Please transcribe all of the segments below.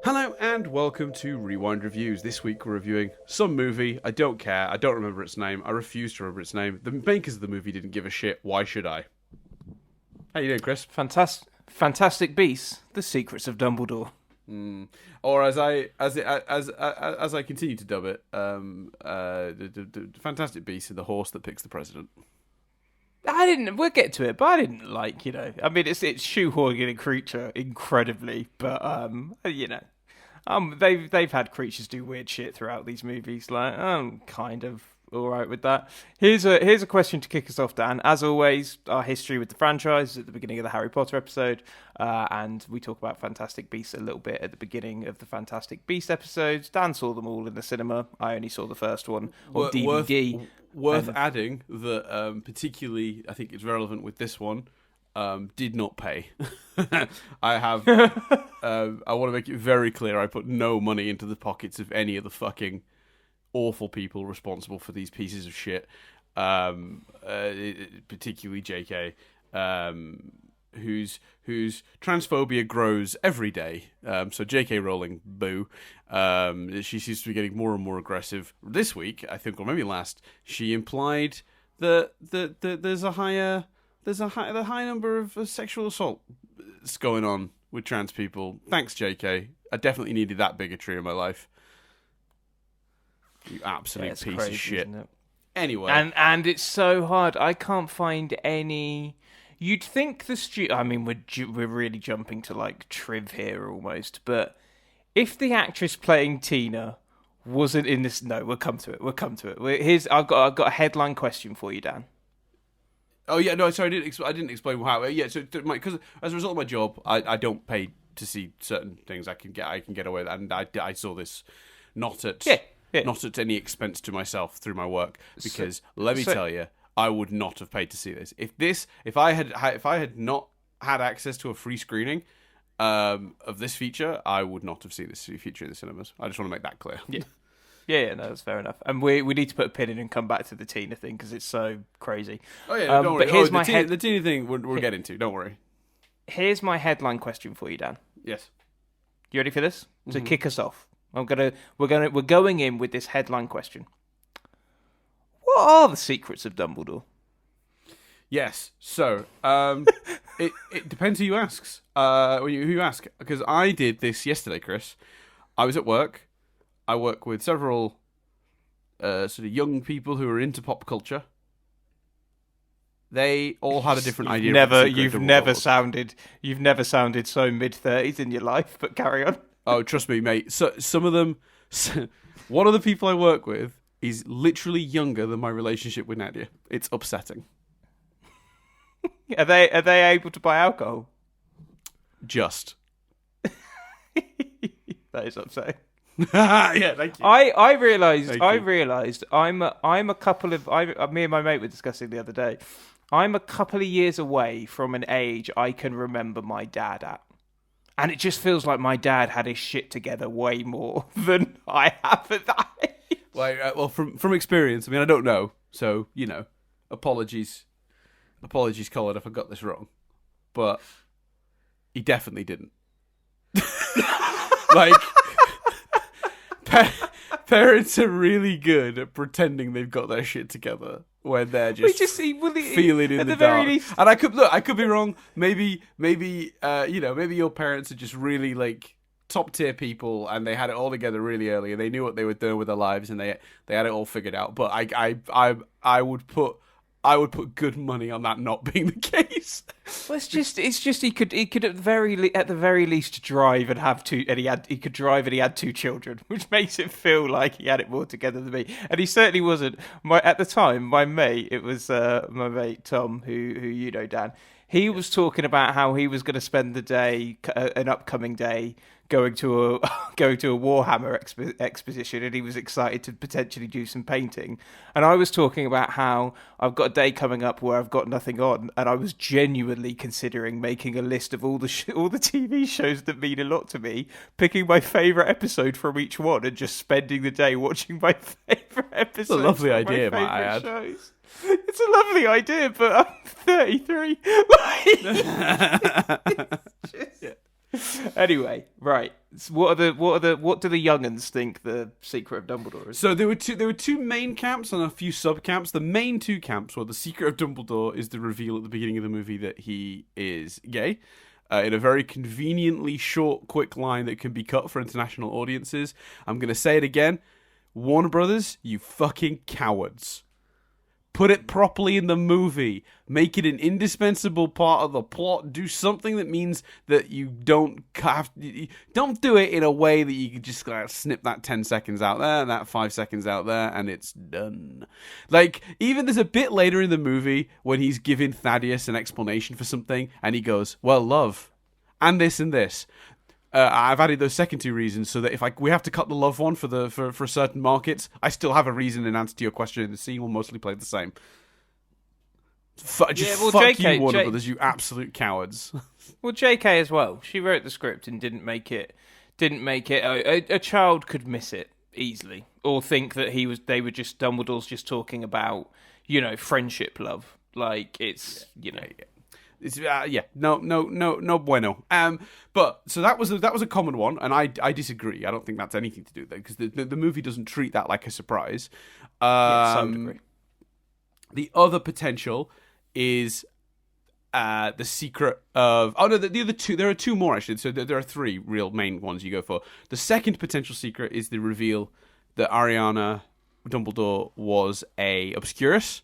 Hello and welcome to Rewind Reviews. This week we're reviewing some movie. I don't care. I don't remember its name. I refuse to remember its name. The makers of the movie didn't give a shit. Why should I? How you doing, Chris? Fantastic Beasts: The Secrets of Dumbledore. Or as I continue to dub it, the Fantastic Beasts and the Horse That Picks the President. We'll get to it, but I didn't like. I mean, it's shoehorning a creature incredibly, but they've had creatures do weird shit throughout these movies. Like, I'm kind of all right with that. Here's a question to kick us off, Dan. As always, our history with the franchise at the beginning of the Harry Potter episode, and we talk about Fantastic Beasts a little bit at the beginning of the Fantastic Beast episodes. Dan saw them all in the cinema. I only saw the first one on DVD. Worth adding that, particularly, I think it's relevant with this one. Did not pay. I have. I want to make it very clear. I put no money into the pockets of any of the fucking awful people responsible for these pieces of shit. Particularly J.K., whose transphobia grows every day. So J.K. Rowling, boo. She seems to be getting more and more aggressive. This week, I think, or maybe last, she implied that there's a high number of sexual assaults going on with trans people. Thanks, JK. I definitely needed that bigotry in my life. You absolute piece crazy, of shit. isn't it? Anyway. And it's so hard. I can't find any. You'd think I mean, we're really jumping to like Triv here almost, but if the actress playing Tina wasn't in this, no, we'll come to it. I've got a headline question for you, Dan. Oh yeah, no, sorry, I didn't explain how. Yeah, so because as a result of my job, I don't pay to see certain things. I can get away with that, and I saw this not at any expense to myself through my work, because let me tell you, I would not have paid to see this. If I had not had access to a free screening of this feature, I would not have seen this feature in the cinemas. I just want to make that clear. Yeah. Yeah, no, that's fair enough. And we need to put a pin in and come back to the Tina thing because it's so crazy. Oh yeah, don't worry. But here's the Tina thing we'll get into. Don't worry. Here's my headline question for you, Dan. Yes. You ready for this? To kick us off, we're going in with this headline question. What are the secrets of Dumbledore? Yes. So, it depends who you ask. Who you ask, because I did this yesterday, Chris. I was at work. I work with several sort of young people who are into pop culture. They all had a different idea. You've never sounded so mid-30s in your life. But carry on. Oh, trust me, mate. So some of them, one of the people I work with is literally younger than my relationship with Nadia. It's upsetting. Are they able to buy alcohol? Just. That is upsetting. Yeah, thank you. I realised I'm a couple of me and my mate were discussing the other day. I'm a couple of years away from an age I can remember my dad at, and it just feels like my dad had his shit together way more than I have at that age. Well, from experience, I mean, I don't know, so apologies, Colin, if I got this wrong, but he definitely didn't. Like. Parents are really good at pretending they've got their shit together when they're just feeling in the dark. Least... And I could be wrong. Maybe your parents are just really like top tier people, and they had it all together really early, and they knew what they were doing with their lives, and they had it all figured out. But I would put good money on that not being the case. Well, it's just he could at the very least drive and have two, and he could drive and he had two children, which makes it feel like he had it more together than me. And he certainly wasn't. At the time, my mate, it was my mate Tom, who you know, Dan. He was talking about how he was going to spend the day, an upcoming day, going to a Warhammer exposition, and he was excited to potentially do some painting. And I was talking about how I've got a day coming up where I've got nothing on, and I was genuinely considering making a list of all the TV shows that mean a lot to me, picking my favourite episode from each one, and just spending the day watching my favourite episodes. It's a lovely idea, might I add. Shows. It's a lovely idea, but I'm 33. Anyway, right. What do the young'uns think the Secret of Dumbledore is? So there were two main camps and a few sub camps. The main two camps were the Secret of Dumbledore is the reveal at the beginning of the movie that he is gay. In a very conveniently short, quick line that can be cut for international audiences. I'm going to say it again. Warner Brothers, you fucking cowards. Put it properly in the movie. Make it an indispensable part of the plot. Do something that means that you don't do it in a way that you can just snip that 10 seconds out there and that 5 seconds out there and it's done. Like, even there's a bit later in the movie when he's giving Thaddeus an explanation for something and he goes, well, love, and this and this. I've added those second two reasons so that if we have to cut the love one for certain markets, I still have a reason in answer to your question, and the scene will mostly play the same. Fuck JK, you, Warner Brothers, you absolute cowards. Well, JK as well. She wrote the script and didn't make it. A child could miss it easily, or think that Dumbledore's just talking about, friendship, love. Like it's. It's no bueno. But so that was a common one, and I disagree. I don't think that's anything to do with it because the movie doesn't treat that like a surprise. To some degree. The other potential is the secret of the other two. There are two more actually. So there are three real main ones you go for. The second potential secret is the reveal that Ariana Dumbledore was a Obscurus.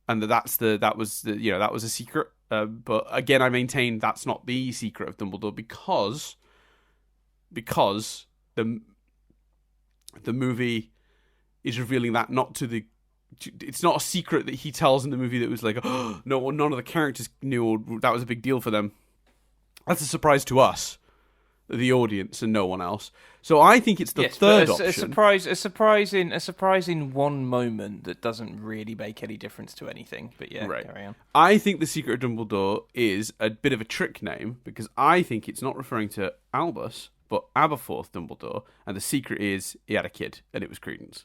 And that was a secret. But again, I maintain that's not the secret of Dumbledore because the movie is revealing that it's not a secret that he tells in the movie that was like, oh, no, none of the characters knew, or that was a big deal for them. That's a surprise to us, the audience, and no one else. So I think it's the third option. A surprising one moment that doesn't really make any difference to anything. But yeah, right. Carry on. I think the Secret of Dumbledore is a bit of a trick name because I think it's not referring to Albus, but Aberforth Dumbledore, and the secret is he had a kid, and it was Credence.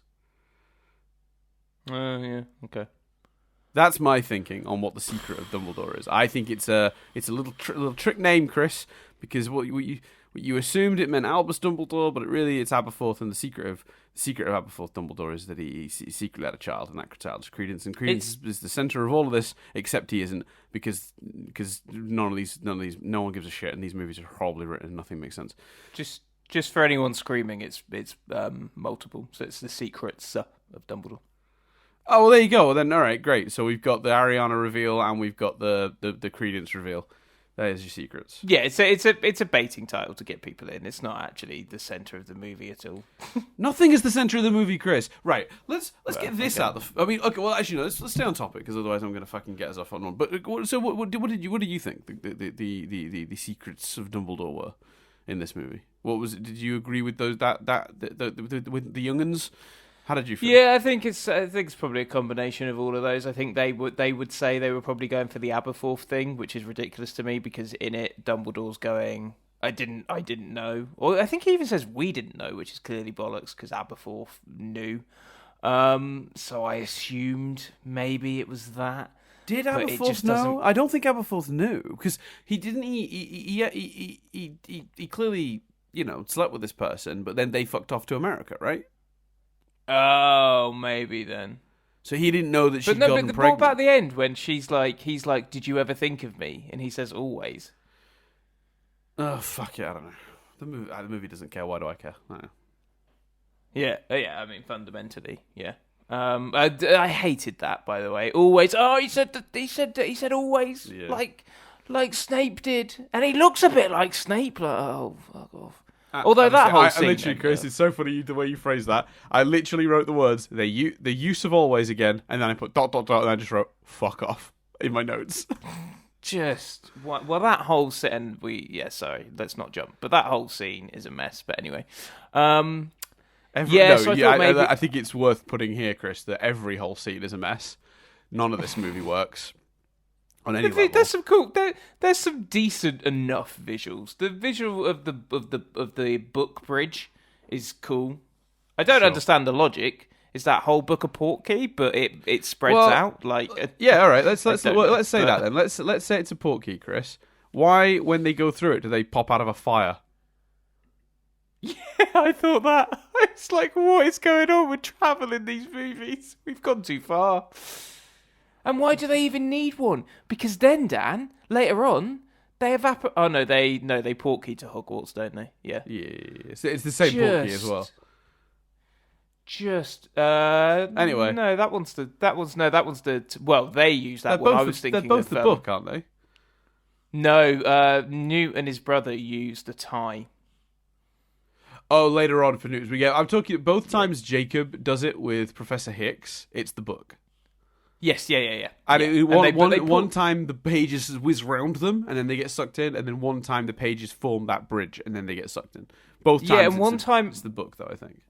Yeah, okay. That's my thinking on what the Secret of Dumbledore is. I think it's a little trick name, Chris, because what you assumed it meant Albus Dumbledore, but it's Aberforth, and the secret of Aberforth Dumbledore is that he secretly had a child, and that child is Credence, and Credence is the center of all of this, except he isn't, because no one gives a shit, and these movies are horribly written, and nothing makes sense. Just for anyone screaming, it's multiple, so it's the Secrets of Dumbledore. Oh, well, there you go. Well, then, all right, great. So we've got the Ariana reveal, and we've got the Credence reveal. There's your secrets. Yeah, it's a baiting title to get people in. It's not actually the center of the movie at all. Nothing is the center of the movie, Chris. Right, let's get this out. I mean, okay. Well, actually, no. Let's stay on topic because otherwise I'm going to fucking get us off on one. But so, what did you think the secrets of Dumbledore were in this movie? What was it? Did you agree with those with the young'uns? How did you feel? Yeah, I think it's probably a combination of all of those. I think they would say they were probably going for the Aberforth thing, which is ridiculous to me because in it Dumbledore's going, I didn't know, or I think he even says we didn't know, which is clearly bollocks because Aberforth knew. So I assumed maybe it was that. Did Aberforth know? I don't think Aberforth knew because he didn't. He clearly slept with this person, but then they fucked off to America, right? Oh, maybe then. So he didn't know that she'd gotten pregnant. But what about the end when he's like, "Did you ever think of me?" And he says, "Always." Oh fuck it, I don't know. The movie doesn't care. Why do I care? I don't know. Yeah. I mean, fundamentally, yeah. I hated that, by the way. Always. Oh, he said always, yeah. like Snape did, and he looks a bit like Snape. Like, oh, fuck off. Although that whole scene... literally, Chris, it's so funny the way you phrase that. I literally wrote the words, the use of always again, and then I put ... and I just wrote, fuck off, in my notes. Well, that whole scene... sorry, let's not jump. But that whole scene is a mess. But anyway. So I think it's worth putting here, Chris, that every whole scene is a mess. None of this movie works. On any level. There's some cool. There's some decent enough visuals. The visual of the book bridge is cool. I don't understand the logic. Is that whole book a portkey, but it spreads out like? Yeah, all right. Let's say that then. Let's say it's a portkey, Chris. Why, when they go through it, do they pop out of a fire Yeah, I thought that. It's like, what is going on with travel in these movies? We've gone too far. And why do they even need one? Because then, Dan, later on, they evaporate. Oh no, they portkey to Hogwarts, don't they? Yeah. Yeah. It's the same portkey as well. Anyway. No, that one's the. Well, they use that one. I was thinking they're both the book, aren't they? No, Newt and his brother use the tie. Oh, later on for Newt. Yeah, I'm talking both times Jacob does it with Professor Hicks. It's the book. Yes, yeah. And one time the pages whiz round them, and then they get sucked in, and then one time the pages form that bridge, and then they get sucked in. Both times, it's the book, though, I think.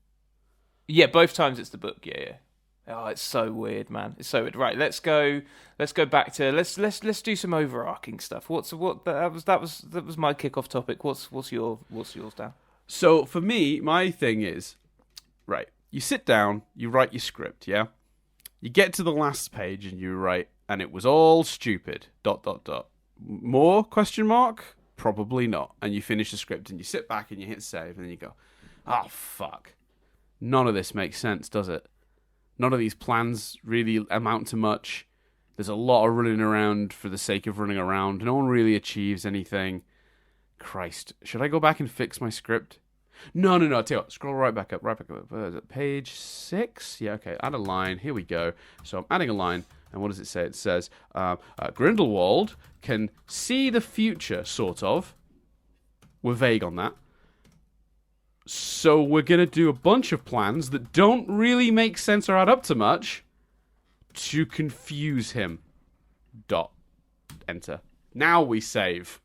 Yeah, both times it's the book. Yeah. Oh, it's so weird, man. It's so weird. Right, let's go back to let's do some overarching stuff. That was my kickoff topic. What's yours, Dan? So for me, my thing is, right, you sit down, you write your script, yeah? You get to the last page and you write, and it was all stupid, ... More, question mark? Probably not. And you finish the script and you sit back and you hit save and then you go, oh, fuck. None of this makes sense, does it? None of these plans really amount to much. There's a lot of running around for the sake of running around. No one really achieves anything. Christ, should I go back and fix my script? No. Tell you what, scroll right back up. Page 6? Yeah, okay. Add a line. Here we go. So I'm adding a line. And what does it say? It says, Grindelwald can see the future, sort of. We're vague on that. So we're going to do a bunch of plans that don't really make sense or add up to much to confuse him. ... Enter. Now we save.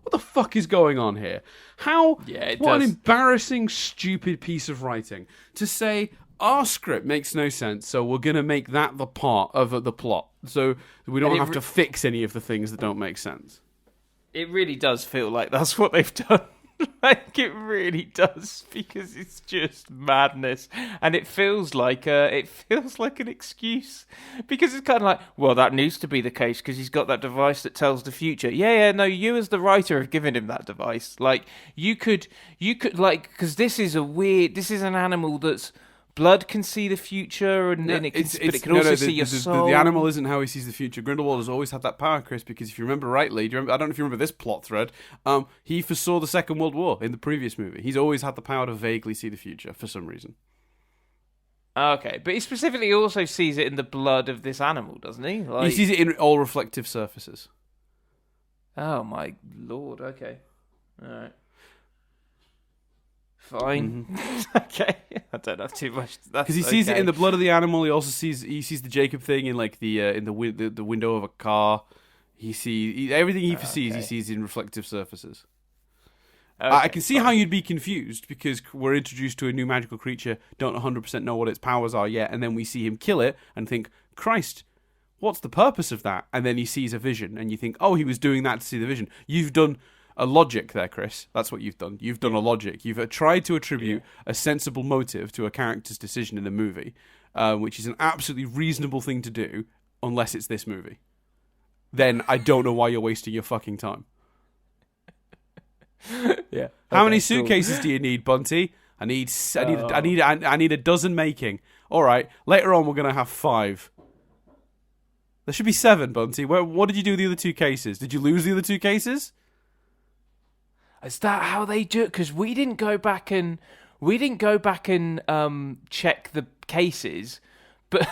What the fuck is going on here? An embarrassing, stupid piece of writing. To say, our script makes no sense, so we're going to make that the part of the plot. So we don't have to fix any of the things that don't make sense. It really does feel like that's what they've done. Like, it really does, because it's just madness, and it feels like an excuse, because it's kind of like, well, that needs to be the case because he's got that device that tells the future. No, you as the writer have given him that device. Like, you could like, because this is an animal that's blood can see the future, and it can also see your soul. The animal isn't how he sees the future. Grindelwald has always had that power, Chris, because if you remember rightly, I don't know if you remember this plot thread, he foresaw the Second World War in the previous movie. He's always had the power to vaguely see the future, for some reason. Okay, but he specifically also sees it in the blood of this animal, doesn't he? Like... He sees it in all reflective surfaces. Oh my lord, okay. Alright. Fine. Mm-hmm. Okay. I don't have too much. Because he sees it in the blood of the animal. He also sees the Jacob thing in like the window of a car. Everything he foresees. He sees in reflective surfaces. Okay, I can see how you'd be confused because we're introduced to a new magical creature, don't 100% know what its powers are yet, and then we see him kill it and think, Christ, what's the purpose of that? And then he sees a vision, and you think, oh, he was doing that to see the vision. You've done a logic there, Chris. That's what you've done. You've done a logic. You've tried to attribute a sensible motive to a character's decision in the movie, which is an absolutely reasonable thing to do, unless it's this movie. Then I don't know why you're wasting your fucking time. Yeah. How many suitcases do you need, Bunty? I need a dozen making. All right. Later on, we're gonna have 5. There should be 7, Bunty. What did you do with the other 2 cases? Did you lose the other 2 cases? Is that how they do it? Because we didn't go back and check the cases, but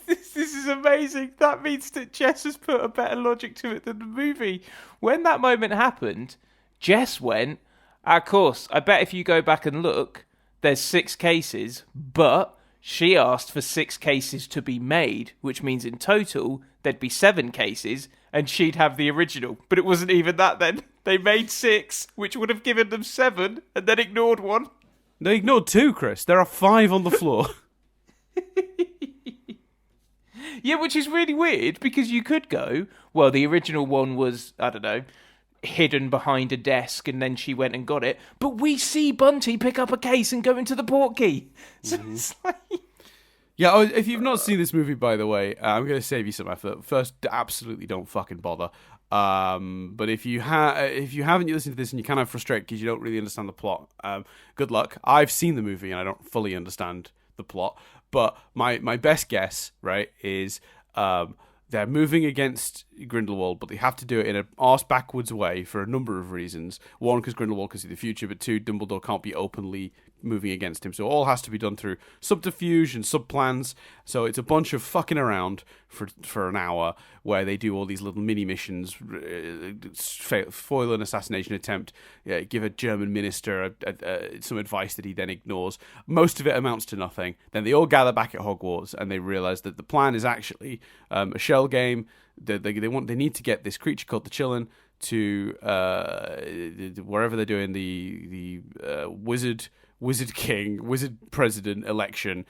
this is amazing. That means that Jess has put a better logic to it than the movie. When that moment happened, Jess went, of course, I bet if you go back and look, there's 6 cases, but she asked for 6 cases to be made, which means in total there'd be 7 cases, and she'd have the original. But it wasn't even that then. They made 6, which would have given them 7, and then ignored 1. They ignored 2, Chris. There are 5 on the floor. Yeah, which is really weird, because you could go, well, the original one was, I don't know, hidden behind a desk, and then she went and got it. But we see Bunty pick up a case and go into the portkey. So it's like... Yeah, if you've not seen this movie, by the way, I'm going to save you some effort. First, absolutely don't fucking bother. But if you haven't listened to this and you're kind of frustrated because you don't really understand the plot, good luck. I've seen the movie and I don't fully understand the plot. But my best guess, right, is they're moving against Grindelwald, but they have to do it in an arse backwards way for a number of reasons. One, because Grindelwald can see the future, but two, Dumbledore can't be openly moving against him. So it all has to be done through subterfuge and subplans. So it's a bunch of fucking around for an hour where they do all these little mini missions, foil an assassination attempt, give a German minister some advice that he then ignores. Most of it amounts to nothing. Then they all gather back at Hogwarts and they realize that the plan is actually a shell game. They need to get this creature called the Chillin to wherever they're doing the Wizard King, Wizard President election,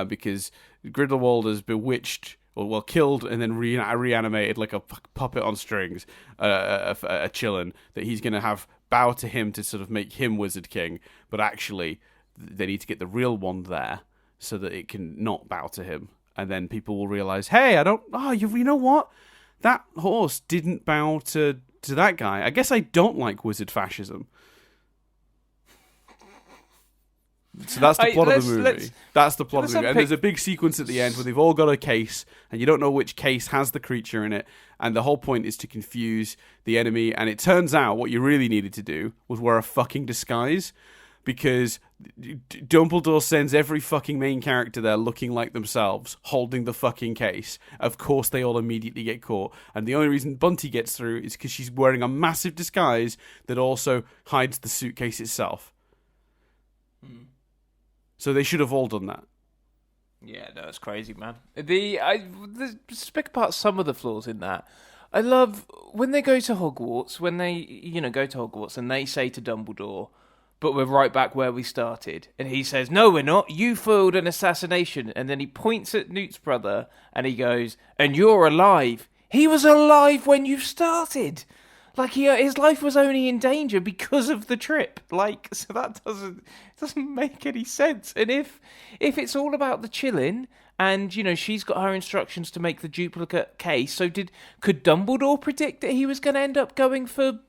because Grindelwald has bewitched, or killed and then reanimated like a puppet on strings, a Chillin, that he's going to have bow to him to sort of make him Wizard King, but actually they need to get the real one there so that it can not bow to him. And then people will realize, hey, you know what? That horse didn't bow to that guy. I guess I don't like wizard fascism. So that's the plot of the movie. That's the plot of the movie. And there's a big sequence at the end where they've all got a case, and you don't know which case has the creature in it. And the whole point is to confuse the enemy. And it turns out what you really needed to do was wear a fucking disguise, because Dumbledore sends every fucking main character there looking like themselves, holding the fucking case. Of course, they all immediately get caught. And the only reason Bunty gets through is because she's wearing a massive disguise that also hides the suitcase itself. So they should have all done that. Yeah, no, it's crazy, man. Just pick apart some of the flaws in that. I love when they go to Hogwarts, go to Hogwarts and they say to Dumbledore, but we're right back where we started. And he says, no, we're not. You foiled an assassination. And then he points at Newt's brother and he goes, and you're alive. He was alive when you started. Like, his life was only in danger because of the trip. Like, so that doesn't make any sense. And if it's all about the Chillin, and, she's got her instructions to make the duplicate case, so could Dumbledore predict that he was going to end up going for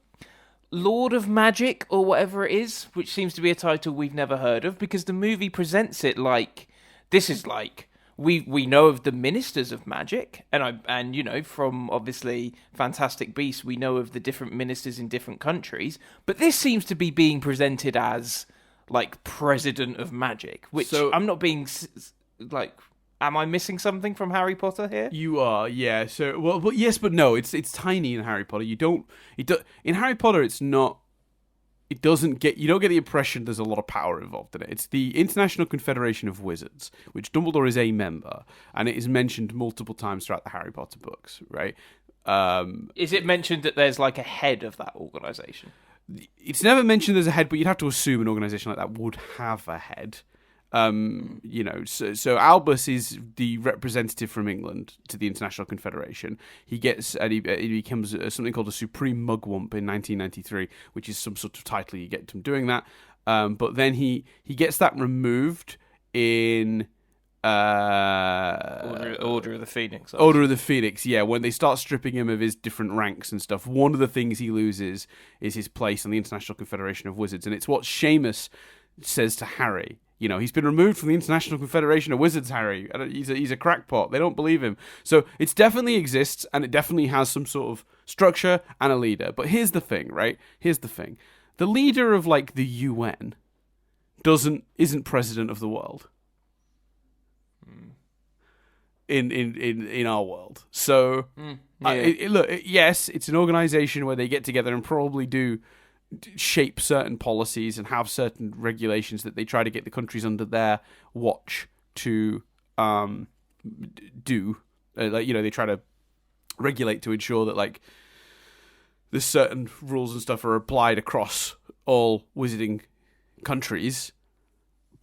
Lord of Magic or whatever it is, which seems to be a title we've never heard of, because the movie presents it like this is like we know of the Ministers of Magic, and from obviously Fantastic Beasts we know of the different ministers in different countries, but this seems to be being presented as like President of Magic, which I'm not being like. Am I missing something from Harry Potter here? You are, yeah. So, well, yes, but no. It's tiny in Harry Potter. In Harry Potter, it's not. You don't get the impression there's a lot of power involved in it. It's the International Confederation of Wizards, which Dumbledore is a member, and it is mentioned multiple times throughout the Harry Potter books, right? Is it mentioned that there's like a head of that organization? It's never mentioned there's a head, but you'd have to assume an organization like that would have a head. So Albus is the representative from England to the International Confederation. He becomes something called a Supreme Mugwump in 1993, which is some sort of title you get from doing that. But then he gets that removed in Order of the Phoenix. Order of the Phoenix, yeah. When they start stripping him of his different ranks and stuff, one of the things he loses is his place on the International Confederation of Wizards, and it's what Seamus says to Harry. He's been removed from the International Confederation of Wizards, Harry. He's a crackpot. They don't believe him. So it definitely exists, and it definitely has some sort of structure and a leader. But here's the thing, right? The leader of, like, the UN isn't president of the world. In our world. So, yes, it's an organization where they get together and probably do shape certain policies and have certain regulations that they try to get the countries under their watch to do. They try to regulate to ensure that, like, there's certain rules and stuff are applied across all wizarding countries.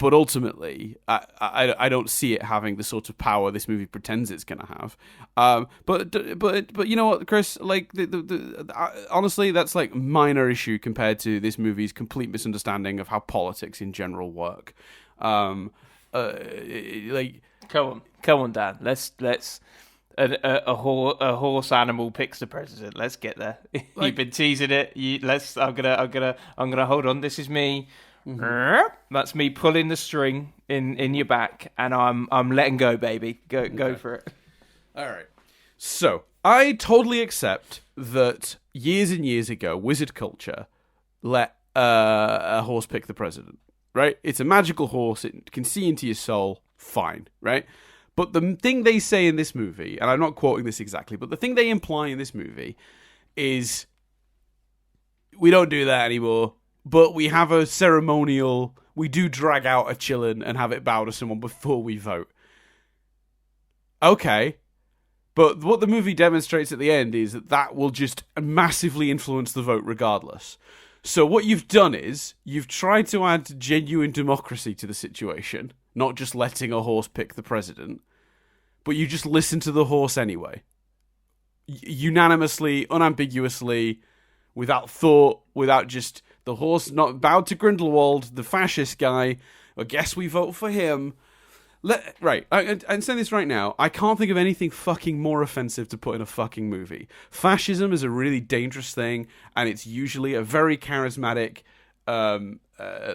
But ultimately, I don't see it having the sort of power this movie pretends it's going to have. But you know what, Chris? Like, honestly, that's like minor issue compared to this movie's complete misunderstanding of how politics in general work. Come on, Dan. Let's a horse animal picks the president. Let's get there. You've been teasing it. I'm gonna hold on. This is me. Mm-hmm. That's me pulling the string in your back, and I'm letting go, baby. Go for it. All right. So I totally accept that years and years ago, wizard culture let a horse pick the president. Right? It's a magical horse. It can see into your soul. Fine. Right? But the thing they say in this movie, and I'm not quoting this exactly, but the thing they imply in this movie is we don't do that anymore, but we have a ceremonial, we do drag out a chillin and have it bow to someone before we vote. Okay. But what the movie demonstrates at the end is that will just massively influence the vote regardless. So what you've done is, you've tried to add genuine democracy to the situation, not just letting a horse pick the president, but you just listen to the horse anyway. Unanimously, unambiguously, without thought, without just the horse not bowed to Grindelwald, the fascist guy, I guess we vote for him. Right, I'm saying this right now, I can't think of anything fucking more offensive to put in a fucking movie. Fascism is a really dangerous thing, and it's usually a very charismatic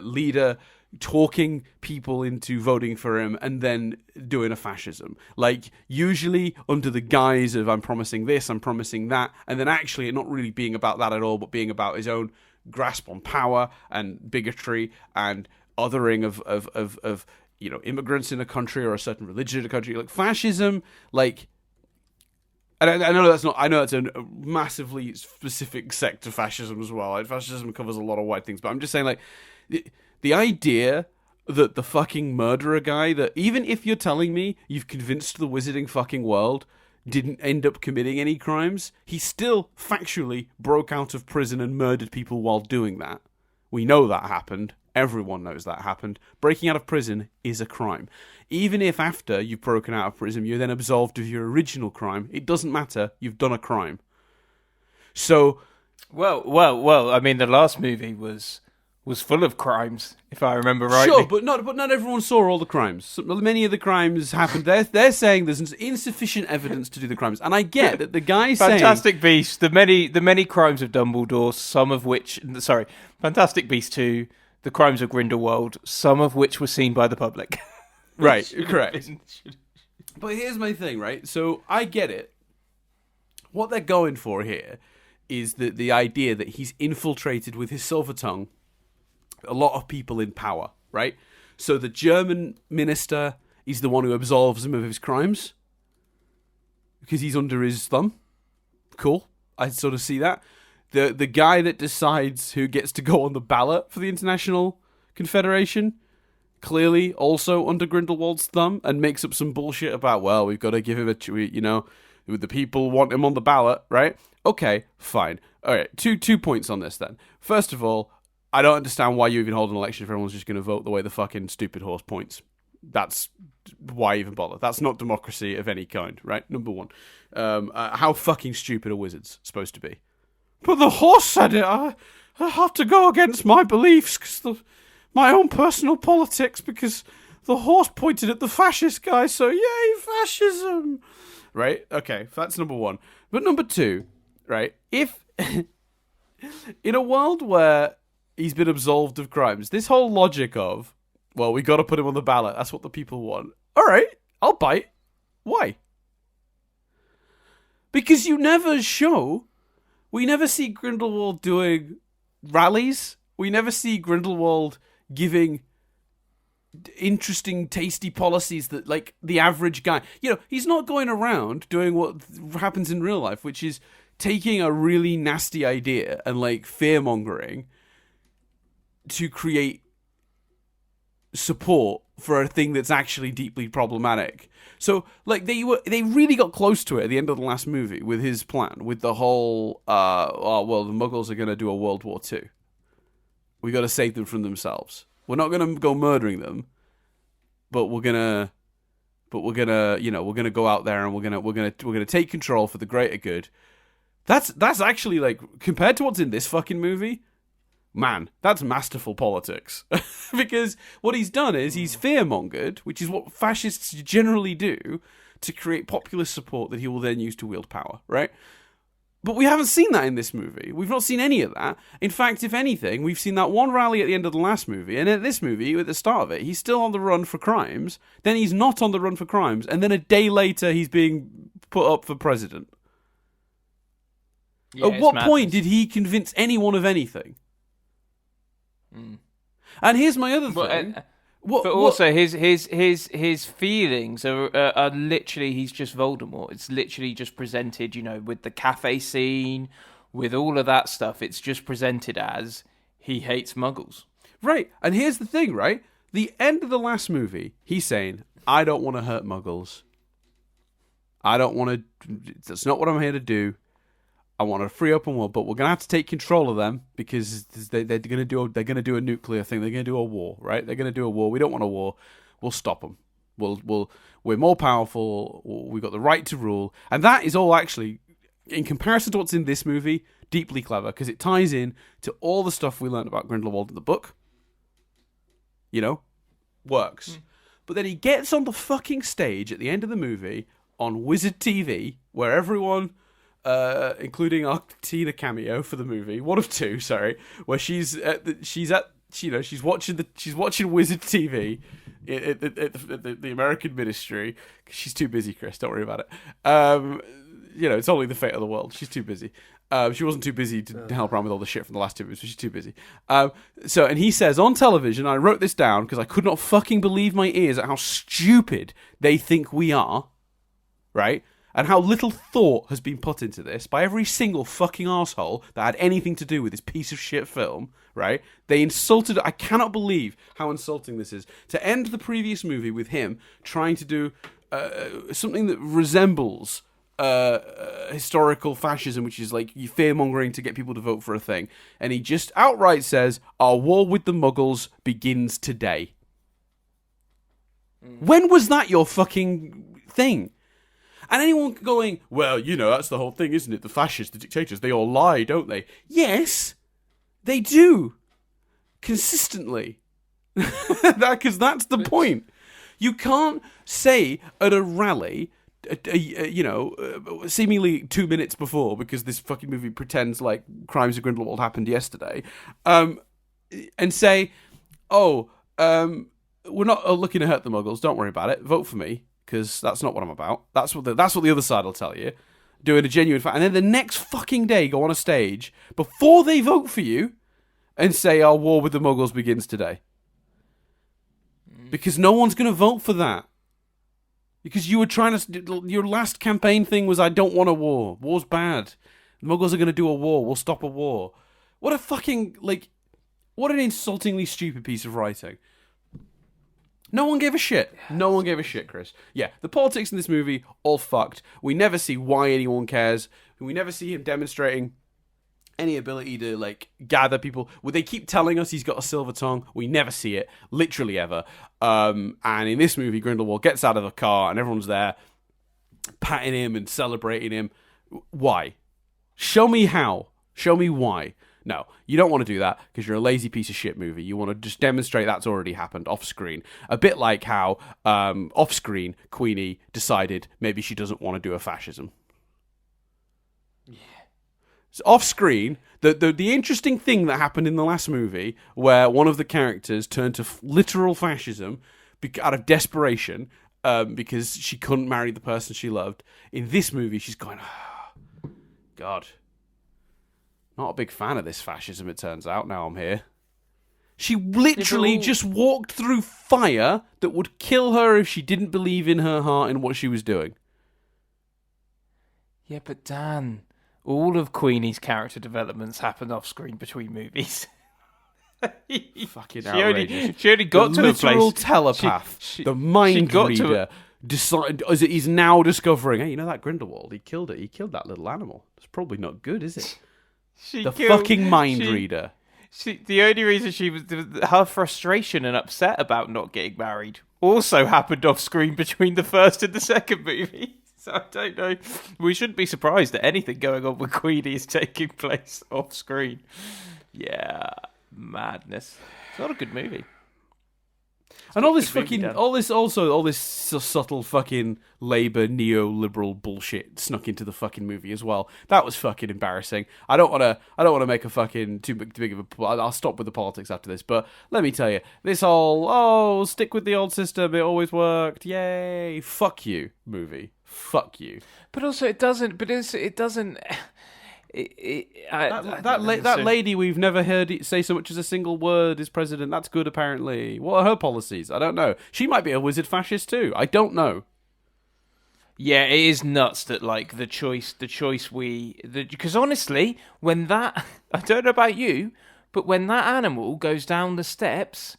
leader talking people into voting for him and then doing a fascism. Like, usually under the guise of I'm promising this, I'm promising that, and then actually it not really being about that at all, but being about his own grasp on power and bigotry and othering of immigrants in a country or a certain religion in a country. Like, fascism, like, and I know that's a massively specific sect of fascism as well. Like, fascism covers a lot of wide things, but I'm just saying, like, the idea that the fucking murderer guy, that even if you're telling me you've convinced the wizarding fucking world didn't end up committing any crimes, he still factually broke out of prison and murdered people while doing that. We know that happened. Everyone knows that happened. Breaking out of prison is a crime. Even if after you've broken out of prison, you're then absolved of your original crime, it doesn't matter. You've done a crime. So, well. I mean, the last movie was full of crimes, if I remember rightly. Sure, but not everyone saw all the crimes. Many of the crimes happened. They're saying there's insufficient evidence to do the crimes, and I get that the guy's Fantastic Beasts, the many crimes of Dumbledore, Fantastic Beasts 2, the crimes of Grindelwald, some of which were seen by the public. Right, correct. But here's my thing, right? So I get it. What they're going for here is the idea that he's infiltrated with his silver tongue a lot of people in power, right? So the German minister is the one who absolves him of his crimes because he's under his thumb. Cool. I sort of see that. The guy that decides who gets to go on the ballot for the International Confederation, clearly also under Grindelwald's thumb, and makes up some bullshit about, well, we've got to give him the people want him on the ballot, right? Okay, fine. All right, two points on this then. First of all, I don't understand why you even hold an election if everyone's just going to vote the way the fucking stupid horse points. That's why even bother. That's not democracy of any kind, right? Number one. How fucking stupid are wizards supposed to be? But the horse said it. I have to go against my beliefs, my own personal politics, because the horse pointed at the fascist guy, so yay, fascism! Right? Okay, that's number one. But number two, right? If in a world where he's been absolved of crimes, this whole logic of, well, we got to put him on the ballot, that's what the people want. All right, I'll bite. Why? Because we never see Grindelwald doing rallies. We never see Grindelwald giving interesting, tasty policies that, like, the average guy... he's not going around doing what happens in real life, which is taking a really nasty idea and, like, fear-mongering to create support for a thing that's actually deeply problematic. So, like, they really got close to it at the end of the last movie with his plan, with the whole, the Muggles are going to do a World War II. We got to save them from themselves. We're not going to go murdering them, but we're gonna go out there and we're gonna take control for the greater good. That's actually, like, compared to what's in this fucking movie, man, that's masterful politics. Because what he's done is he's fear-mongered, which is what fascists generally do, to create populist support that he will then use to wield power, right? But we haven't seen that in this movie. We've not seen any of that. In fact, if anything, we've seen that one rally at the end of the last movie, and at this movie, at the start of it, he's still on the run for crimes, then he's not on the run for crimes, and then a day later he's being put up for president. Yeah, at what point did he convince anyone of anything? And here's my other thing. Also, his feelings are literally, he's just Voldemort. It's literally just presented, with the cafe scene, with all of that stuff. It's just presented as he hates Muggles. Right. And here's the thing, right? The end of the last movie, he's saying, I don't want to hurt Muggles. I don't want to. That's not what I'm here to do. I want a free open world, but we're gonna have to take control of them because they're gonna do a nuclear thing. They're gonna do a war, right? They're gonna do a war. We don't want a war. We'll stop them. We're more powerful. We've got the right to rule, and that is all actually, in comparison to what's in this movie, deeply clever because it ties in to all the stuff we learned about Grindelwald in the book. Works. But then he gets on the fucking stage at the end of the movie on Wizard TV, where everyone, including our Tina cameo for the movie, one of two, sorry, where she's watching Wizard TV at the American Ministry. She's too busy, Chris. Don't worry about it. It's only the fate of the world. She's too busy. She wasn't too busy to help around with all the shit from the last two movies, so she's too busy. And he says on television, I wrote this down because I could not fucking believe my ears at how stupid they think we are, right? And how little thought has been put into this by every single fucking arsehole that had anything to do with this piece of shit film, right? They insulted... I cannot believe how insulting this is. To end the previous movie with him trying to do something that resembles historical fascism, which is like you fear-mongering to get people to vote for a thing. And he just outright says, our war with the Muggles begins today. When was that your fucking thing? And anyone going, well, that's the whole thing, isn't it? The fascists, the dictators, they all lie, don't they? Yes, they do. Consistently. Because that's the point. You can't say at a rally, seemingly 2 minutes before, because this fucking movie pretends like Crimes of Grindelwald happened yesterday, and say, we're not looking to hurt the Muggles, don't worry about it, vote for me. Because that's not what I'm about. That's what the other side will tell you. Doing a genuine and then the next fucking day go on a stage before they vote for you and say our war with the Muggles begins today. Because no one's going to vote for that. Because you were trying to... Your last campaign thing was, I don't want a war. War's bad. The Muggles are going to do a war. We'll stop a war. What a fucking... what an insultingly stupid piece of writing. No one gave a shit. No one gave a shit, Chris. Yeah, the politics in this movie, all fucked. We never see why anyone cares. We never see him demonstrating any ability to, gather people. Well, they keep telling us he's got a silver tongue. We never see it, literally ever. And in this movie, Grindelwald gets out of the car and everyone's there patting him and celebrating him. Why? Show me how. Show me why. No, you don't want to do that because you're a lazy piece of shit movie. You want to just demonstrate that's already happened off screen. A bit like how off screen Queenie decided maybe she doesn't want to do a fascism. Yeah. So off screen, the interesting thing that happened in the last movie where one of the characters turned to literal fascism out of desperation because she couldn't marry the person she loved. In this movie, she's going, oh, God. Not a big fan of this fascism, it turns out, now I'm here. She literally just walked through fire that would kill her if she didn't believe in her heart in what she was doing. Yeah, but Dan, all of Queenie's character developments happened off screen between movies. Fucking outrageous. She only got to the literal place. telepath, the mind reader, is now discovering, hey, that Grindelwald, he killed it. He killed that little animal. It's probably not good, is it? Fucking mind reader. The only reason she was... Her frustration and upset about not getting married also happened off screen between the first and the second movie. So I don't know. We shouldn't be surprised that anything going on with Queenie is taking place off screen. Yeah. madness. It's not a good movie. And all this subtle fucking Labour neoliberal bullshit snuck into the fucking movie as well. That was fucking embarrassing. I don't want to make a fucking too big of a. I'll stop with the politics after this. But let me tell you, this whole stick with the old system. It always worked. Yay! Fuck you, movie. Fuck you. But also, it doesn't. But it doesn't. That lady we've never heard say so much as a single word is president. That's good, apparently. What are her policies? I don't know. She might be a wizard fascist too. I don't know. Yeah, it is nuts that like because honestly, when that I don't know about you, but when that animal goes down the steps,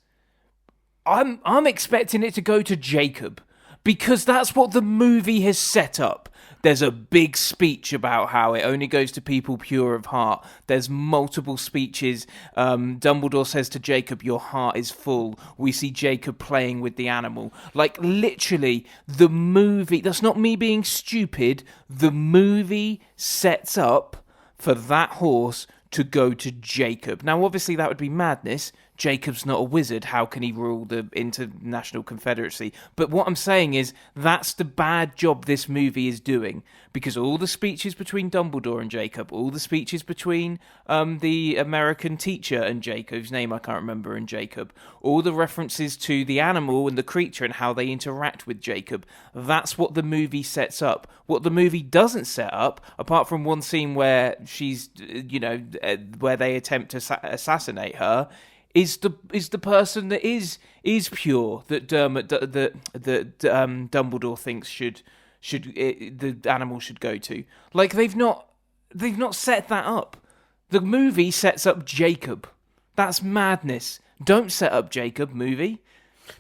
I'm expecting it to go to Jacob because that's what the movie has set up. There's a big speech about how it only goes to people pure of heart. There's multiple speeches. Dumbledore says to Jacob, your heart is full. We see Jacob playing with the animal. Like, literally, the movie... That's not me being stupid. The movie sets up for that horse to go to Jacob. Now, obviously, that would be madness. Jacob's not a wizard. How can he rule the International Confederacy? But what I'm saying is that's the bad job this movie is doing. Because all the speeches between Dumbledore and Jacob, all the speeches between the American teacher and Jacob, whose name I can't remember, and Jacob, all the references to the animal and the creature and how they interact with Jacob, that's what the movie sets up. What the movie doesn't set up, apart from one scene where she's, where they attempt to assassinate her, is the person that is pure that Dumbledore thinks the animal should go to. Like they've not set that up. The movie sets up Jacob. That's madness. Don't set up Jacob, movie,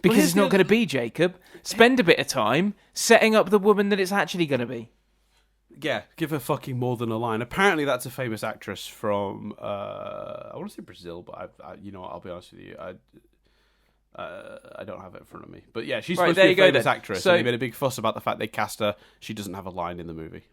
because it's not going to be Jacob. Spend a bit of time setting up the woman that it's actually going to be. Yeah, give her fucking more than a line. Apparently, that's a famous actress from I want to say Brazil, but I'll be honest with you, I don't have it in front of me. But yeah, she's supposed to be a famous actress. So and they made a big fuss about the fact they cast her. She doesn't have a line in the movie.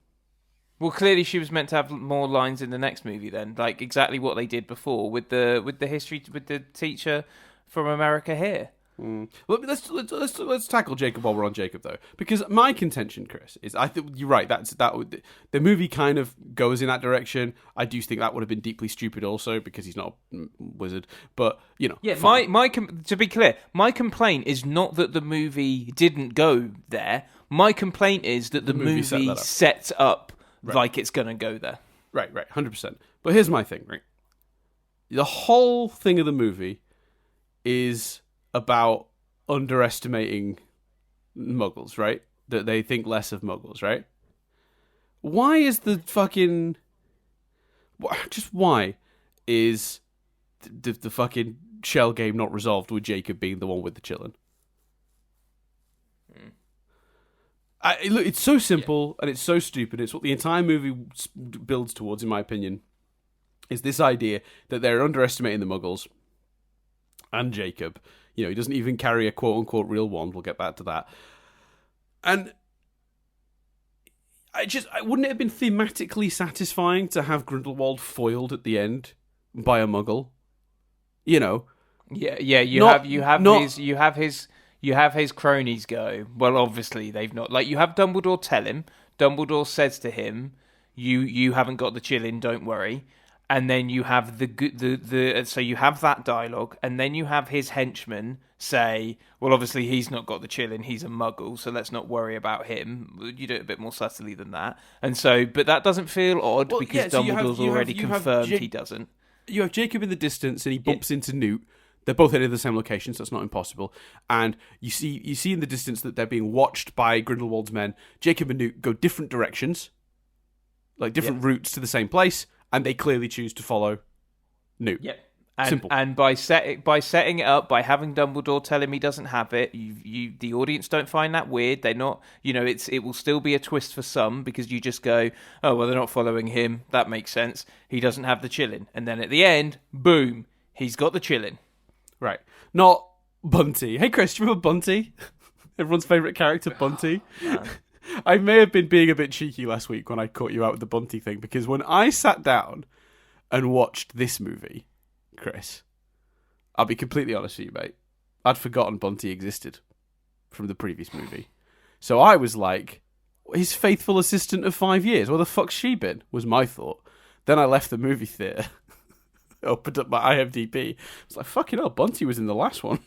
Well, clearly she was meant to have more lines in the next movie. Then, like exactly what they did before with the teacher from America here. Well, let's tackle Jacob while we're on Jacob though, because my contention, Chris, is I think you're right. The movie kind of goes in that direction. I do think that would have been deeply stupid also because he's not a wizard. But yeah. To be clear, my complaint is not that the movie didn't go there. My complaint is that the movie sets up like it's going to go there. Right, 100%. But here's my thing, right? The whole thing of the movie is about underestimating muggles, right? That they think less of muggles, right? Why is the fucking... Just why is the fucking shell game not resolved with Jacob being the one with the chillin'? Look, it's so simple and it's so stupid. It's what the entire movie builds towards, in my opinion, is this idea that they're underestimating the muggles and Jacob. He doesn't even carry a quote-unquote real wand. We'll get back to that. And wouldn't it have been thematically satisfying to have Grindelwald foiled at the end by a muggle? Yeah. You have his cronies go. Well, obviously they've not. Like you have Dumbledore tell him. Dumbledore says to him, "You haven't got the chillin'. Don't worry." And then you have so you have that dialogue, and then you have his henchmen say, well, obviously he's not got the chillin', he's a muggle, so let's not worry about him. You do it a bit more subtly than that. And so, but that doesn't feel odd because Dumbledore's already confirmed he doesn't. You have Jacob in the distance, and he bumps into Newt. They're both headed to the same location, so it's not impossible. And you see in the distance that they're being watched by Grindelwald's men. Jacob and Newt go different directions, like different routes to the same place. And they clearly choose to follow Newt. Yep. Simple. And by setting it up, by having Dumbledore tell him he doesn't have it, the audience don't find that weird. They're not, it will still be a twist for some because you just go, oh, well, they're not following him. That makes sense. He doesn't have the chillin'. And then at the end, boom, he's got the chillin'. Right. Not Bunty. Hey, Chris, do you remember Bunty? Everyone's favourite character, Bunty. Oh, I may have been being a bit cheeky last week when I caught you out with the Bunty thing, because when I sat down and watched this movie, Chris, I'll be completely honest with you, mate. I'd forgotten Bunty existed from the previous movie. So I was like, his faithful assistant of 5 years. Where the fuck's she been? Was my thought. Then I left the movie theatre, opened up my IMDb. I was like, fucking hell, Bunty was in the last one.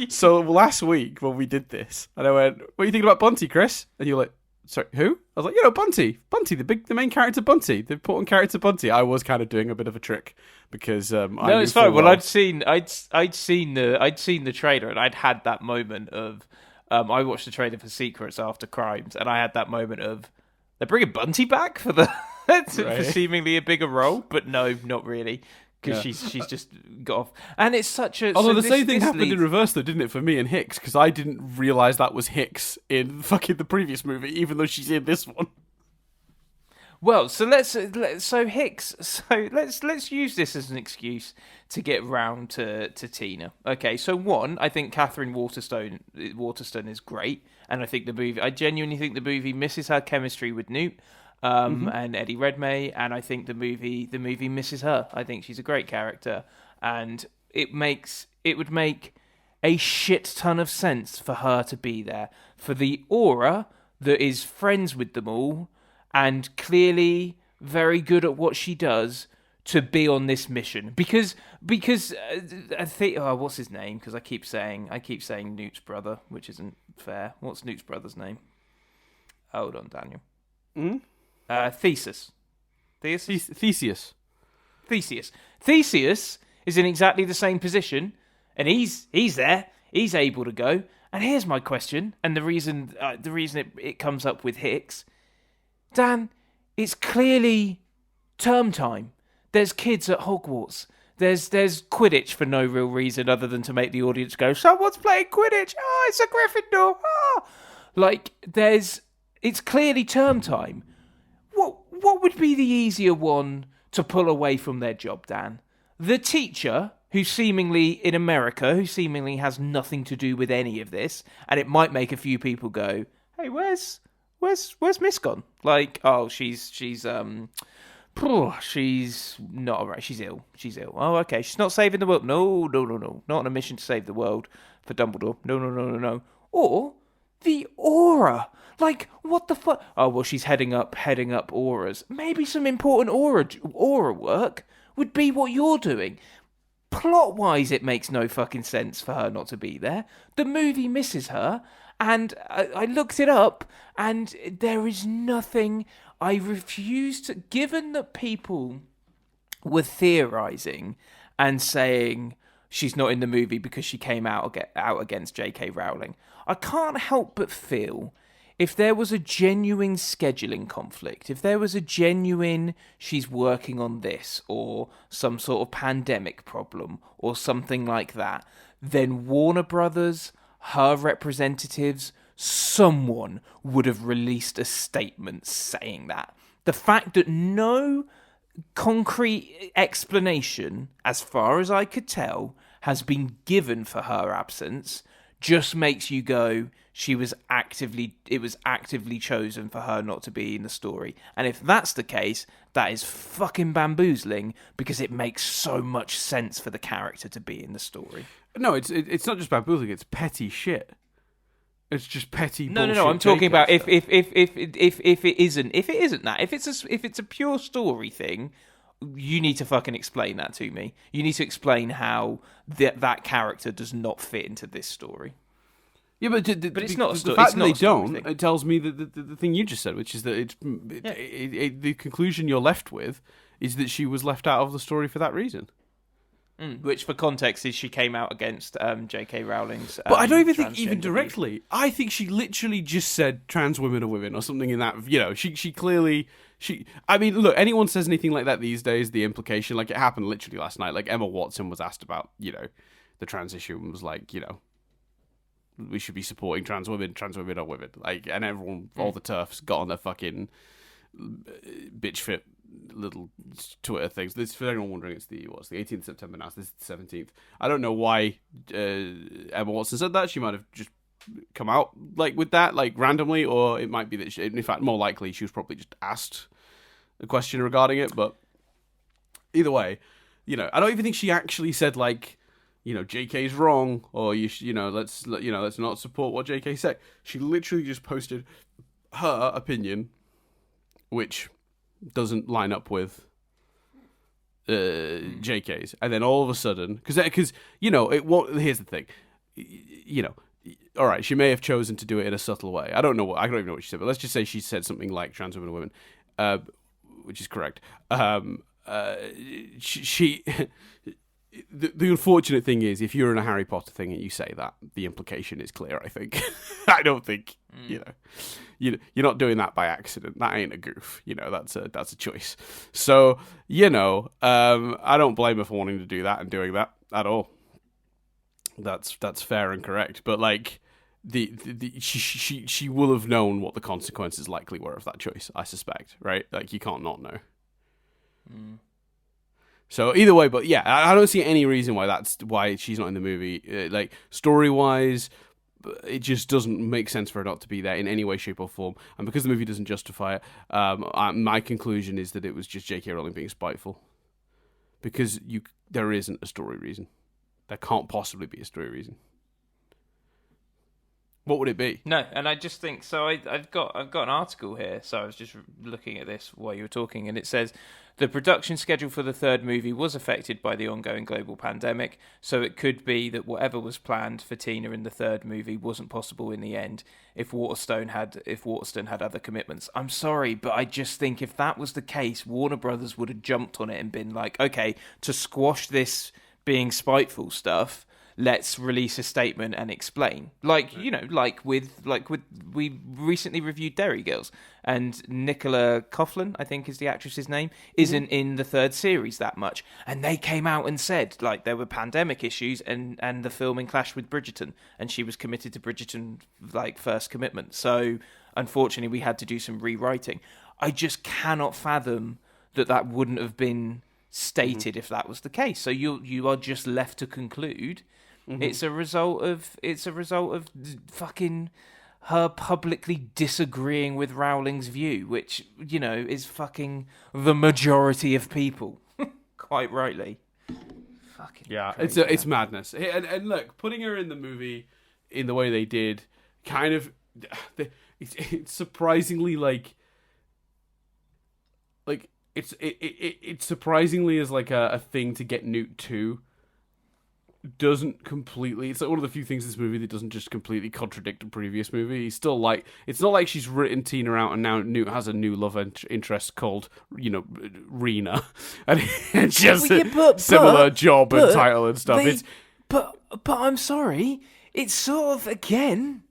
So last week when we did this, and I went, what are you thinking about Bunty, Chris? And you're like, sorry, who? I was like, Bunty, the main character, Bunty, the important character, Bunty. I was kind of doing a bit of a trick because no, it's fine. Well, I'd seen the trailer, and I'd had that moment of I watched the trailer for Secrets After Crimes, and I had that moment of they're bringing Bunty back for the for seemingly a bigger role, but no, not really. Because she's just got off. And it's such a... Although the same thing happened in reverse, though, didn't it, for me and Hicks? Because I didn't realise that was Hicks in fucking the previous movie, even though she's in this one. Well, so let's use this as an excuse to get round to Tina. Okay, so one, I think Catherine Waterston is great, and I genuinely think the movie misses her chemistry with Newt. And Eddie Redmayne, and I think the movie misses her. I think she's a great character, and it would make a shit ton of sense for her to be there, for the aura that is friends with them all and clearly very good at what she does to be on this mission. Because I think what's his name? Because I keep saying Newt's brother, which isn't fair. What's Newt's brother's name? Hold on, Daniel. Theseus. Theseus is in exactly the same position, and he's there. He's able to go. And here's my question, and the reason it comes up with Hicks, Dan, it's clearly term time. There's kids at Hogwarts. There's Quidditch for no real reason other than to make the audience go, someone's playing Quidditch. Oh, it's a Gryffindor. It's clearly term time. What would be the easier one to pull away from their job, Dan? The teacher, who seemingly has nothing to do with any of this, and it might make a few people go, "Hey, where's Miss gone?" Like, oh, she's not alright. She's ill. Oh, okay. She's not saving the world. No. Not on a mission to save the world for Dumbledore. No. Or the aura. Like, what the fuck? Oh, well, she's heading up auras. Maybe some important aura work would be what you're doing. Plot-wise, it makes no fucking sense for her not to be there. The movie misses her, and I looked it up, and there is nothing. I refuse to... Given that people were theorising and saying she's not in the movie because she came out against J.K. Rowling, I can't help but feel... If there was a genuine scheduling conflict, if there was a genuine she's working on this or some sort of pandemic problem or something like that, then Warner Brothers, her representatives, someone would have released a statement saying that. The fact that no concrete explanation, as far as I could tell, has been given for her absence just makes you go... It was actively chosen for her not to be in the story. And if that's the case, that is fucking bamboozling because it makes so much sense for the character to be in the story. No, it's not just bamboozling, it's petty shit. It's just petty bullshit. No, I'm talking about if it isn't that. If it's a pure story thing, you need to fucking explain that to me. You need to explain how that character does not fit into this story. Yeah, but it's not. The fact that they don't, it tells me that the thing you just said, which is that the conclusion you're left with is that she was left out of the story for that reason. Which, for context, is she came out against J.K. Rowling's. But I don't even think even directly. I think she literally just said trans women are women or something in that. You know, she clearly. I mean, look, anyone says anything like that these days, the implication, like it happened literally last night. Like Emma Watson was asked about, the trans issue and was like, we should be supporting trans women are women. Like, and everyone, all the TERFs got on their fucking bitch fit little Twitter things. This, for anyone wondering, it's the 18th of September now, so this is the 17th. I don't know why Emma Watson said that. She might have just come out like with that, like randomly, or it might be that in fact, more likely, she was probably just asked a question regarding it. But either way, I don't even think she actually said like, JK's wrong, or let's not support what JK said. She literally just posted her opinion, which doesn't line up with JK's, and then all of a sudden, because here's the thing, all right, she may have chosen to do it in a subtle way. I don't even know what she said, but let's just say she said something like trans women are women, which is correct. She the unfortunate thing is, if you're in a Harry Potter thing and you say that, the implication is clear, I think. I don't think, you're not doing that by accident. That ain't a goof. That's a choice. So, I don't blame her for wanting to do that and doing that at all. That's fair and correct. But like, she will have known what the consequences likely were of that choice, I suspect, right? Like, you can't not know. So either way, but yeah, I don't see any reason why she's not in the movie. Like, story-wise, it just doesn't make sense for her not to be there in any way, shape, or form. And because the movie doesn't justify it, my conclusion is that it was just J.K. Rowling being spiteful. Because there isn't a story reason. There can't possibly be a story reason. What would it be? No, and I just think so. I've got an article here, so I was just looking at this while you were talking, and it says the production schedule for the third movie was affected by the ongoing global pandemic, so it could be that whatever was planned for Tina in the third movie wasn't possible in the end if Waterston had other commitments. I'm sorry, but I just think if that was the case, Warner Brothers would have jumped on it and been like, okay, to squash this being spiteful stuff, let's release a statement and explain. Like we recently reviewed Derry Girls, and Nicola Coughlan, I think is the actress's name, isn't in the third series that much. And they came out and said, like, there were pandemic issues and the filming clashed with Bridgerton, and she was committed to Bridgerton, like, first commitment. So, unfortunately, we had to do some rewriting. I just cannot fathom that wouldn't have been stated if that was the case. So you are just left to conclude it's a result of fucking her publicly disagreeing with Rowling's view, which is fucking the majority of people, quite rightly. Fucking yeah, crazy, it's madness. And look, putting her in the movie in the way they did, kind of, it's surprisingly like it surprisingly is like a thing to get Newt to. Doesn't completely. It's like one of the few things in this movie that doesn't just completely contradict the previous movie. He's still like, it's not like she's written Tina out and now Newt has a new love interest called Rena, and it's just similar job and title and stuff. But I'm sorry, it's sort of again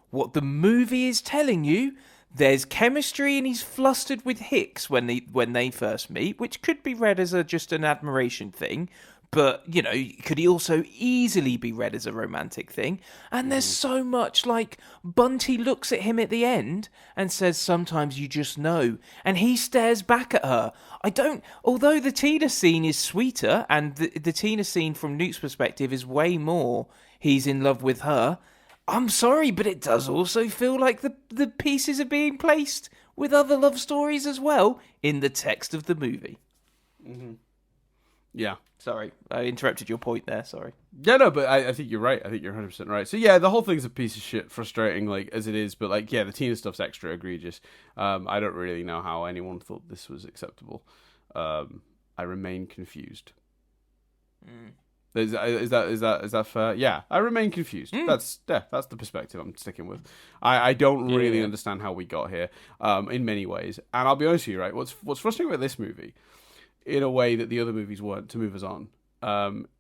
what the movie is telling you. There's chemistry and he's flustered with Hicks when they first meet, which could be read as just an admiration thing. But, could he also easily be read as a romantic thing? And there's so much, like, Bunty looks at him at the end and says, sometimes you just know. And he stares back at her. Although the Tina scene is sweeter, and the Tina scene from Newt's perspective is way more he's in love with her, I'm sorry, but it does also feel like the pieces are being placed with other love stories as well in the text of the movie. Mm-hmm. Yeah. Sorry, I interrupted your point there, sorry. Yeah, no, but I think you're right. I think you're 100% right. So yeah, the whole thing's a piece of shit, frustrating, like, as it is, but like, yeah, the Tina stuff's extra egregious. I don't really know how anyone thought this was acceptable. I remain confused. Is that fair? Yeah, I remain confused. That's the perspective I'm sticking with. I don't really understand how we got here, in many ways. And I'll be honest with you, right? What's frustrating about this movie, in a way that the other movies weren't, to move us on,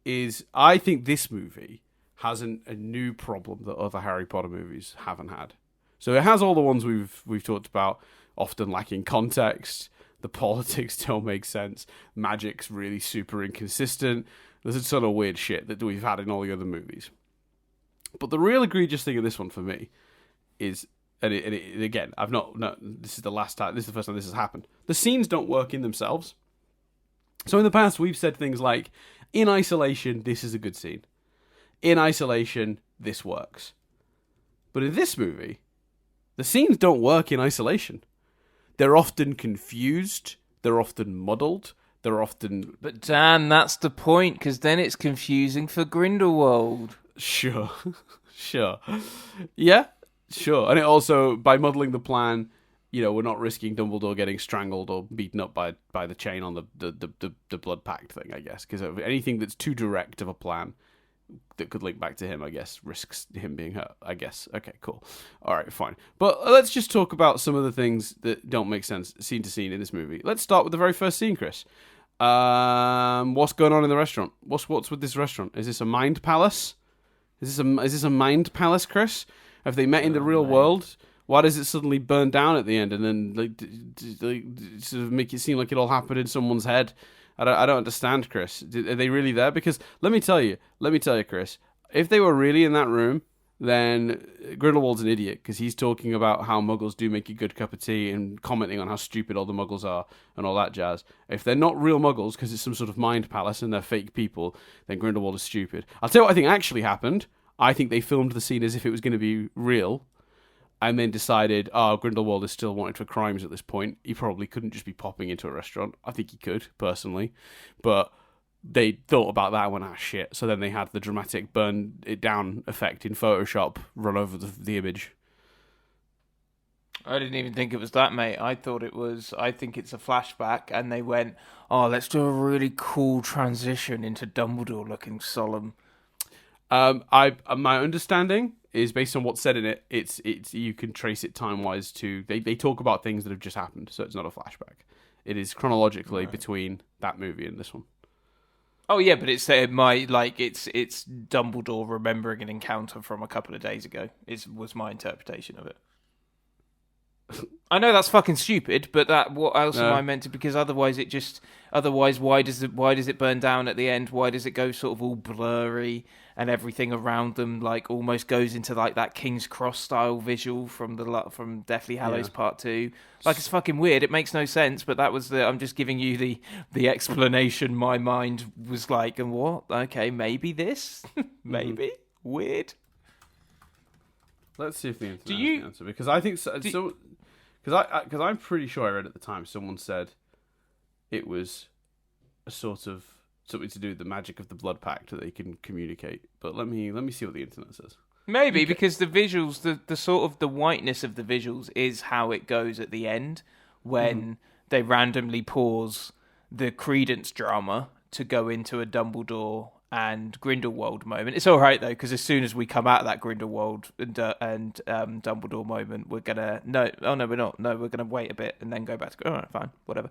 is I think this movie has a new problem that other Harry Potter movies haven't had. So it has all the ones we've talked about, often lacking context. The politics don't make sense. Magic's really super inconsistent. There's a ton of weird shit that we've had in all the other movies. But the real egregious thing in this one for me is, again, this is the first time this has happened. The scenes don't work in themselves. So in the past, we've said things like, in isolation, this is a good scene. In isolation, this works. But in this movie, the scenes don't work in isolation. They're often confused. They're often muddled. they're often... But Dan, that's the point, because then it's confusing for Grindelwald. Sure. Sure. Yeah, sure. And it also, by muddling the plan, we're not risking Dumbledore getting strangled or beaten up by the chain on the blood pact thing, I guess. Because anything that's too direct of a plan that could link back to him, I guess, risks him being hurt, I guess. Okay, cool. All right, fine. But let's just talk about some of the things that don't make sense scene to scene in this movie. Let's start with the very first scene, Chris. What's going on in the restaurant? What's with this restaurant? Is this a mind palace? Is this a mind palace, Chris? Have they met in the real world? Why does it suddenly burn down at the end and then sort of make it seem like it all happened in someone's head? I don't understand, Chris. Are they really there? Because let me tell you, Chris, if they were really in that room, then Grindelwald's an idiot because he's talking about how Muggles do make a good cup of tea and commenting on how stupid all the Muggles are and all that jazz. If they're not real Muggles because it's some sort of mind palace and they're fake people, then Grindelwald is stupid. I'll tell you what I think actually happened. I think they filmed the scene as if it was going to be real and then decided, Grindelwald is still wanted for crimes at this point. He probably couldn't just be popping into a restaurant. I think he could, personally. But they thought about that and went, shit. So then they had the dramatic burn it down effect in Photoshop run over the image. I didn't even think it was that, mate. I think it's a flashback, and they went, let's do a really cool transition into Dumbledore looking solemn. My understanding is based on what's said in it. It's you can trace it time wise to they talk about things that have just happened, so it's not a flashback. It is chronologically between that movie and this one. Oh yeah, but it's it's Dumbledore remembering an encounter from a couple of days ago. Was my interpretation of it. I know that's fucking stupid, but what else am I meant to? Because otherwise, why does it burn down at the end? Why does it go sort of all blurry and everything around them almost goes into that King's Cross style visual from Deathly Hallows Part 2? It's fucking weird. It makes no sense, but that was I'm just giving you the explanation. My mind was like, and what? Okay, maybe this, maybe weird. Let's see if the internet has the answer, because I think so. Because I'm pretty sure I read at the time someone said it was a sort of something to do with the magic of the blood pact that they can communicate. But let me see what the internet says. Maybe because the visuals, the sort of the whiteness of the visuals is how it goes at the end when they randomly pause the Credence drama to go into a Dumbledore and Grindelwald moment. It's all right though, because as soon as we come out of that Grindelwald and Dumbledore moment, we're gonna we're not. No, we're gonna wait a bit and then go back to. All right, fine, whatever.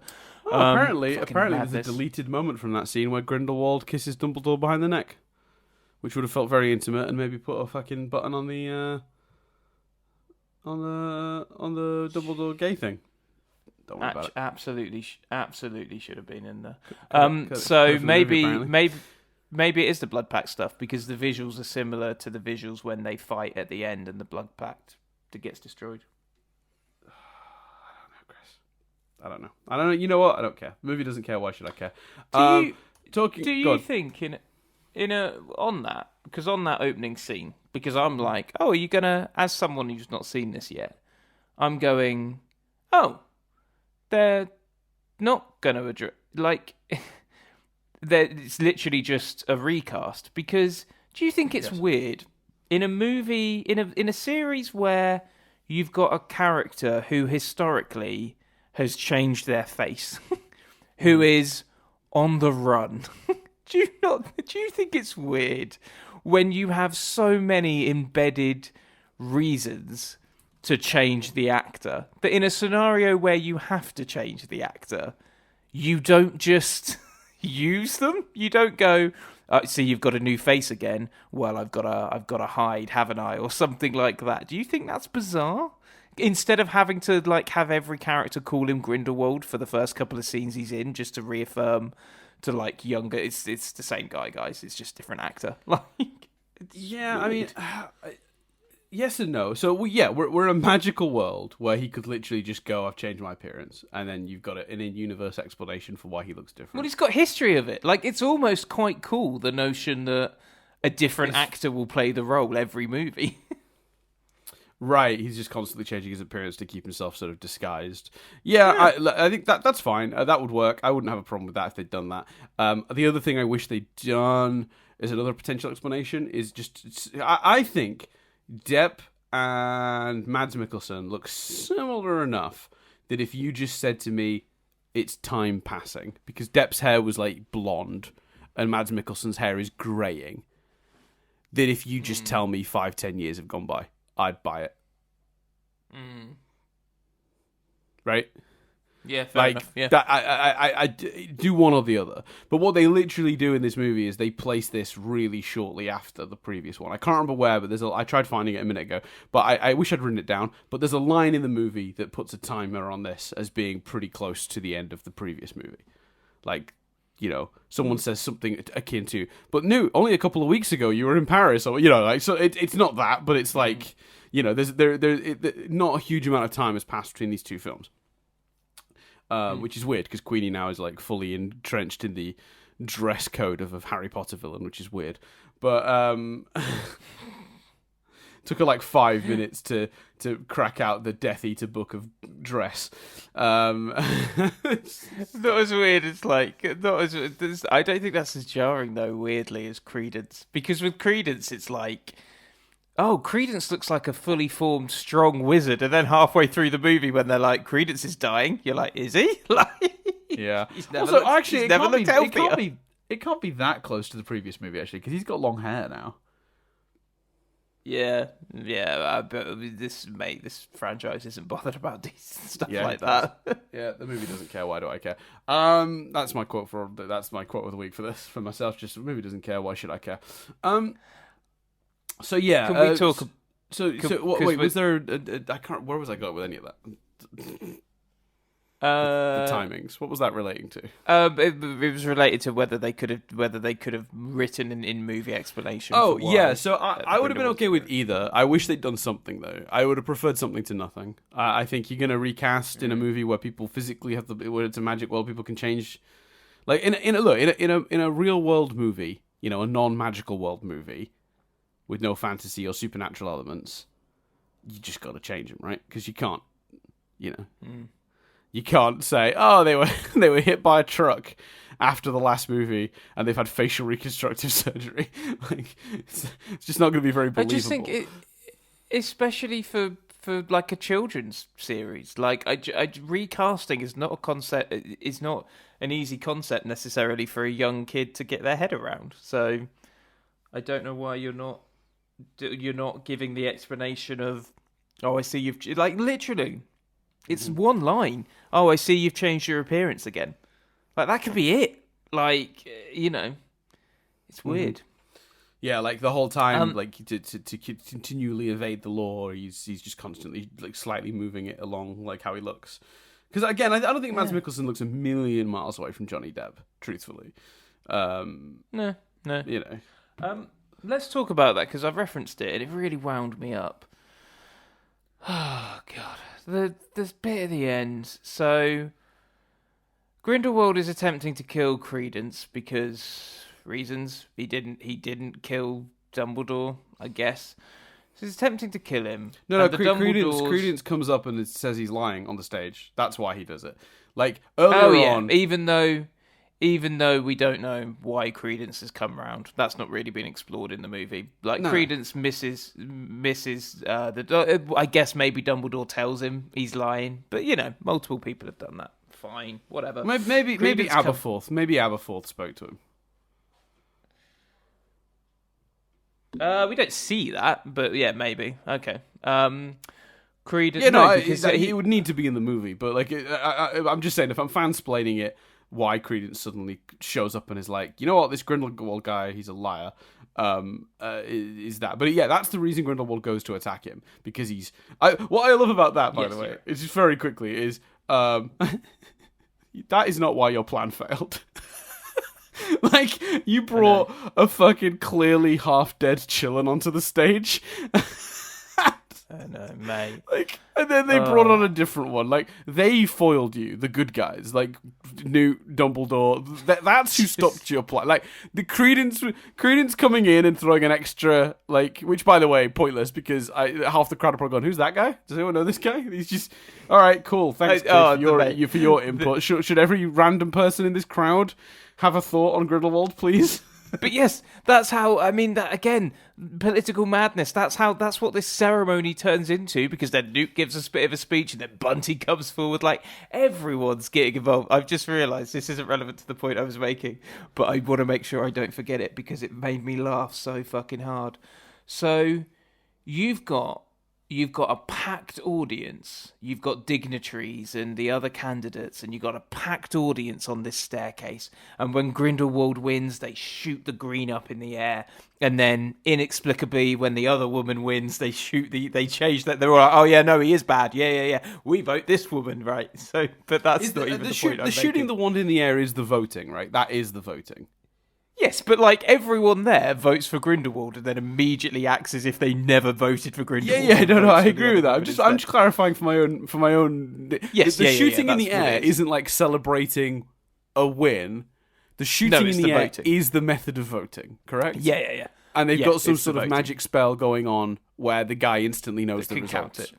Apparently, there's a deleted moment from that scene where Grindelwald kisses Dumbledore behind the neck, which would have felt very intimate, and maybe put a fucking button on the Dumbledore gay thing. Don't worry about it. Absolutely should have been in there. So maybe it is the blood pact stuff, because the visuals are similar to the visuals when they fight at the end and the blood pact gets destroyed. I don't know. You know what? I don't care. The movie doesn't care. Why should I care? Do you think on that, because on that opening scene, because I'm like, are you gonna, as someone who's not seen this yet, I'm going, they're not gonna address it's literally just a recast. Because do you think it's weird in a movie, in a series where you've got a character who historically has changed their face, who is on the run? Do you think it's weird when you have so many embedded reasons to change the actor, that in a scenario where you have to change the actor, you don't just use them? You don't go, see, you've got a new face again. Well, I've got to hide, haven't I, or something like that. Do you think that's bizarre? Instead of having to have every character call him Grindelwald for the first couple of scenes he's in, just to reaffirm to younger, it's the same guy, guys. It's just different actor. Yeah, I mean, yes and no. So we're in a magical world where he could literally just go, I've changed my appearance, and then you've got an in-universe explanation for why he looks different. Well, he's got history of it. It's almost quite cool, the notion that a different actor will play the role every movie. Right, he's just constantly changing his appearance to keep himself sort of disguised. Yeah. I think that's fine. That would work. I wouldn't have a problem with that if they'd done that. The other thing I wish they'd done is another potential explanation is just I think Depp and Mads Mikkelsen look similar enough that if you just said to me, it's time passing, because Depp's hair was like blonde and Mads Mikkelsen's hair is greying, that if you just tell me 5-10 years have gone by, I'd buy it. Right? Yeah, fair enough. Yeah. That, I do one or the other. But what they literally do in this movie is they place this really shortly after the previous one. I can't remember where, but I tried finding it a minute ago. But I wish I'd written it down. But there's a line in the movie that puts a timer on this as being pretty close to the end of the previous movie. Like, you know, someone says something akin to, but no, only a couple of weeks ago you were in Paris, or, you know, like, so it's not that, but it's like, you know, there's not a huge amount of time has passed between these two films. Which is weird because Queenie now is like fully entrenched in the dress code of a Harry Potter villain, which is weird. But took her like 5 minutes to crack out the Death Eater book of dress. That was weird. It's like I don't think that's as jarring though. Weirdly, as Credence, because with Credence, it's like, oh, Credence looks like a fully formed, strong wizard, and then halfway through the movie, when they're like, Credence is dying, you're like, is he? Like, yeah. It can't be that close to the previous movie actually, because he's got long hair now. Yeah. But this franchise isn't bothered about decent stuff like that. Yeah, the movie doesn't care. Why do I care? That's my quote of the week for this, for myself. Just the movie doesn't care. Why should I care? So yeah, can we talk? Wait, was there? I can't. Where was I going with any of that? The timings. What was that relating to? It was related to whether they could have written an in-movie explanation. Oh yeah, so I would have been okay with either. I wish they'd done something though. I would have preferred something to nothing. I think you're gonna recast in a movie where people physically have where it's a magic world, people can change. Like in a real world movie, you know, a non-magical world movie with no fantasy or supernatural elements, you just got to change them, right? Because you can't, you know, you can't say, oh, they were hit by a truck after the last movie and they've had facial reconstructive surgery. Like, it's just not going to be very believable. I just think, especially for like a children's series, like recasting is not a concept. Is not an easy concept necessarily for a young kid to get their head around. So I don't know why you're not giving the explanation of, oh, I see you've, like, literally, it's one line. Oh, I see you've changed your appearance again. Like, that could be it. Like, you know, it's weird. Yeah, like the whole time, like to continually evade the law, he's just constantly like slightly moving it along, like how he looks. Because again, I don't think Mads Mikkelsen looks a million miles away from Johnny Depp, truthfully. No. You know. Let's talk about that, because I've referenced it, and it really wound me up. Oh, God. This bit at the end. So, Grindelwald is attempting to kill Credence because reasons. He didn't kill Dumbledore, I guess. So he's attempting to kill him. No, Credence comes up and it says he's lying on the stage. That's why he does it. Like, earlier on... Even though we don't know why Credence has come round, that's not really been explored in the movie. Like, no. Credence misses I guess maybe Dumbledore tells him he's lying, but you know, multiple people have done that. Fine, whatever. Maybe Aberforth. Maybe Aberforth spoke to him. We don't see that, but yeah, maybe. Okay. Credence. Yeah, he would need to be in the movie, but like, I'm just saying, if I'm fansplaining it, why Credence suddenly shows up and is like, you know what, this Grindelwald guy, he's a liar, is that. But yeah, that's the reason Grindelwald goes to attack him, because he's... what I love about that, by the way, is just very quickly, is that is not why your plan failed. Like, you brought a fucking clearly half-dead Chillin onto the stage. I know, mate. Like, and then they brought on a different one. Like, they foiled you, the good guys. Like, Newt, Dumbledore. That's who stopped your plot. Like, the Credence coming in and throwing an extra, like, which, by the way, pointless, because half the crowd are probably going, who's that guy? Does anyone know this guy? He's just, all right, cool. Thanks, Chris, for your input. Should every random person in this crowd have a thought on Grindelwald, please? But yes, that's how, I mean, that again, political madness, that's what this ceremony turns into, because then Newt gives a bit of a speech and then Bunty comes forward, like, everyone's getting involved. I've just realised this isn't relevant to the point I was making, but I want to make sure I don't forget it, because it made me laugh so fucking hard. So, you've got a packed audience, you've got dignitaries and the other candidates, and you've got a packed audience on this staircase. And when Grindelwald wins, they shoot the green up in the air. And then, inexplicably, when the other woman wins, they change that. They're all like, oh yeah, no, he is bad. Yeah. We vote this woman, right? So, but that's not even the point I'm making. Shooting the wand in the air is the voting, right? That is the voting. Yes, but like everyone there votes for Grindelwald and then immediately acts as if they never voted for Grindelwald. Yeah, no, I agree with that. I'm just clarifying for my own. Yes, the shooting in the air isn't like celebrating a win. The shooting in the air is the method of voting, correct? Yeah. And they've got some sort of magic spell going on where the guy instantly knows the results.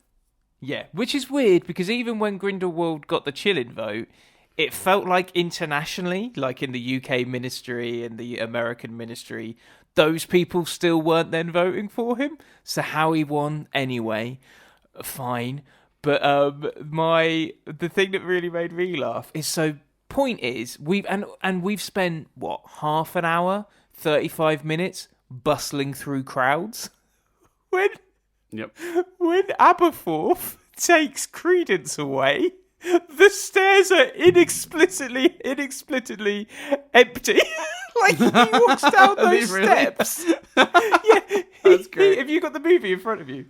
Yeah, which is weird because even when Grindelwald got the Chillin vote, it felt like internationally, like in the UK ministry and the American ministry, those people still weren't then voting for him. So how he won anyway, fine. But the thing that really made me laugh is, so point is, we've spent what, half an hour, 35 minutes bustling through crowds when Aberforth takes Credence away. The stairs are inexplicably empty. Like, he walks down those steps. Yeah, that's great. Have you got the movie in front of you?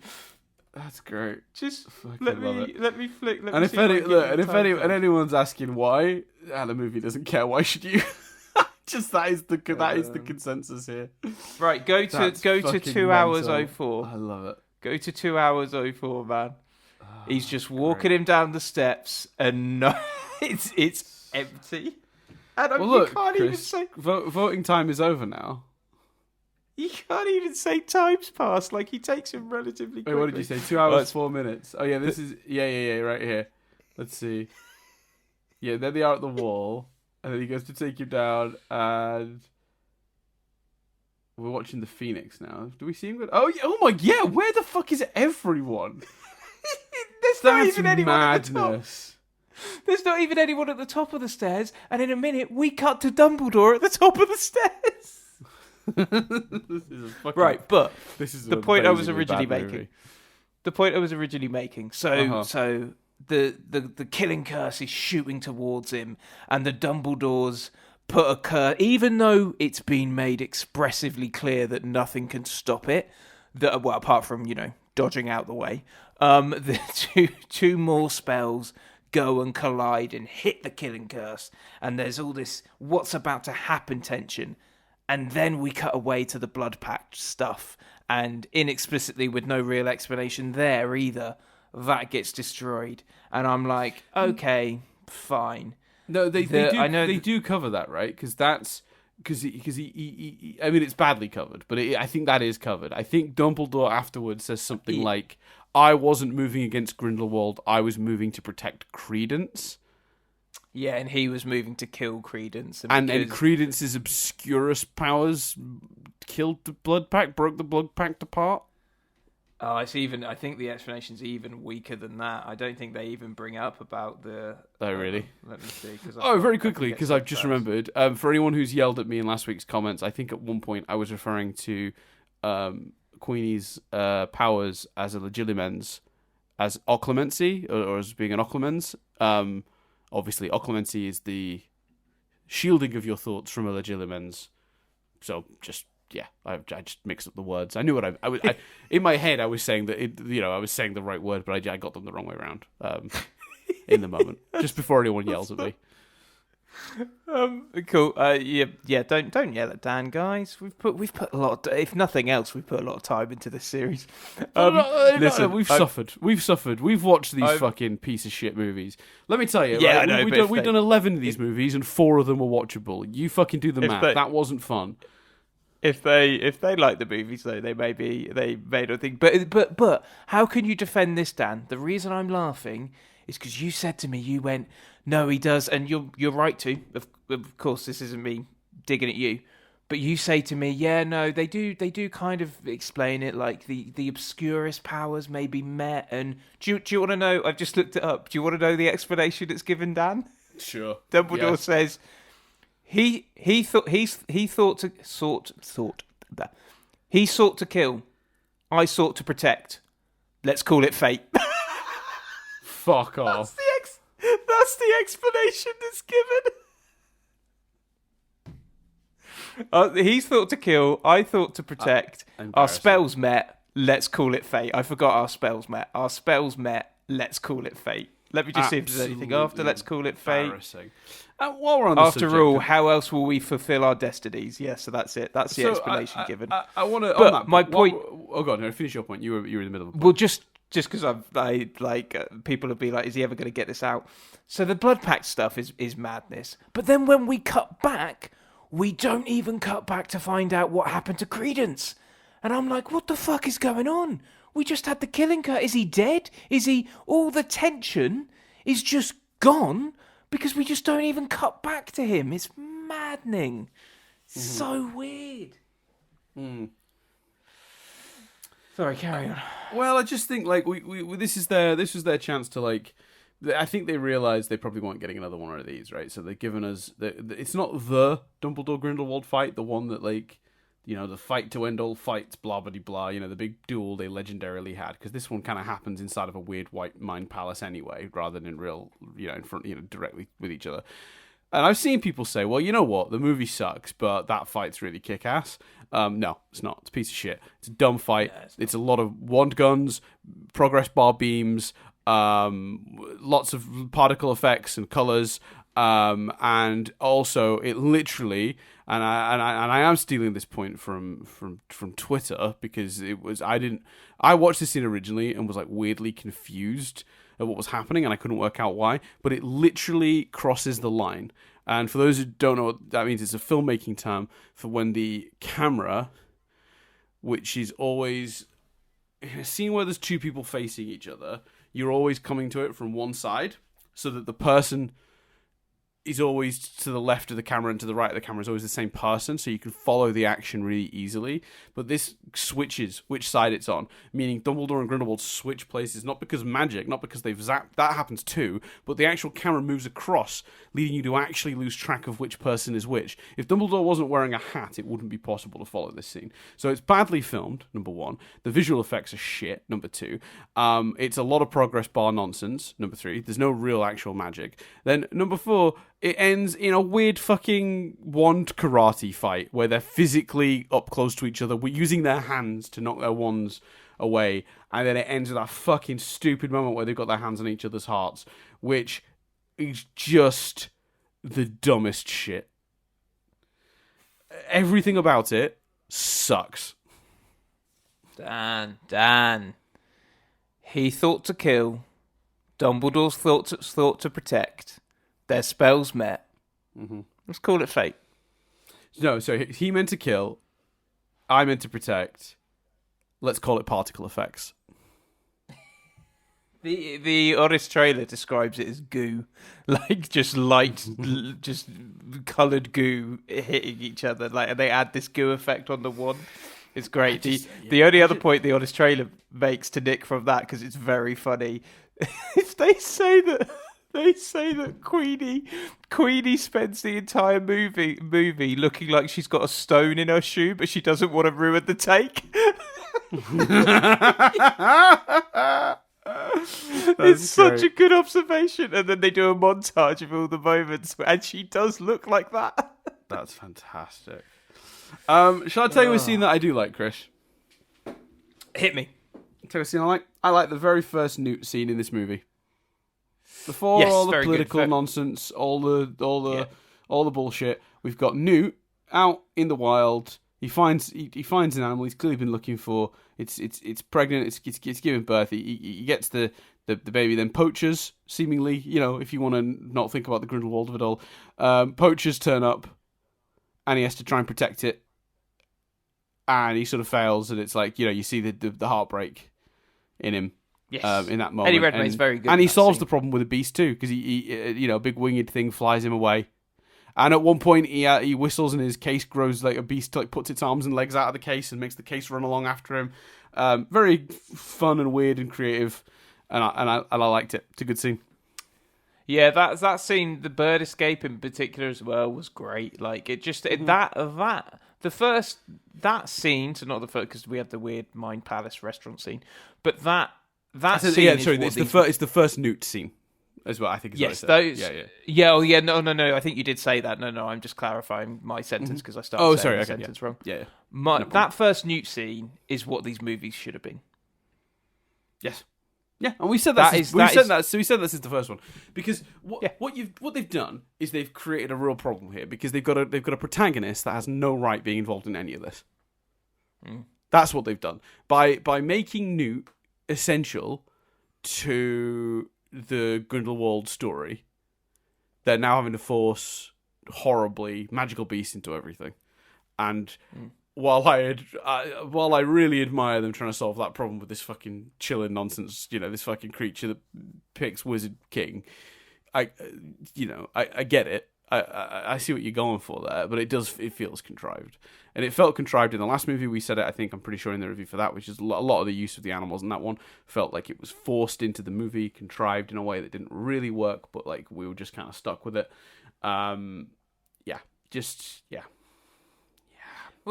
That's great. Just let me flick. If anyone's asking why, the movie doesn't care. Why should you? Just that is the consensus here. Right, go to 2 hours 04. I love it. Go to 2 hours 04, man. He's just walking him down the steps, and no, it's empty. And you can't even say voting time is over now. You can't even say time's passed. Like, he takes him relatively quickly. Wait, what did you say? 2 hours 4 minutes. Oh yeah, this is right here. Let's see. Yeah, there they are at the wall, and then he goes to take you down, and we're watching the Phoenix now. Do we see him? Oh my, yeah. Where the fuck is everyone? There's not even anyone at the top. There's not even anyone at the top of the stairs, and in a minute we cut to Dumbledore at the top of the stairs. This is the point I was originally making. The point I was originally making. So the killing curse is shooting towards him, and the Dumbledores put a curse, even though it's been made expressively clear that nothing can stop it. Apart from dodging out the way. The two more spells go and collide and hit the killing curse, and there's all this what's about to happen tension, and then we cut away to the blood pact stuff, and inexplicitly, with no real explanation there either, that gets destroyed, and I'm like, okay, fine. No, they do cover that, right? Because he I mean, it's badly covered, but I think that is covered. I think Dumbledore afterwards says something like, I wasn't moving against Grindelwald, I was moving to protect Credence. Yeah, and he was moving to kill Credence. And Credence's obscurus powers killed the Blood Pact, broke the Blood Pact apart. Oh, I think the explanation's even weaker than that. I don't think they even bring up about the... Oh, really? Let me see. Very quickly, because I've just remembered. For anyone who's yelled at me in last week's comments, I think at one point I was referring to Queenie's powers as a legilimens, as occlumency, or as being an occlumens. Obviously, occlumency is the shielding of your thoughts from a legilimens. So, just... Yeah, I just mixed up the words. I knew what I in my head I was saying that I was saying the right word, but I got them the wrong way around in the moment, just before anyone yells at me. Cool. Yeah. Don't yell at Dan, guys. We've put a lot. If nothing else, we've put a lot of time into this series. Listen, we've suffered. We've watched these fucking piece of shit movies. Let me tell you. Yeah, right, I know. we've done 11 of these movies, and 4 of them were watchable. You fucking do the math. That wasn't fun. If they like the movies, though, they may not think. But how can you defend this, Dan? The reason I'm laughing is because you said to me, you went, no, he does, and you're right to. Of course, this isn't me digging at you, but you say to me, yeah, no, they do kind of explain it like the obscurest powers may be met. And do you want to know? I've just looked it up. Do you want to know the explanation that's given, Dan? Sure. Dumbledore says he sought to kill. I sought to protect. Let's call it fate. Fuck off. That's the explanation that's given. He thought to kill. I thought to protect. Our spells met. Let's call it fate. I forgot our spells met. Our spells met. Let's call it fate. Let me just see if there's anything after. Let's call it fate. While we're on the After subject all, how else will we fulfill our destinies? Yeah, so that's it. That's the explanation given. I want to. But my point. Oh God, no! Finish your point. You were in the middle of. Well, just because people will be like, is he ever going to get this out? So the blood pact stuff is madness. But then when we cut back, we don't even cut back to find out what happened to Credence. And I'm like, what the fuck is going on? We just had the killing cut. Is he dead? Is he? All the tension is just gone because we just don't even cut back to him. It's maddening. So weird. Sorry, carry on. Well, I just think like we this was their chance to like. I think they realised they probably weren't getting another one of these, right? So they've given us it's not the Dumbledore Grindelwald fight, the one that like. The fight to end all fights, blah, blah, blah, the big duel they legendarily had. Because this one kind of happens inside of a weird white mind palace anyway, rather than in real, in front, directly with each other. And I've seen people say, well, you know what? The movie sucks, but that fight's really kick-ass. No, it's not. It's a piece of shit. It's a dumb fight. Yeah, it's a lot of wand guns, progress bar beams, lots of particle effects and colours. And also it literally, and I am stealing this point from Twitter because I watched this scene originally and was like weirdly confused at what was happening and I couldn't work out why, but it literally crosses the line. And for those who don't know what that means, it's a filmmaking term for when the camera, which is always in a scene where there's two people facing each other, you're always coming to it from one side so that the person is always to the left of the camera and to the right of the camera is always the same person, so you can follow the action really easily. But this switches which side it's on, meaning Dumbledore and Grindelwald switch places, not because magic, not because they've zapped, that happens too, but the actual camera moves across, leading you to actually lose track of which person is which. If Dumbledore wasn't wearing a hat, it wouldn't be possible to follow this scene. So it's badly filmed, number one. The visual effects are shit, number two. It's a lot of progress bar nonsense, number three. There's no real actual magic. Then, number four, it ends in a weird fucking wand karate fight where they're physically up close to each other, using their hands to knock their wands away, and then it ends with that fucking stupid moment where they've got their hands on each other's hearts, which is just the dumbest shit. Everything about it sucks. Dan. He thought to kill. Dumbledore's thought to protect. Their spells met. Mm-hmm. Let's call it fate. No, so he meant to kill. I meant to protect. Let's call it particle effects. The honest trailer describes it as goo, like just light, just coloured goo hitting each other. Like, and they add this goo effect on the wand. It's great. The only other point the honest trailer makes to Nick from that, because it's very funny, is they say that Queenie spends the entire movie looking like she's got a stone in her shoe, but she doesn't want to ruin the take. It's such a good observation. And then they do a montage of all the moments, and she does look like that. That's fantastic. Shall I tell you a scene that I do like, Chris? Hit me. Tell you a scene I like? I like the very first Newt scene in this movie. Before all the political nonsense, all the all the bullshit. We've got Newt out in the wild. He finds an animal he's clearly been looking for. It's pregnant. It's giving birth. He gets the baby. Then poachers, seemingly, if you want to not think about the Grindelwald of it all, poachers turn up, and he has to try and protect it. And he sort of fails, and it's like, you see the heartbreak in him. Yes. In that moment. Eddie Redmayne's very good. And he solves the problem with the beast too, because he a big winged thing flies him away. And at one point, he whistles and his case grows like a beast, like puts its arms and legs out of the case and makes the case run along after him. Very fun and weird and creative, and I liked it. It's a good scene. Yeah, that scene, the bird escape in particular as well, was great. Like it just that scene, so not the first, because we had the weird Mind Palace restaurant scene, but that scene. Yeah, sorry, it's the first Newt scene. As well, I think. Yes, those. Yeah. Oh, yeah. No. I think you did say that. No. I'm just clarifying my sentence because I started saying the sentence wrong. Yeah. That first Newt scene is what these movies should have been. Yes. Yeah, and we said that. We said that since the first one, because what they've done is they've created a real problem here, because they've got a protagonist that has no right being involved in any of this. That's what they've done by making Newt essential to the Grindelwald story. They're now having to force horribly magical beasts into everything, and while I really admire them trying to solve that problem with this fucking chilling nonsense, this fucking creature that picks Wizard King, I get it. I see what you're going for there, but it feels contrived. And it felt contrived in the last movie. We said it, I think, I'm pretty sure, in the review for that, which is a lot of the use of the animals in that one felt like it was forced into the movie, contrived in a way that didn't really work, but like we were just kind of stuck with it. Well,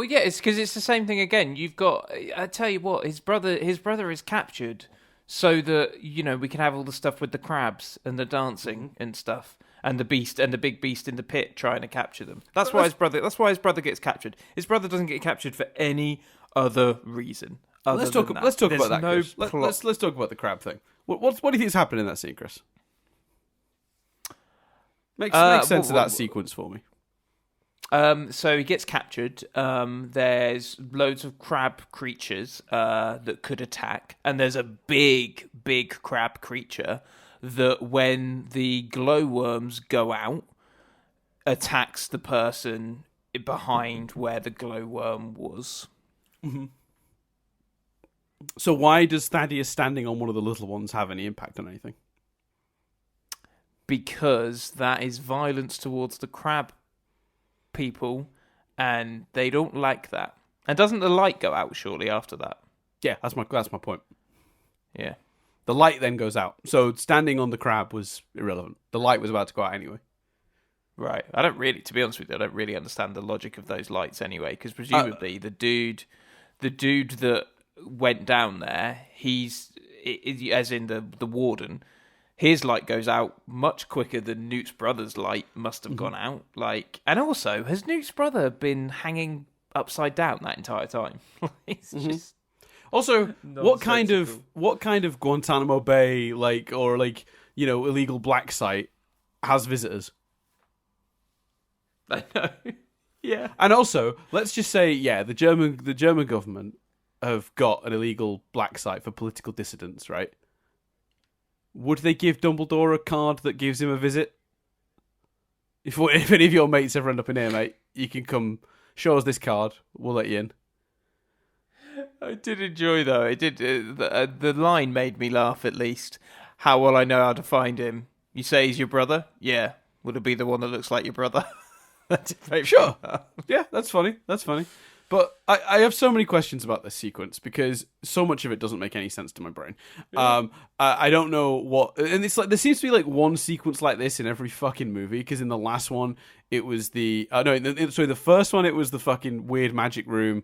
yeah, it's because it's the same thing again. You've got, I tell you what, his brother is captured so that, we can have all the stuff with the crabs and the dancing and stuff. And the beast and the big beast in the pit trying to capture them. That's why his brother gets captured. His brother doesn't get captured for any other reason. Let's talk about that. Chris. Let's talk about the crab thing. What do you think is happening in that scene, Chris? Makes sense of that sequence for me. So he gets captured. There's loads of crab creatures that could attack, and there's a big crab creature that, when the glowworms go out, attacks the person behind where the glowworm was. Mm-hmm. So why does Thaddeus standing on one of the little ones have any impact on anything? Because that is violence towards the crab people, and they don't like that. And doesn't the light go out shortly after that? Yeah, that's my point. Yeah. The light then goes out. So standing on the crab was irrelevant. The light was about to go out anyway. Right. To be honest with you, I don't really understand the logic of those lights anyway, because presumably the dude that went down there, as in the warden, his light goes out much quicker than Newt's brother's light must have gone out. And also, has Newt's brother been hanging upside down that entire time? It's just... Also, what kind of Guantanamo Bay illegal black site has visitors? I know. Yeah. And also, let's just say, the German government have got an illegal black site for political dissidents, right? Would they give Dumbledore a card that gives him a visit? If any of your mates ever end up in here, mate, you can come show us this card. We'll let you in. I did enjoy, though. It did. The line made me laugh, at least. How will I know how to find him? You say he's your brother? Yeah. Would it be the one that looks like your brother? Sure. Yeah, that's funny. But I have so many questions about this sequence, because so much of it doesn't make any sense to my brain. Yeah. I don't know what... And it's like, there seems to be like one sequence like this in every fucking movie, because in the last one, it was the... the first one, it was the fucking weird magic room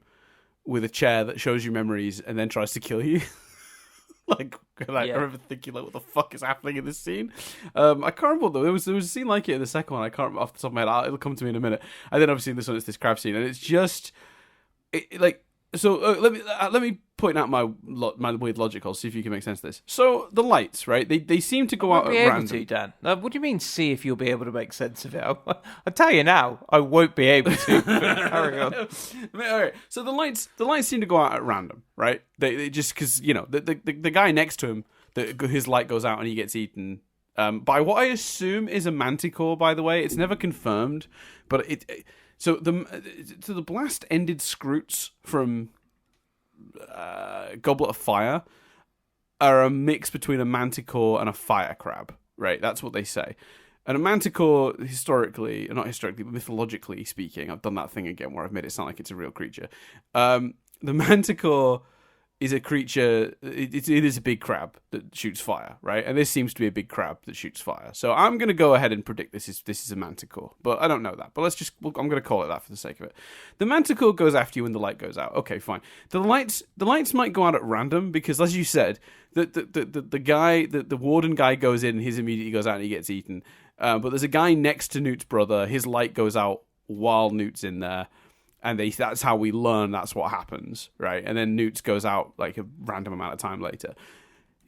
with a chair that shows you memories and then tries to kill you. I remember thinking, what the fuck is happening in this scene? I can't remember, though. There was a scene like it in the second one. I can't remember off the top of my head. It'll come to me in a minute. And then obviously in this one, it's this crab scene. And it's just... let me pointing out my weird logic. I'll see if you can make sense of this. So the lights, right? They seem to go out at random. To, Dan. What do you mean? See if you'll be able to make sense of it. I'll tell you now. I won't be able to. Carry on. All right. So the lights seem to go out at random, right? They just because the guy next to him, his light goes out and he gets eaten. By what I assume is a manticore, by the way. It's never confirmed, but so the blast ended Scroots from Goblet of Fire are a mix between a manticore and a fire crab, right? That's what they say. And a manticore, not historically, but mythologically speaking, I've done that thing again where I've made it sound like it's a real creature. The manticore is a creature, it is a big crab that shoots fire, right? And this seems to be a big crab that shoots fire. So I'm going to go ahead and predict this is a manticore, but I don't know that. But I'm going to call it that for the sake of it. The manticore goes after you when the light goes out. Okay, fine. The lights might go out at random because, as you said, the warden guy goes in, his immediately goes out and he gets eaten. But there's a guy next to Newt's brother. His light goes out while Newt's in there. And that's how we learn that's what happens, right? And then Newt's goes out like a random amount of time later.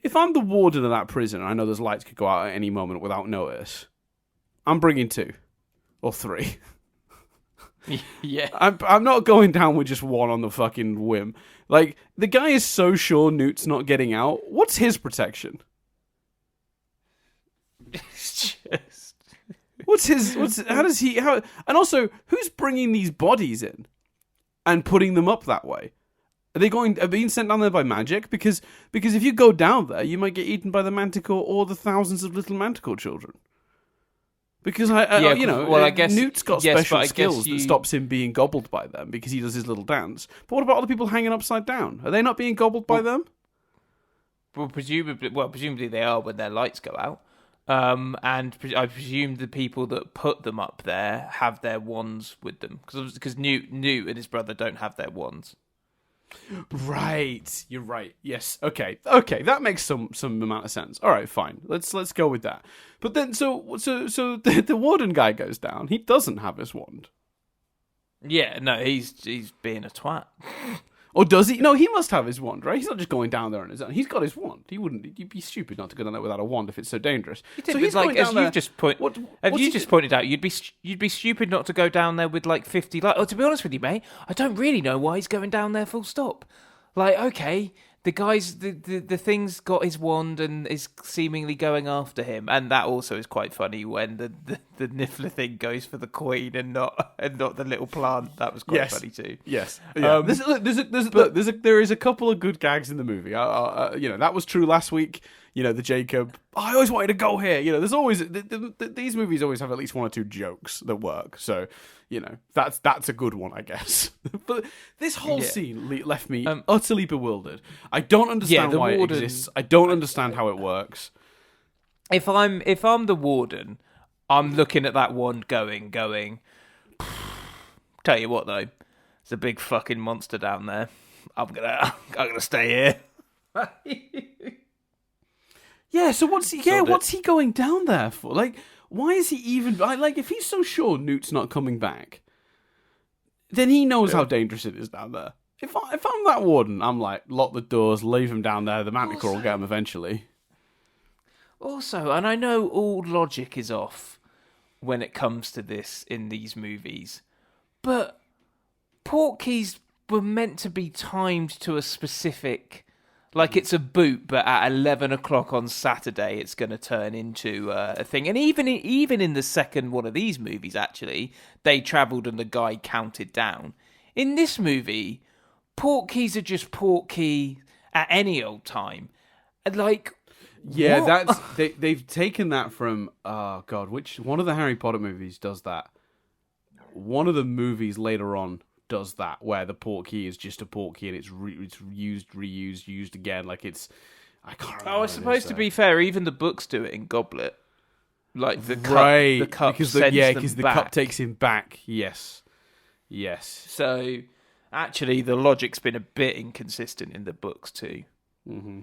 If I'm the warden of that prison, and I know those lights could go out at any moment without notice, I'm bringing 2 or 3. Yeah. I'm not going down with just one on the fucking whim. Like, the guy is so sure Newt's not getting out. What's his protection? It's just... And also, who's bringing these bodies in and putting them up that way? Are they being sent down there by magic? Because if you go down there, you might get eaten by the manticore or the thousands of little manticore children. Because I guess Newt's got special skills that stops him being gobbled by them because he does his little dance. But what about other people hanging upside down? Are they not being gobbled by them? Well, presumably they are when their lights go out. And I presume the people that put them up there have their wands with them because Newt and his brother don't have their wands. Right, you're right. Yes, okay, that makes some amount of sense. All right, fine. Let's go with that. But then, so the warden guy goes down. He doesn't have his wand. Yeah, no, he's being a twat. Or does he? No, he must have his wand, right? He's not just going down there on his own. He's got his wand. You'd be stupid not to go down there without a wand if it's so dangerous. So he's like, as you've just pointed out, you'd be stupid not to go down there with like 50 lights. Oh, to be honest with you, mate, I don't really know why he's going down there full stop. Like, okay, the guy's the thing's got his wand and is seemingly going after him, and that also is quite funny when the Niffler thing goes for the queen and not the little plant. That was quite funny too. Yes, yeah. There is a couple of good gags in the movie. That was true last week. The Jacob. I always wanted to go here. There's always these movies always have at least 1 or 2 jokes that work. So that's a good one, I guess. But this whole scene left me utterly bewildered. I don't understand why it exists. I don't understand how it works. If I'm the warden, I'm looking at that wand going. Tell you what though, there's a big fucking monster down there. I'm gonna stay here. Yeah, so what's he going down there for? Like, why is he even... Like, if he's so sure Newt's not coming back, then he knows how dangerous it is down there. If I'm that warden, I'm like, lock the doors, leave him down there, the manticore will get him eventually. Also, and I know all logic is off when it comes to this in these movies, but portkeys were meant to be timed to a specific... Like it's a boot, but at 11 o'clock on Saturday, it's going to turn into a thing. And even in the second one of these movies, actually, they travelled and the guy counted down. In this movie, portkeys are just portkey at any old time. Like, yeah, what? They've taken that from which one of the Harry Potter movies does that? One of the movies later on does that, where the portkey is just a portkey and it's reused again. Like it's, I can't remember. Oh, I suppose to be fair, even the books do it in Goblet. Like the cup because the cup takes him back. Yes. So actually, the logic's been a bit inconsistent in the books too. Mm-hmm.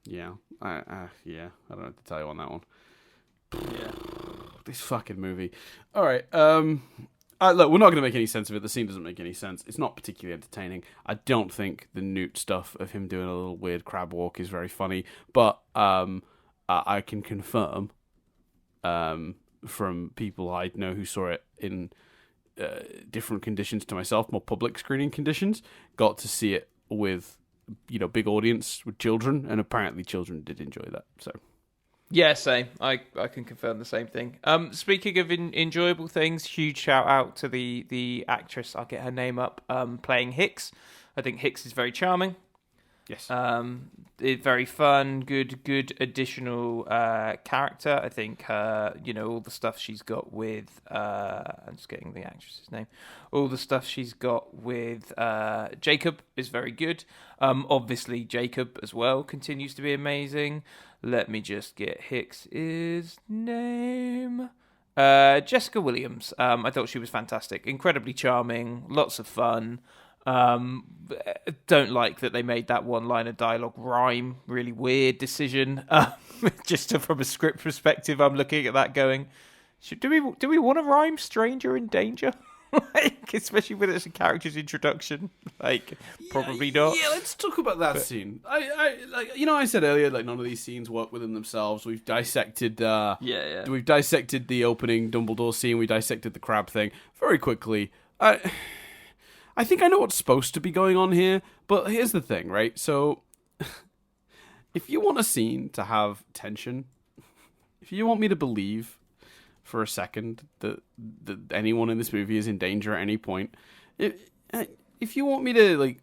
Yeah, I don't know what to tell you on that one. Yeah, this fucking movie. All right. Look, we're not going to make any sense of it. The scene doesn't make any sense. It's not particularly entertaining. I don't think the Newt stuff of him doing a little weird crab walk is very funny. But I can confirm from people I know who saw it in different conditions to myself, more public screening conditions, got to see it with big audience with children, and apparently children did enjoy that. So. Yeah, same. I can confirm the same thing. Speaking of enjoyable things, huge shout out to the actress. I'll get her name up. Playing Hicks. I think Hicks is very charming. Yes. Very fun, good additional character. I think her, all the stuff she's got with. I'm just getting the actress's name. All the stuff she's got with Jacob is very good. Obviously, Jacob as well continues to be amazing. Let me just get Hicks's name. Jessica Williams. I thought she was fantastic. Incredibly charming. Lots of fun. Don't like that they made that one line of dialogue rhyme. Really weird decision. Just from a script perspective, I'm looking at that going, do we want to rhyme stranger in danger? Especially with it's a character's introduction, probably not. Yeah, let's talk about that scene. I said earlier, none of these scenes work within themselves. We've dissected, We've dissected the opening Dumbledore scene. We dissected the crab thing very quickly. I think I know what's supposed to be going on here, but here's the thing, right? So, if you want a scene to have tension, if you want me to believe for a second that anyone in this movie is in danger at any point, if you want me to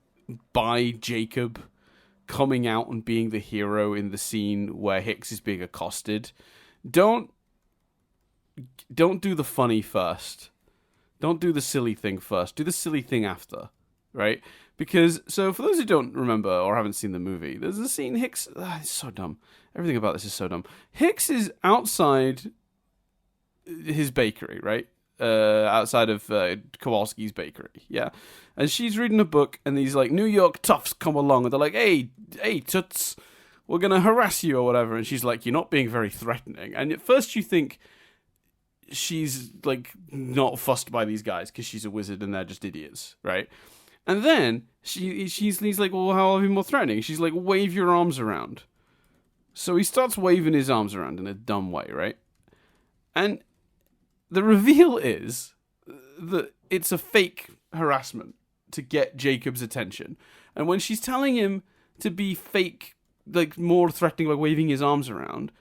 buy Jacob coming out and being the hero in the scene where Hicks is being accosted, don't do the funny first. Don't do the silly thing first. Do the silly thing after, right? Because, so for those who don't remember or haven't seen the movie, there's a scene, Hicks, it's so dumb. Everything about this is so dumb. Hicks is outside his bakery, right? Outside of Kowalski's bakery, yeah. And she's reading a book, and these, New York toughs come along, and they're like, hey, toots, we're going to harass you or whatever. And she's like, you're not being very threatening. And at first you think she's not fussed by these guys because she's a wizard and they're just idiots, right? And then he's like, well, how are you more threatening? She's like, wave your arms around. So he starts waving his arms around in a dumb way, right? And the reveal is that it's a fake harassment to get Jacob's attention. And when she's telling him to be fake, more threatening by waving his arms around,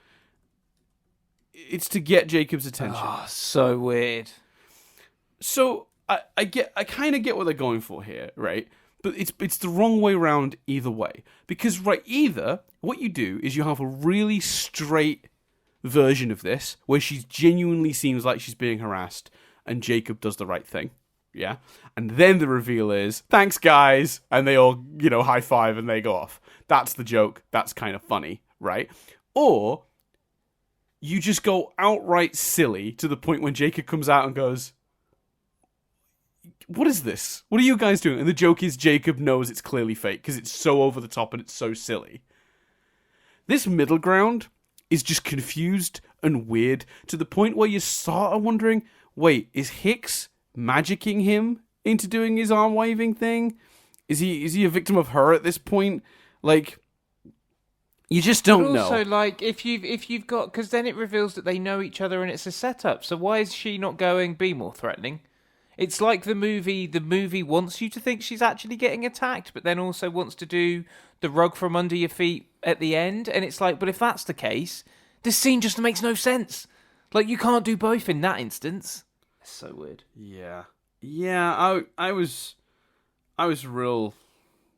it's to get Jacob's attention. Oh, so weird. So I kind of get what they're going for here, right? But it's the wrong way around either way. Because either what you do is you have a really straight version of this where she genuinely seems like she's being harassed and Jacob does the right thing. Yeah. And then the reveal is, thanks guys, and they all, high five and they go off. That's the joke. That's kind of funny, right? Or you just go outright silly to the point when Jacob comes out and goes, what is this? What are you guys doing? And the joke is Jacob knows it's clearly fake because it's so over the top and it's so silly. This middle ground is just confused and weird to the point where you sort of wondering, wait, is Hicks magicking him into doing his arm waving thing? Is he a victim of her at this point? You just don't know. Also, if you've got, because then it reveals that they know each other and it's a setup. So why is she not going, be more threatening? It's like the movie wants you to think she's actually getting attacked, but then also wants to do the rug from under your feet at the end. And it's but if that's the case, this scene just makes no sense. You can't do both in that instance. It's so weird. Yeah. Yeah, I was real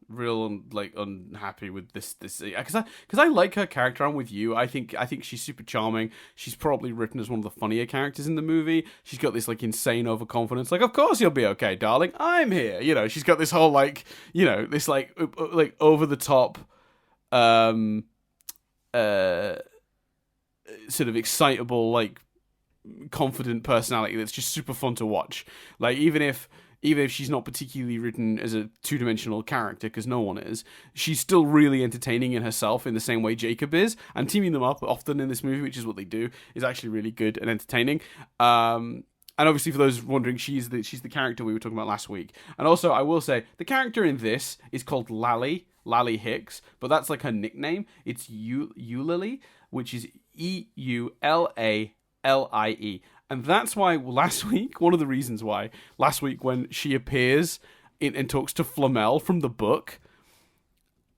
unhappy with this because I like her character. I'm with you. I think she's super charming. She's probably written as one of the funnier characters in the movie. She's got this insane overconfidence. Of course you'll be okay, darling. I'm here. She's got this whole this over the top sort of excitable confident personality that's just super fun to watch. Even if she's not particularly written as a two-dimensional character, because no one is, she's still really entertaining in herself in the same way Jacob is, and teaming them up often in this movie, which is what they do, is actually really good and entertaining. And obviously, for those wondering, she's the character we were talking about last week. And also, I will say, the character in this is called Lally Hicks, but that's like her nickname. It's Eulalie, which is Eulalie. And that's why last week, one of the reasons why, last week when she appears and talks to Flamel from the book,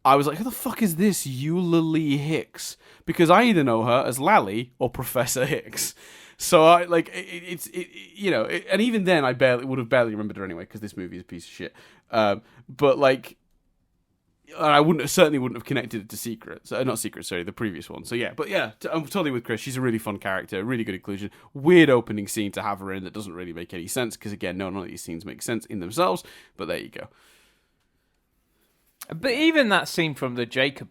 I was like, who the fuck is this Eulalie Hicks? Because I either know her as Lally or Professor Hicks. So I like it's and even then I would have barely remembered her anyway because this movie is a piece of shit. But like, I certainly wouldn't have connected it to Secrets, not Secrets, sorry, the previous one. So yeah, but yeah, I'm totally with Chris. She's a really fun character, really good inclusion. Weird opening scene to have her in that doesn't really make any sense because again, none of these scenes make sense in themselves. But there you go. But even that scene from the Jacob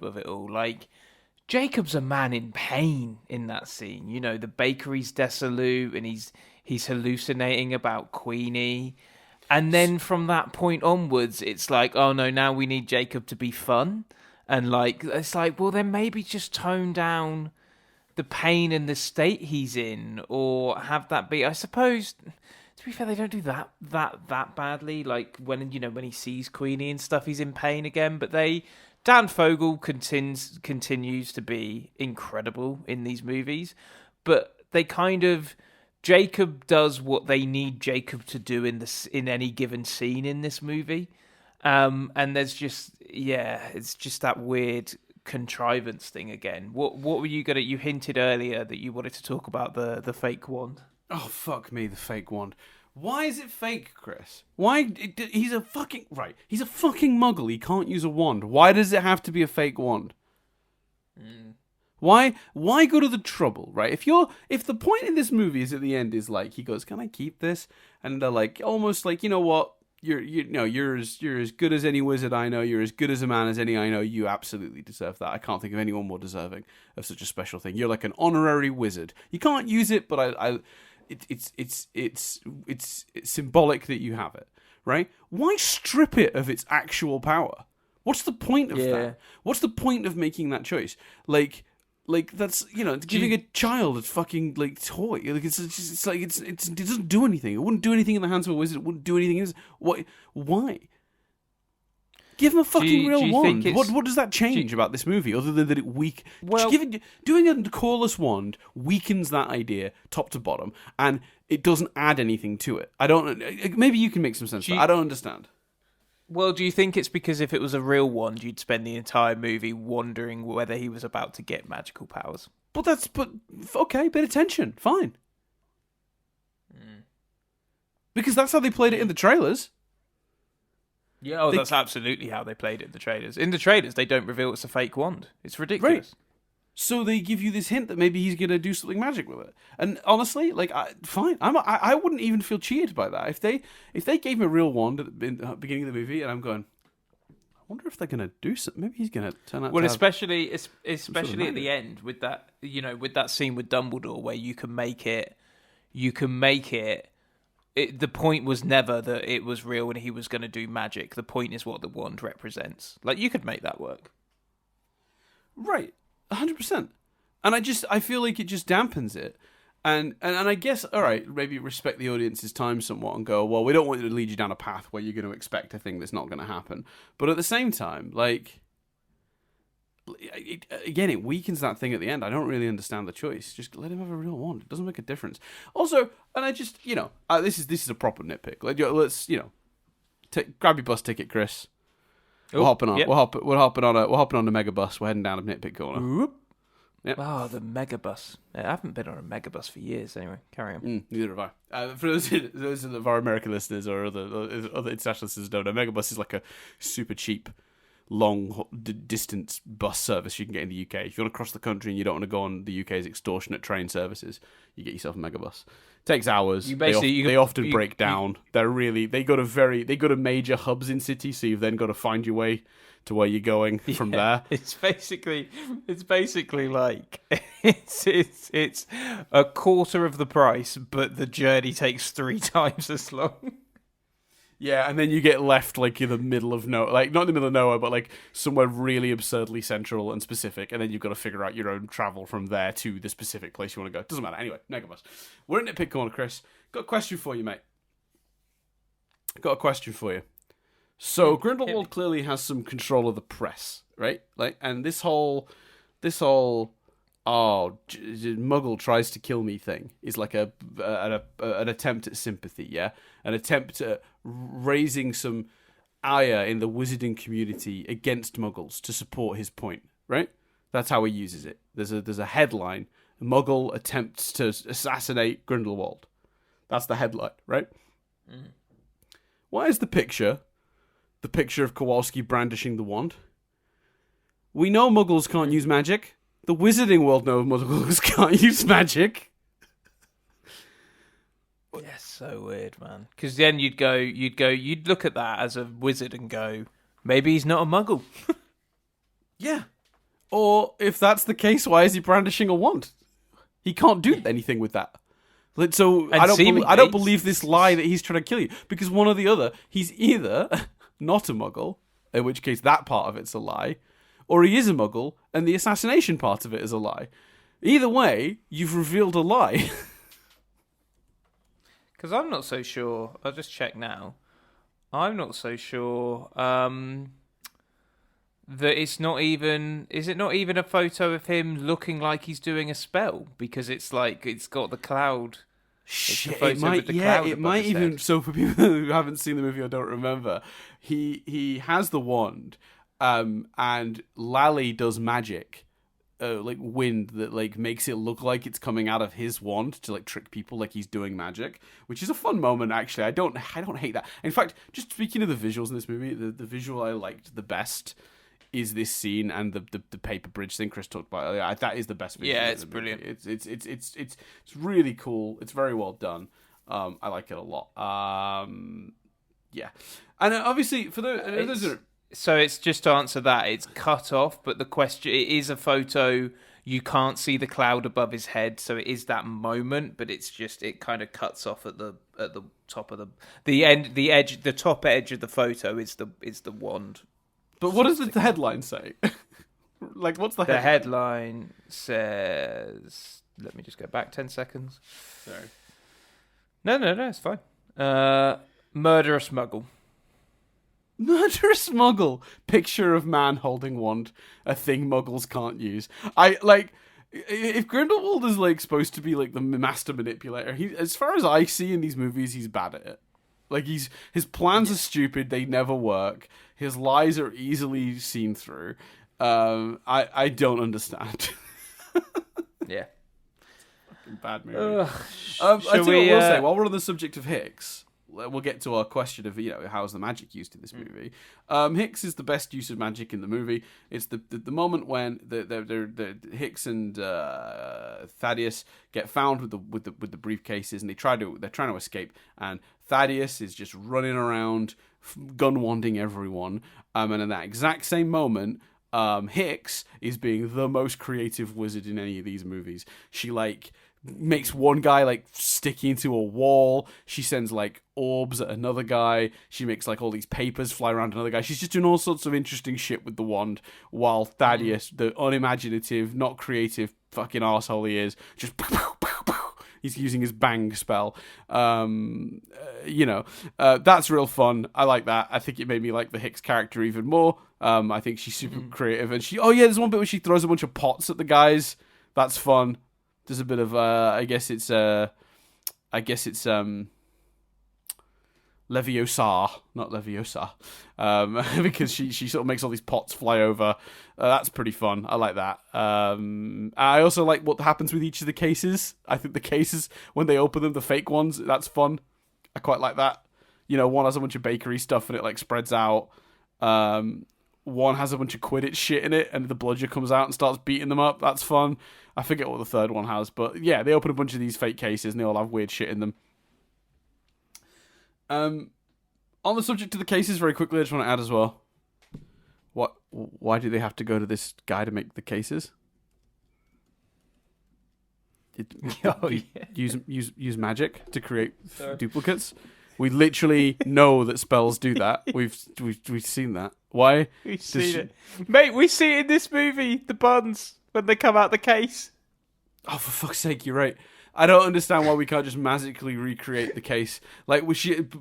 of it all, like. Jacob's a man in pain in that scene. You know, the bakery's desolate and he's hallucinating about Queenie. And then from that point onwards, it's like, oh no, now we need Jacob to be fun. And like, it's like, well, then maybe just tone down the pain and the state he's in, or have that be, I suppose, to be fair, they don't do that badly. Like when he sees Queenie and stuff, he's in pain again, but Dan Fogel continues to be incredible in these movies, but they kind of Jacob does what they need Jacob to do in any given scene in this movie, and there's just it's just that weird contrivance thing again. What were you gonna? You hinted earlier that you wanted to talk about the fake wand. Oh fuck me, the fake wand. Why is it fake, Chris? He's a fucking muggle. He can't use a wand. Why does it have to be a fake wand? Why go to the trouble, right? If the point in this movie is at the end is like he goes, "Can I keep this?" And they're like almost like, you know what? You're as good as any wizard I know. You're as good as a man as any I know. You absolutely deserve that. I can't think of anyone more deserving of such a special thing. You're like an honorary wizard. You can't use it, but it's symbolic that you have it, right? Why strip it of its actual power? What's the point of that? What's the point of making that choice? Like that's giving a child a fucking like toy. Like it doesn't do anything. It wouldn't do anything in the hands of a wizard. It wouldn't do anything in his. Why? Give him a fucking real wand. What does that change about this movie other than that it doing a cordless wand weakens that idea top to bottom, and it doesn't add anything to it. I don't. Maybe you can make some sense. I don't understand. Well, do you think it's because if it was a real wand, you'd spend the entire movie wondering whether he was about to get magical powers? Okay, bit of tension, fine. Because that's how they played it in the trailers. Yeah, that's absolutely how they played it in the trailers. In the trailers, they don't reveal it's a fake wand. It's ridiculous. Right. So they give you this hint that maybe he's going to do something magic with it. And honestly, like, fine. I wouldn't even feel cheated by that. If they gave me a real wand at the beginning of the movie, and I'm going, I wonder if they're going to do something. Maybe he's going to turn out. Well, especially at the end with that, with that scene with Dumbledore where you can make it. The point was never that it was real and he was going to do magic. The point is what the wand represents. Like, you could make that work. Right. 100%. And I feel like it just dampens it. And I guess, all right, maybe respect the audience's time somewhat and go, well, we don't want you to lead you down a path where you're going to expect a thing that's not going to happen. But at the same time, like, it weakens that thing at the end. I don't really understand the choice. Just let him have a real wand. It doesn't make a difference. Also, and I just, this is a proper nitpick. Like, let's, grab your bus ticket, Chris. We're hopping on. Yep. We're hopping on the mega bus. We're heading down a nitpick corner. Yep. Oh, the megabus. I haven't been on a megabus for years anyway. Carry on. Neither have I. For those of our American listeners or other international listeners don't know, megabus is like a super cheap, long distance bus service you can get in the UK. If you want to cross the country and you don't want to go on the UK's extortionate train services, you get yourself a megabus. It takes hours. They often break down. They go to major hubs in cities, so you've then got to find your way to where you're going from there. It's basically like it's a quarter of the price, but the journey takes 3 times as long. Yeah, and then you get left like in the middle of nowhere, like not in the middle of nowhere, but like somewhere really absurdly central and specific, and then you've got to figure out your own travel from there to the specific place you want to go. Doesn't matter. Anyway, Negabus. We're in Nitpick Corner, Chris. Got a question for you, mate. Got a question for you. So Grindelwald clearly has some control of the press, right? Like, and this whole Muggle tries to kill me thing is like an attempt at sympathy, yeah, an attempt at raising some ire in the wizarding community against Muggles to support his point, right? That's how he uses it. There's a headline: Muggle attempts to assassinate Grindelwald. That's the headline, right? Mm. Why is the picture of Kowalski brandishing the wand? We know Muggles can't use magic. The wizarding world knows Muggles can't use magic. Yeah, so weird, man. Because then you'd look at that as a wizard and go, maybe he's not a Muggle. Yeah. Or if that's the case, why is he brandishing a wand? He can't do anything with that. So I don't believe this lie that he's trying to kill you, because one or the other, he's either not a Muggle, in which case that part of it's a lie, or he is a Muggle and the assassination part of it is a lie. Either way, you've revealed a lie. Because I'm not so sure. I'll just check now. I'm not so sure that it's not even... Is it not even a photo of him looking like he's doing a spell? Because it's like, it's got the cloud... Shit, it might even... So for people who haven't seen the movie or don't remember, he has the wand, and Lally does magic, like wind that like makes it look like it's coming out of his wand to like trick people like he's doing magic, which is a fun moment actually. I don't hate that. In fact, just speaking of the visuals in this movie, the visual I liked the best is this scene and the paper bridge thing Chris talked about earlier. That is the best visual. Yeah, it's brilliant. It's really cool. It's very well done. I like it a lot. Yeah, and obviously for those so it's just to answer that, it's cut off, but the question, it is a photo. You can't see the cloud above his head, so it is that moment, but it's just, it kind of cuts off at the top of the edge, the top edge of the photo is the wand. But what does the headline say? Like, what's the headline? The headline says... Let me just go back 10 seconds. Sorry. No, it's fine. Murderous Muggle. Murderous Muggle. Picture of man holding wand. A thing Muggles can't use. If Grindelwald is, like, supposed to be, like, the master manipulator, as far as I see in these movies, he's bad at it. Like, his plans are stupid, they never work. His lies are easily seen through. I don't understand. Yeah. Fucking bad movie. I will say, while we're on the subject of Hicks, we'll get to our question of, how's the magic used in this movie. Hicks is the best use of magic in the movie. It's the moment when the Hicks and Thaddeus get found with the briefcases, and they're trying to escape, and Thaddeus is just running around gun-wanding everyone, and in that exact same moment, Hicks is being the most creative wizard in any of these movies. She makes one guy stick into a wall. She sends orbs at another guy. She makes all these papers fly around another guy. She's just doing all sorts of interesting shit with the wand, while Thaddeus, the unimaginative, not creative fucking arsehole he is, just he's using his bang spell. That's real fun. I like that. I think it made me like the Hicks character even more. I think she's super creative, and there's one bit where she throws a bunch of pots at the guys. That's fun. There's a bit of I guess it's Leviosa, not Leviosa, because she sort of makes all these pots fly over. That's pretty fun. I like that. I also like what happens with each of the cases. I think the cases, when they open them, the fake ones, that's fun. I quite like that. One has a bunch of bakery stuff and it spreads out. One has a bunch of Quidditch shit in it, and the bludger comes out and starts beating them up. That's fun. I forget what the third one has, but yeah, they open a bunch of these fake cases and they all have weird shit in them. On the subject of the cases, very quickly, I just want to add as well. Why do they have to go to this guy to make the cases? Use magic to create duplicates. We literally know that spells do that. We've seen that. Why? We've seen it. Mate, we see it in this movie, the buns, when they come out the case. Oh, for fuck's sake, you're right. I don't understand why we can't just magically recreate the case. Like,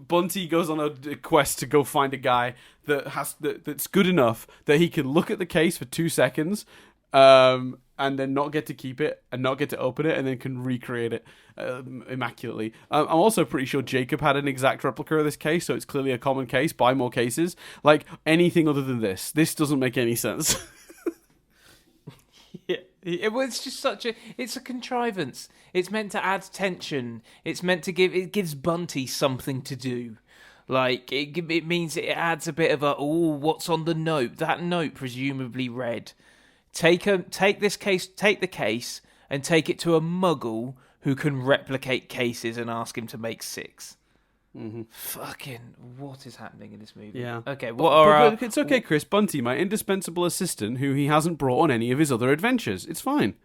Bunty goes on a quest to go find a guy that's good enough that he can look at the case for 2 seconds, and then not get to keep it and not get to open it, and then can recreate it immaculately. I'm also pretty sure Jacob had an exact replica of this case, so it's clearly a common case. Buy more cases. Like, anything other than this doesn't make any sense. Yeah. It's just it's a contrivance. It's meant to add tension. It's meant to it gives Bunty something to do. Like, it means it adds a bit of what's on the note? That note presumably read, take the case and take it to a muggle who can replicate cases and ask him to make 6. Mm-hmm. Fucking, what is happening in this movie? Yeah. Okay, but it's okay, Chris. Bunty, my indispensable assistant, who he hasn't brought on any of his other adventures. It's fine.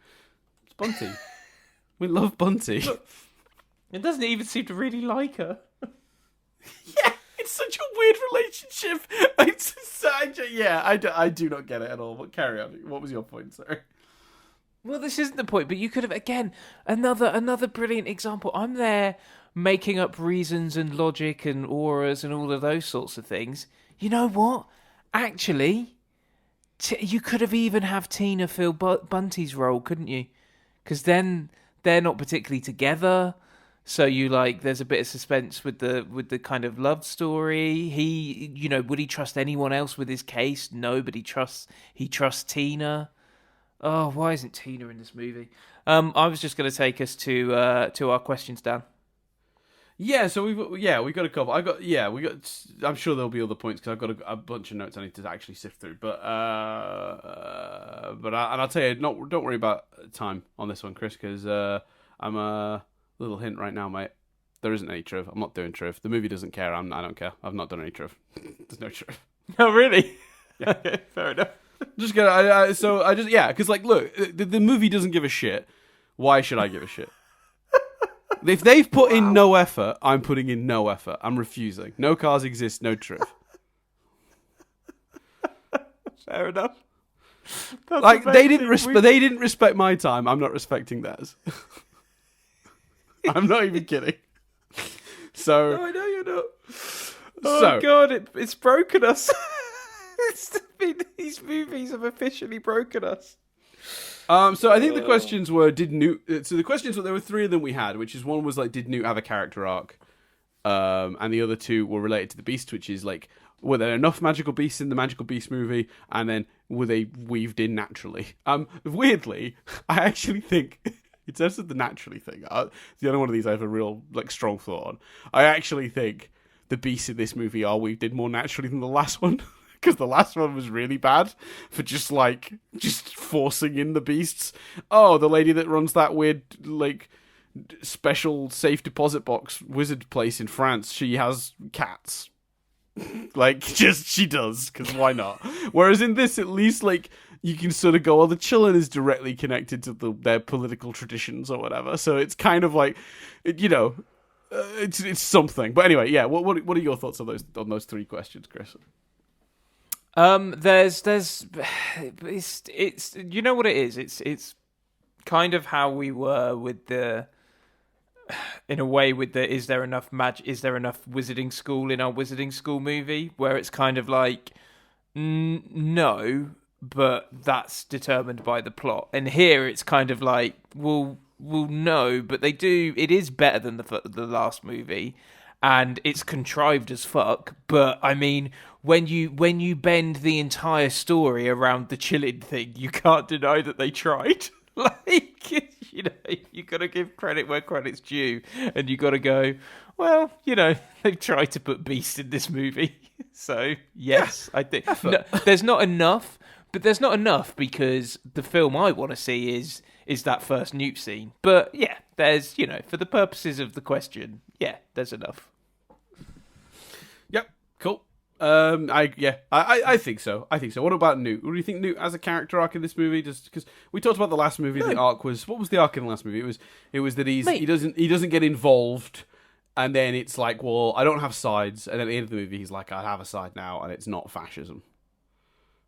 It's Bunty. We love Bunty. Look, it doesn't even seem to really like her. Yeah, it's such a weird relationship. I do not get it at all. But carry on. What was your point, sir? Well, this isn't the point, but you could have, again, another brilliant example. I'm there making up reasons and logic and auras and all of those sorts of things. You know what? Actually, you could have even have Tina fill Bunty's role, couldn't you? Because then they're not particularly together. So there's a bit of suspense with the kind of love story. He, would he trust anyone else with his case? No, but he trusts Tina. Oh, why isn't Tina in this movie? I was just going to take us to our questions, Dan. Yeah, so we've got a couple. I'm sure there'll be other points because I've got a bunch of notes I need to actually sift through. But I'll tell you, don't worry about time on this one, Chris, because I'm a little hint right now, mate. There isn't any Triv. I'm not doing Triv. The movie doesn't care. I don't care. I've not done any Triv. There's no Triv. Oh, really? Yeah. Okay, fair enough. Just gonna. Because look, the movie doesn't give a shit. Why should I give a shit? If they've put in no effort, I'm putting in no effort. I'm refusing. No cars exist, no Triv. Fair enough. That's they didn't respect my time. I'm not respecting theirs. I'm not even kidding. So no, I know you're not. Oh God, it's broken us. These movies have officially broken us. So I think the questions were, did Newt... So the questions were, there were 3 of them we had, which is one was did Newt have a character arc? And the other 2 were related to the Beast, which is were there enough magical beasts in the Magical Beast movie? And then were they weaved in naturally? Weirdly, I actually think, in terms of the naturally thing, the only one of these I have a real strong thought on. I actually think the beasts in this movie are weaved in more naturally than the last one. Because the last one was really bad for just forcing in the beasts. Oh, the lady that runs that weird special safe deposit box wizard place in France, she has cats. She does, because why not? Whereas in this, at least you can sort of go, the children is directly connected to their political traditions or whatever. So it's kind of it's something. But anyway, yeah. What are your thoughts on those 3 questions, Chris? It's you know what it is. It's kind of how we were with in a way with is there enough wizarding school in our wizarding school movie, where it's kind of no, but that's determined by the plot. And here it's kind of well no, but they do. It is better than the last movie. And it's contrived as fuck, but I mean, when you bend the entire story around the chilling thing, you can't deny that they tried. You got to give credit where credit's due, and you got to go, well, they've tried to put Beast in this movie, so yes, I think there's not enough, but there's not enough because the film I want to see is that first Newt scene. But yeah, there's for the purposes of the question, yeah, there's enough. Yep, cool. I think so. What about Newt? What do you think Newt has a character arc in this movie? Just because we talked about the last movie, the arc was, what was the arc in the last movie? It was that he doesn't get involved And then it's like, well, I don't have sides. And at the end of the movie, he's like, I have a side now, and it's not fascism.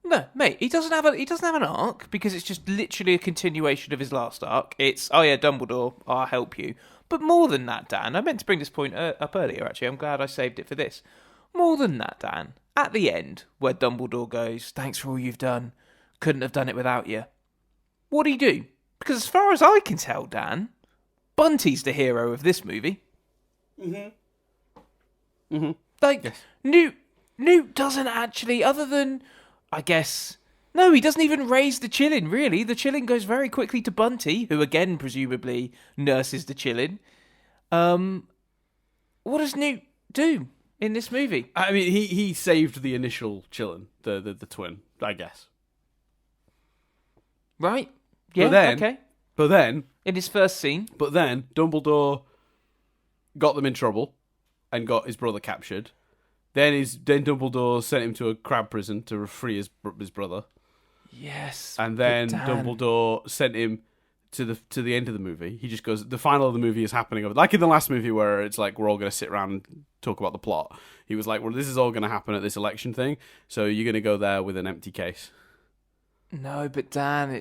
No, mate, he doesn't have an arc because it's just literally a continuation of his last arc. It's, oh yeah, Dumbledore, I'll help you. But more than that, Dan, I meant to bring this point up earlier, actually. I'm glad I saved it for this. More than that, Dan, at the end, where Dumbledore goes, thanks for all you've done, couldn't have done it without you. What do you do? Because as far as I can tell, Dan, Bunty's the hero of this movie. Like, yes. Newt doesn't actually, other than, I guess... No, he doesn't even raise the Chillin, really. The Chillin goes very quickly to Bunty, who again, presumably, nurses the Chillin. What does Newt do in this movie? I mean, he saved the initial Chillin, the twin, I guess. Right. Yeah, okay. But then... In his first scene. But then, Dumbledore got them in trouble and got his brother captured. Then Dumbledore sent him to a crab prison to free his brother. Yes. And then Dumbledore sent him to the end of the movie. He just goes, the final of the movie is happening. Like in the last movie where it's like, we're all going to sit around and talk about the plot. He was like, well, this is all going to happen at this election thing. So you're going to go there with an empty case. No, but Dan,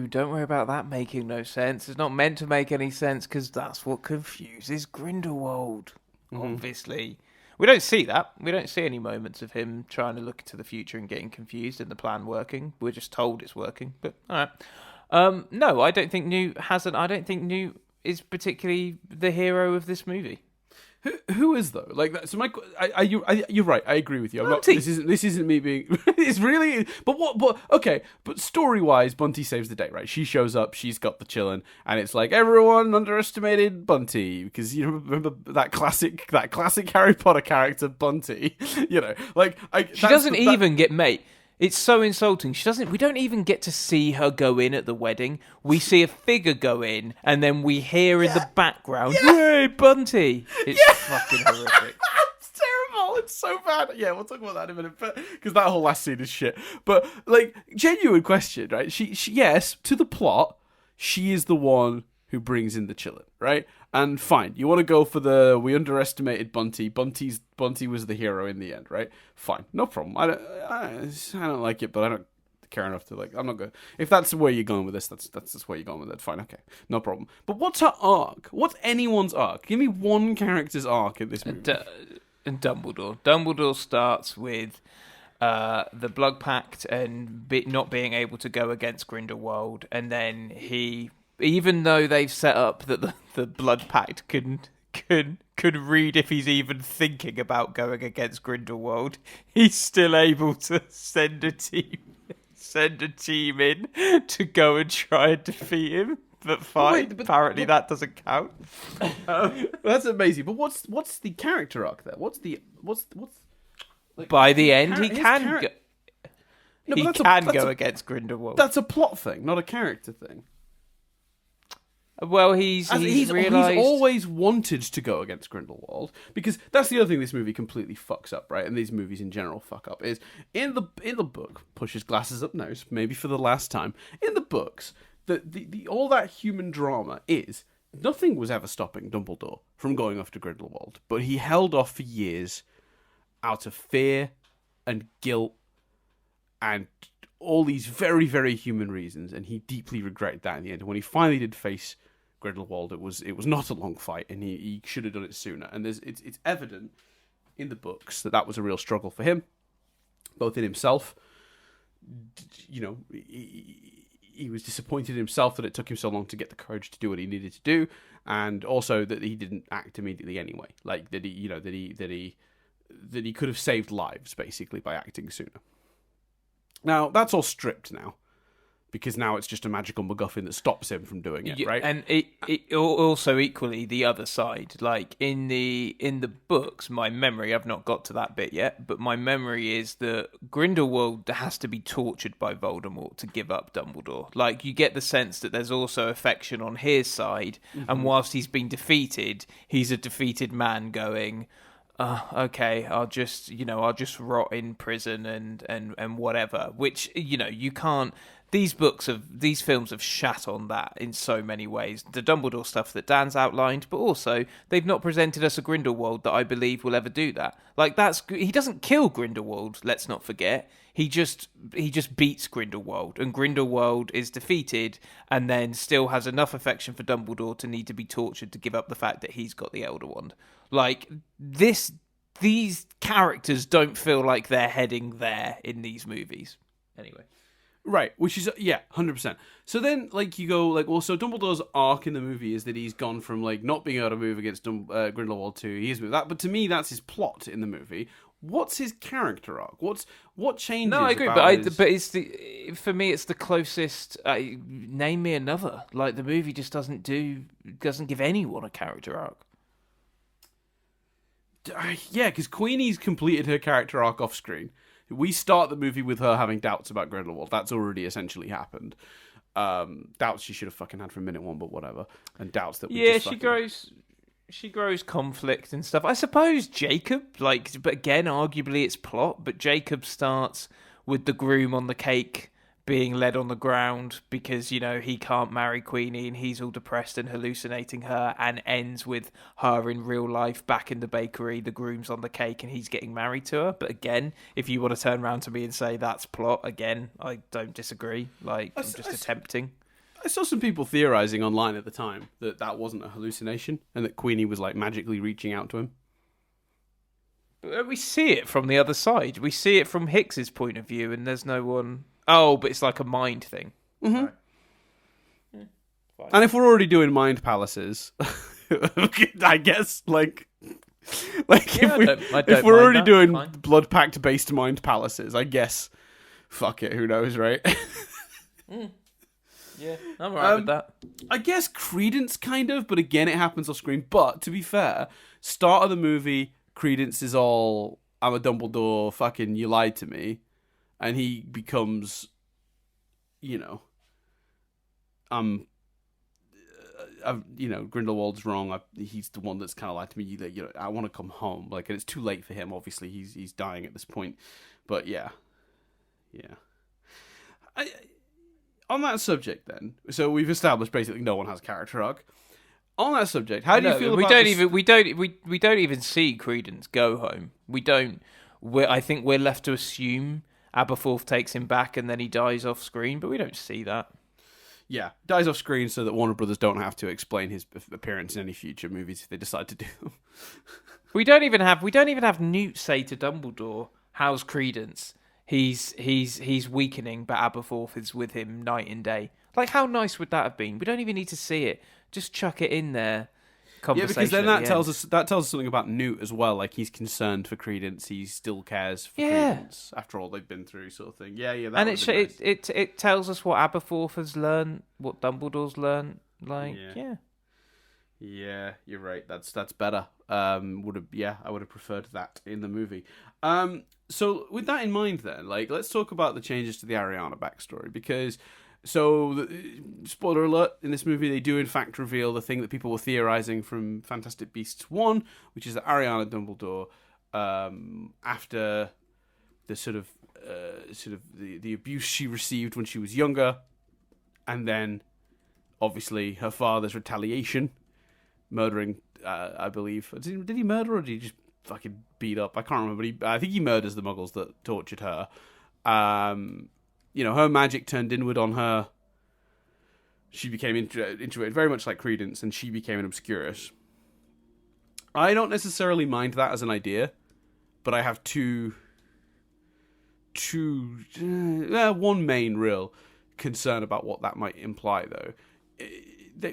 don't worry about that making no sense. It's not meant to make any sense because that's what confuses Grindelwald, obviously. We don't see that. We don't see any moments of him trying to look into the future and getting confused and the plan working. We're just told it's working. But, all right. No, I don't think Newt is particularly the hero of this movie. Who is though? Like that. So you're right. I agree with you. Bunty. This isn't me being. It's really. But what? But okay. But story wise, Bunty saves the day. Right? She shows up. She's got the Chillin, and it's like everyone underestimated Bunty because you remember that classic Harry Potter character Bunty. You know, like she doesn't even get mate. It's so insulting. We don't even get to see her go in at the wedding. We see a figure go in, and then we hear in the background, "Yay, Bunty!" It's fucking horrific. It's terrible. It's so bad. Yeah, we'll talk about that in a minute, because that whole last scene is shit. But like, genuine question, right? She yes, to the plot, she is the one who brings in the Chillin, right? And fine, you want to go for we underestimated Bunty. Bunty was the hero in the end, right? Fine, no problem. I don't like it, but I don't care enough to like. I'm not good. If that's where you're going with this, that's where you're going with it. Fine, okay, no problem. But what's her arc? What's anyone's arc? Give me one character's arc in this movie. And Dumbledore. Dumbledore starts with the Blood Pact and not being able to go against Grindelwald, and then he. Even though they've set up that the Blood Pact could read if he's even thinking about going against Grindelwald, he's still able to send a team in to go and try and defeat him. But fine, apparently that doesn't count. That's amazing. But what's the character arc there? What's like, by the end he can go. No, he can go against Grindelwald. That's a plot thing, not a character thing. Well, he's realised... He's always wanted to go against Grindelwald, because that's the other thing this movie completely fucks up, right? And these movies in general fuck up, is in the book, pushes glasses up nose, maybe for the last time, in the books, the all that human drama is, nothing was ever stopping Dumbledore from going after Grindelwald, but he held off for years out of fear and guilt and all these very, very human reasons, and he deeply regretted that in the end. And when he finally did face Grindelwald, it was not a long fight, and he should have done it sooner. And it's evident in the books that was a real struggle for him, both in himself. You know, he was disappointed in himself that it took him so long to get the courage to do what he needed to do, and also that he didn't act immediately anyway. Like that he could have saved lives basically by acting sooner. Now, that's all stripped now, because now it's just a magical MacGuffin that stops him from doing it, right? And it also equally the other side. Like, in the books, my memory, I've not got to that bit yet, but my memory is that Grindelwald has to be tortured by Voldemort to give up Dumbledore. Like, you get the sense that there's also affection on his side, and whilst he's been defeated, he's a defeated man going... okay, I'll just rot in prison and whatever. Which, you can't. these films have shat on that in so many ways. The Dumbledore stuff that Dan's outlined, but also they've not presented us a Grindelwald that I believe will ever do that. Like he doesn't kill Grindelwald. Let's not forget. He just beats Grindelwald, and Grindelwald is defeated, and then still has enough affection for Dumbledore to need to be tortured to give up the fact that he's got the Elder Wand. Like these characters don't feel like they're heading there in these movies. Anyway. Right, which is 100%. So then, like, you go like, well, so Dumbledore's arc in the movie is that he's gone from like not being able to move against Grindelwald to he is with that. But to me, that's his plot in the movie. What's his character arc? What changes? No, I agree, but it's for me, it's the closest. Name me another. Like the movie just doesn't give anyone a character arc. Yeah, because Queenie's completed her character arc off screen. We start the movie with her having doubts about Grindelwald. That's already essentially happened. Doubts she should have fucking had from minute one, but whatever. And doubts that she grows conflict and stuff. I suppose Jacob, but again, arguably it's plot. But Jacob starts with the groom on the cake being led on the ground because, he can't marry Queenie and he's all depressed and hallucinating her, and ends with her in real life back in the bakery, the groom's on the cake and he's getting married to her. But again, if you want to turn around to me and say that's plot, again, I don't disagree. I'm just attempting. I saw some people theorizing online at the time that wasn't a hallucination and that Queenie was like magically reaching out to him. But we see it from the other side. We see it from Hicks's point of view, and there's no one... Oh, but it's like a mind thing. Mm-hmm. Right. Yeah, and if we're already doing mind palaces, I guess, if we're already doing blood pact based mind palaces, I guess, fuck it, who knows, right? Yeah, I'm alright with that. I guess Credence kind of, but again, it happens off screen. But to be fair, start of the movie, Credence is all, I'm a fucking you lied to me. And he becomes, Grindelwald's wrong. He's the one that's kind of lied to me. I want to come home. And it's too late for him. Obviously, he's dying at this point. But yeah. On that subject, then, so we've established basically no one has a character arc. On that subject, how do you feel about we don't even see Credence go home. We don't. I think we're left to assume Aberforth takes him back and then he dies off screen, but we don't see that. Yeah, dies off screen so that Warner Brothers don't have to explain his appearance in any future movies if they decide to do them. We don't even have Newt say to Dumbledore, "How's Credence? He's weakening, but Aberforth is with him night and day." Like, how nice would that have been? We don't even need to see it. Just chuck it in there. Yeah, because then that tells us something about Newt as well. Like, he's concerned for Credence. He still cares for Credence after all they've been through, sort of thing. Yeah. And it tells us what Aberforth has learned, what Dumbledore's learned. Yeah, you're right. That's better. I would have preferred that in the movie. So with that in mind, then, let's talk about the changes to the Ariana backstory, because. So, spoiler alert, in this movie they do in fact reveal the thing that people were theorising from Fantastic Beasts 1, which is that Ariana Dumbledore, after the the abuse she received when she was younger, and then, obviously, her father's retaliation, murdering, I believe, did he murder or did he just fucking beat up? I can't remember, but I think he murders the muggles that tortured her. Her magic turned inward on her. She became introverted, very much like Credence, and she became an Obscurus. I don't necessarily mind that as an idea, but I have one main real concern about what that might imply, though.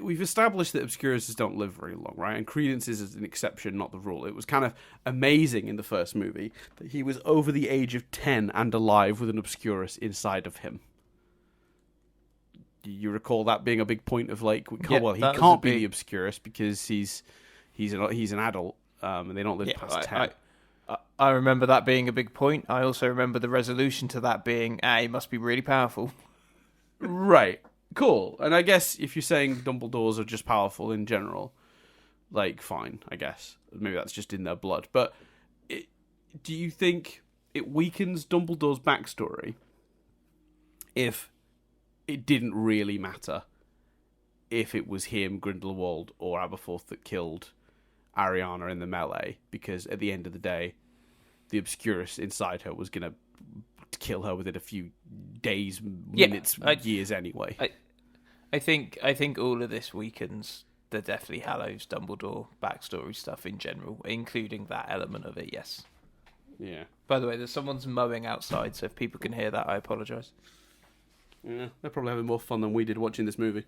We've established that Obscuruses don't live very long, right? And Credence is an exception, not the rule. It was kind of amazing in the first movie that he was over the age of 10 and alive with an Obscurus inside of him. Do you recall that being a big point of he can't be the Obscurus because he's an adult, and they don't live past 10. I remember that being a big point. I also remember the resolution to that being, he must be really powerful. Right. Cool. And I guess if you're saying Dumbledores are just powerful in general, fine, I guess. Maybe that's just in their blood. But do you think it weakens Dumbledore's backstory if it didn't really matter if it was him, Grindelwald, or Aberforth that killed Ariana in the melee, because at the end of the day, the Obscurus inside her was going to kill her within a few days, minutes, years anyway. I think all of this weakens the Deathly Hallows Dumbledore backstory stuff in general, including that element of it, yes. Yeah. By the way, there's someone's mowing outside, so if people can hear that, I apologise. Yeah, they're probably having more fun than we did watching this movie.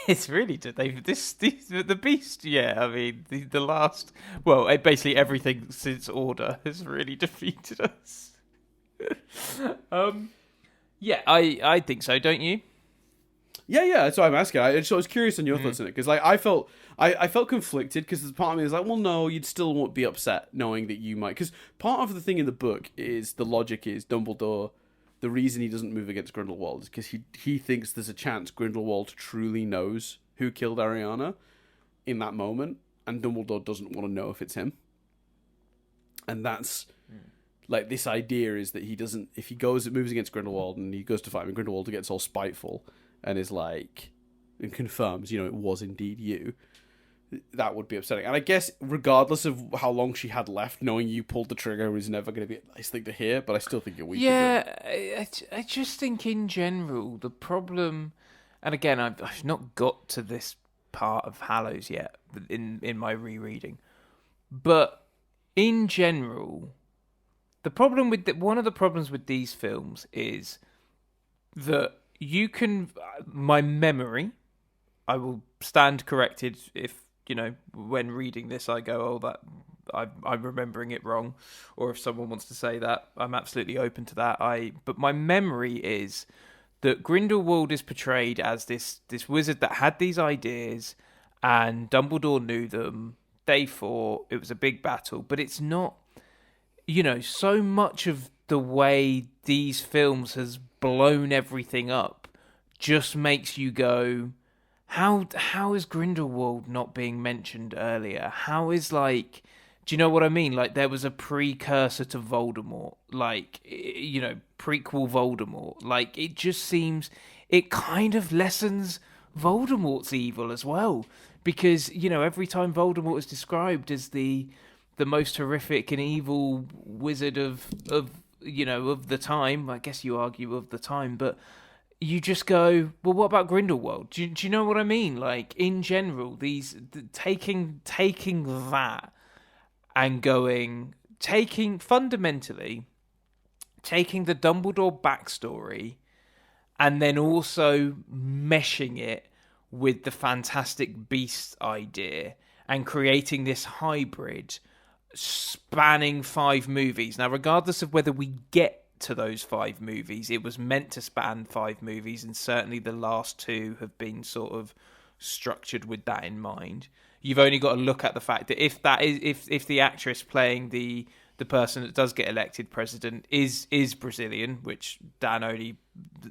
It's really the Beast. Yeah, I mean the last. Well, basically everything since Order has really defeated us. Yeah, I think so. Don't you? Yeah. That's why I'm asking. I was curious on your thoughts on it, because like I felt conflicted, because there's part of me was like, well, no, you'd still won't be upset knowing that you might, because part of the thing in the book is the logic is Dumbledore. The reason he doesn't move against Grindelwald is because he thinks there's a chance Grindelwald truly knows who killed Ariana in that moment, and Dumbledore doesn't want to know if it's him. And that's like, this idea is that he doesn't, if he moves against Grindelwald and he goes to fight him, and Grindelwald gets all spiteful and is like, and confirms, it was indeed you, that would be upsetting. And I guess regardless of how long she had left, knowing you pulled the trigger is never going to be a nice thing to hear, but I still think you're weak. Yeah, I just think in general, the problem, and again, I've not got to this part of Hallows yet in my rereading, but in general, the problem with one of the problems with these films is that my memory, I will stand corrected if, when reading this, I go, oh, that I'm remembering it wrong, or if someone wants to say that, I'm absolutely open to that. But my memory is that Grindelwald is portrayed as this wizard that had these ideas, and Dumbledore knew them. They fought. It was a big battle, but it's not. So much of the way these films has blown everything up just makes you go, How is Grindelwald not being mentioned earlier? How is, like, do you know what I mean? Like, there was a precursor to Voldemort, like, prequel Voldemort. Like, it just seems, it kind of lessens Voldemort's evil as well. Because, every time Voldemort is described as the most horrific and evil wizard of the time, I guess you argue of the time, but you just go, well, what about Grindelwald? Do you know what I mean? Like, in general, taking that and fundamentally taking the Dumbledore backstory and then also meshing it with the Fantastic Beasts idea and creating this hybrid spanning 5 movies. Now, regardless of whether we get to those 5 movies, it was meant to span 5 movies, and certainly the last 2 have been sort of structured with that in mind. You've only got to look at the fact that if the actress playing the person that does get elected president is Brazilian, which Dan only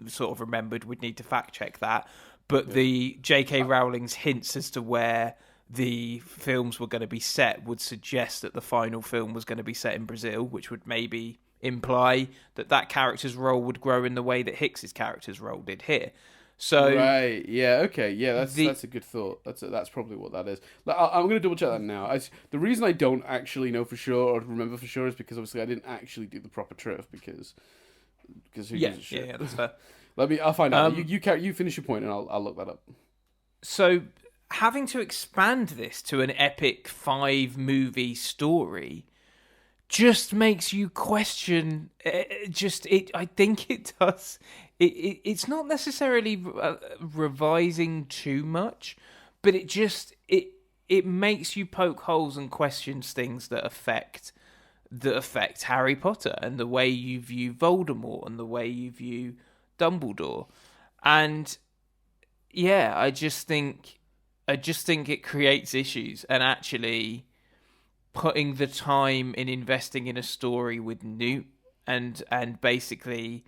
sort of remembered, we'd need to fact check that, but the J.K. Rowling's hints as to where the films were going to be set would suggest that the final film was going to be set in Brazil, which would maybe imply that character's role would grow in the way that Hicks's character's role did here. So right, yeah, okay, yeah, that's a good thought. That's probably what that is. I'm going to double check that now. The reason I don't actually know for sure or remember for sure is because obviously I didn't actually do the proper trip because who gives a shit? Yeah, that's fair. I'll find out. You finish your point and I'll look that up. So, having to expand this to an epic 5-movie story just makes you question. I think it does. It's not necessarily revising too much, but it makes you poke holes and question things that affect Harry Potter and the way you view Voldemort and the way you view Dumbledore. And yeah, I just think it creates issues, and actually putting the time in investing in a story with Newt and basically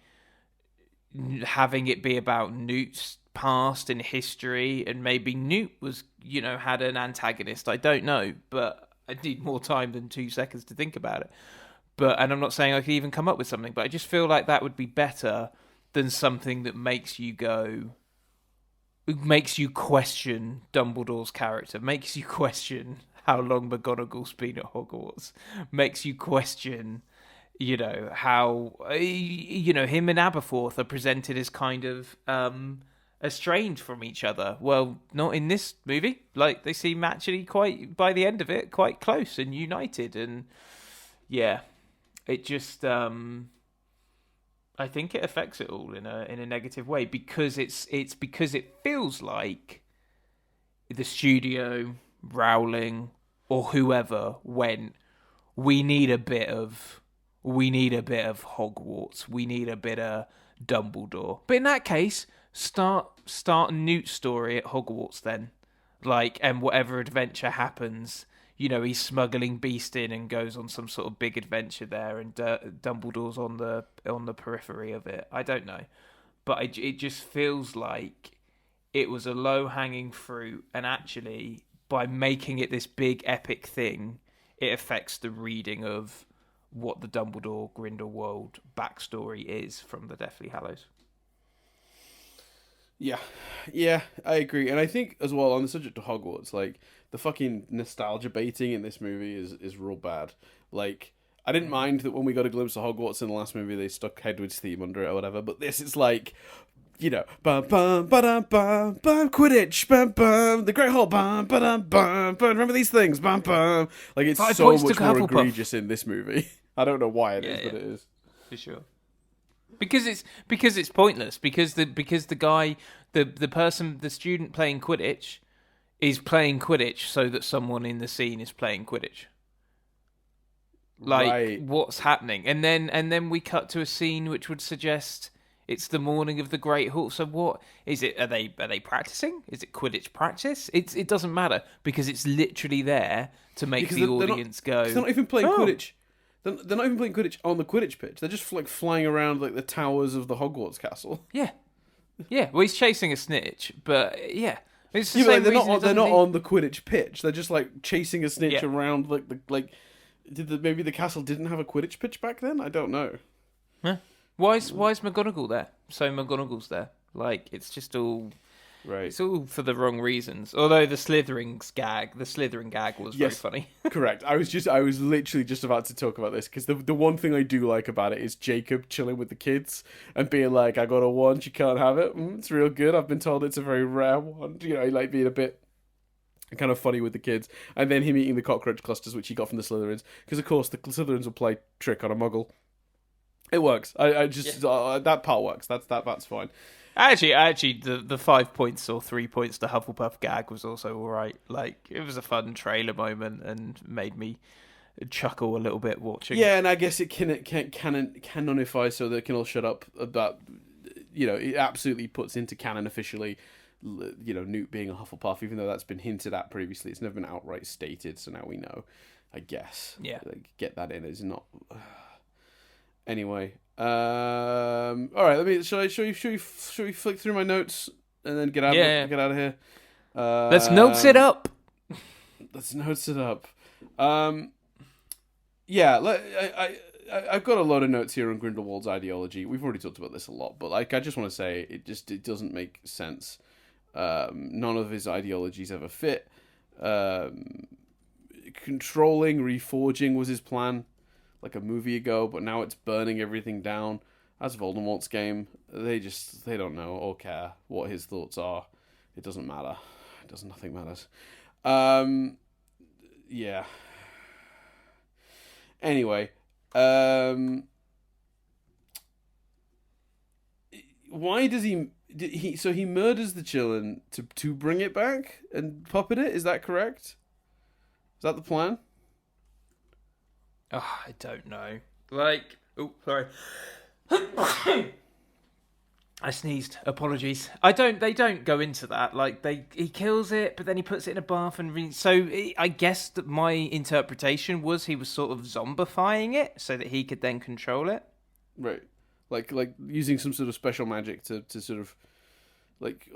having it be about Newt's past and history, and maybe Newt was, had an antagonist. I don't know, but I need more time than 2 seconds to think about it. And I'm not saying I could even come up with something, but I just feel like that would be better than something that makes you question Dumbledore's character, makes you question how long McGonagall's been at Hogwarts, makes you question, how, him and Aberforth are presented as kind of estranged from each other. Well, not in this movie. Like, they seem actually quite, by the end of it, quite close and united. And yeah, it just, I think it affects it all in a negative way, because it's because it feels like the studio, Rowling, or whoever went, we need a bit of Hogwarts, we need a bit of Dumbledore. But in that case, start a Newt story at Hogwarts then, and whatever adventure happens, he's smuggling Beast in and goes on some sort of big adventure there, and Dumbledore's on the periphery of it. I don't know, but it just feels like it was a low-hanging fruit, and actually, by making it this big epic thing, it affects the reading of what the Dumbledore Grindelwald backstory is from the Deathly Hallows. Yeah, I agree. And I think as well, on the subject of Hogwarts, the fucking nostalgia baiting in this movie is real bad. I didn't mind that when we got a glimpse of Hogwarts in the last movie, they stuck Hedwig's theme under it or whatever, but this is bum bum ba bum bum Quidditch bum bum the Great Hall bum bum bum bum. Remember these things bum bum. It's 5 so points much to more Hufflepuff. egregious in this movie. I don't know why it is, but it is for sure. Because it's pointless. Because the guy, the student playing Quidditch is playing Quidditch so that someone in the scene is playing Quidditch. Right. What's happening? And then we cut to a scene which would suggest it's the morning of the Great Hall. So what is it? Are they practicing? Is it Quidditch practice? It doesn't matter, because it's literally there to make the audience go. They're not even playing Quidditch. They're not even playing Quidditch on the Quidditch pitch. They're just flying around the towers of the Hogwarts castle. Yeah. Well, he's chasing a snitch, but yeah. It's the Yeah, same they're reason not on the Quidditch pitch. They're just chasing a snitch around maybe the castle didn't have a Quidditch pitch back then? I don't know. Huh? Why is McGonagall there? So McGonagall's there. It's just all right. It's all for the wrong reasons. Although the Slytherin gag was very funny. Correct. I was literally just about to talk about this, because the one thing I do like about it is Jacob chilling with the kids and being like, I got a wand, you can't have it. It's real good. I've been told it's a very rare wand. Being a bit kind of funny with the kids. And then him eating the cockroach clusters, which he got from the Slytherins. Because, of course, the Slytherins will play trick on a muggle. It works. That part works. That's fine. Actually, the 5 points or 3 points to Hufflepuff gag was also all right. It was a fun trailer moment and made me chuckle a little bit watching. Yeah, and I guess it can canonify so they can all shut up about. It absolutely puts into canon officially. Newt being a Hufflepuff, even though that's been hinted at previously. It's never been outright stated, so now we know. I guess. Yeah. Get that in. It's not. Anyway, all right. Shall we flick through my notes and then get out of here? Let's notes it up. Let's notes it up. I've got a lot of notes here on Grindelwald's ideology. We've already talked about this a lot, but I just want to say it doesn't make sense. None of his ideologies ever fit. Controlling, reforging was his plan. A movie ago, but now it's burning everything down. That's Voldemort's game. They don't know or care what his thoughts are. It doesn't matter. Nothing matters. Yeah. Anyway, why does he? So he murders the children to bring it back and puppet it. Is that correct? Is that the plan? Oh, I don't know. Oh, sorry. I sneezed. Apologies. They don't go into that. He kills it, but then he puts it in a bath and I guess that my interpretation was he was sort of zombifying it so that he could then control it. Right. Like using some sort of special magic to sort of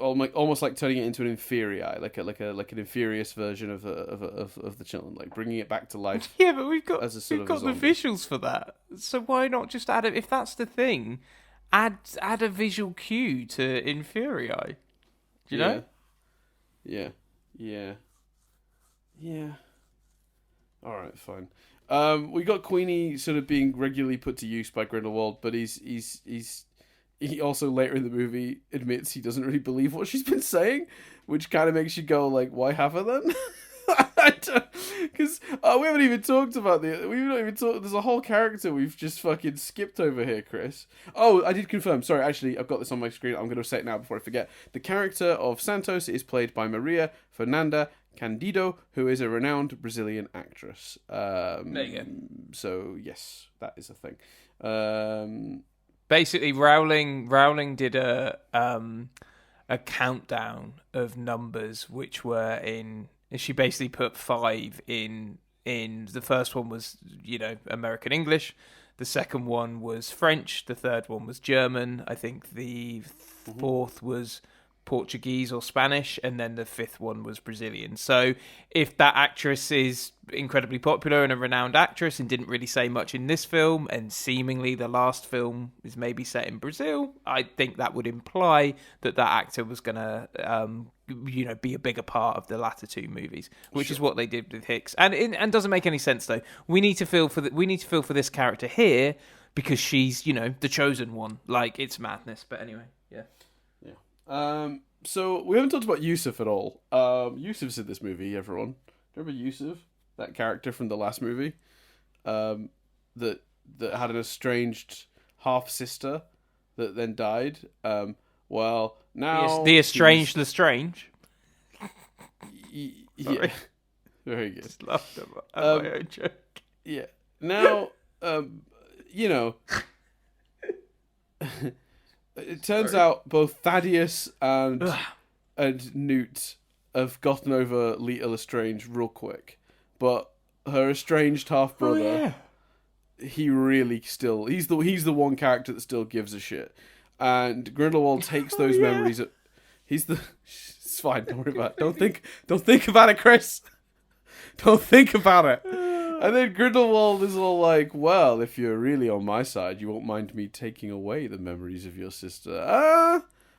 almost like turning it into an inferior, like an inferious version of the children, bringing it back to life. Yeah, but we've got as a sort the of zombie. visuals for that. So why not just add it? If that's the thing, add a visual cue to Infuriae. Do you know? Yeah. All right, fine. We got Queenie sort of being regularly put to use by Grindelwald, but he also later in the movie admits he doesn't really believe what she's been saying, which kind of makes you go like, why have her then? Because we haven't even talked about there's a whole character we've just fucking skipped over here, Chris. Oh, I did confirm. Sorry, actually, I've got this on my screen. I'm going to say it now before I forget. The character of Santos is played by Maria Fernanda Candido, who is a renowned Brazilian actress. There you go. So yes, that is a thing. Basically, Rowling did a countdown of numbers, which were in. She basically put 5 in. The first one was, American English. The second one was French. The third one was German. I think the fourth was Portuguese or Spanish, and then the fifth one was Brazilian. So if that actress is incredibly popular and a renowned actress and didn't really say much in this film, and seemingly the last film is maybe set in Brazil, I think that would imply that actor was going to be a bigger part of the latter two movies, which is what they did with Hicks. And doesn't make any sense though. We need to feel for this character here because she's, the chosen one. Like, it's madness. But anyway, yeah. So we haven't talked about Yusuf at all. Yusuf's in this movie, everyone. Do you remember Yusuf? That character from the last movie? That had an estranged half-sister that then died. Well, now... The estranged Lestrange. Yeah. Very good. Just laughed at my own joke. Yeah. Now, it turns out both Thaddeus and Newt have gotten over Lita Lestrange real quick. But her estranged half-brother, he really still... He's the one character that still gives a shit. And Grindelwald takes those memories... It's fine, don't worry about it. Don't think about it, Chris. Don't think about it. And then Grindelwald is all like, well, if you're really on my side, you won't mind me taking away the memories of your sister.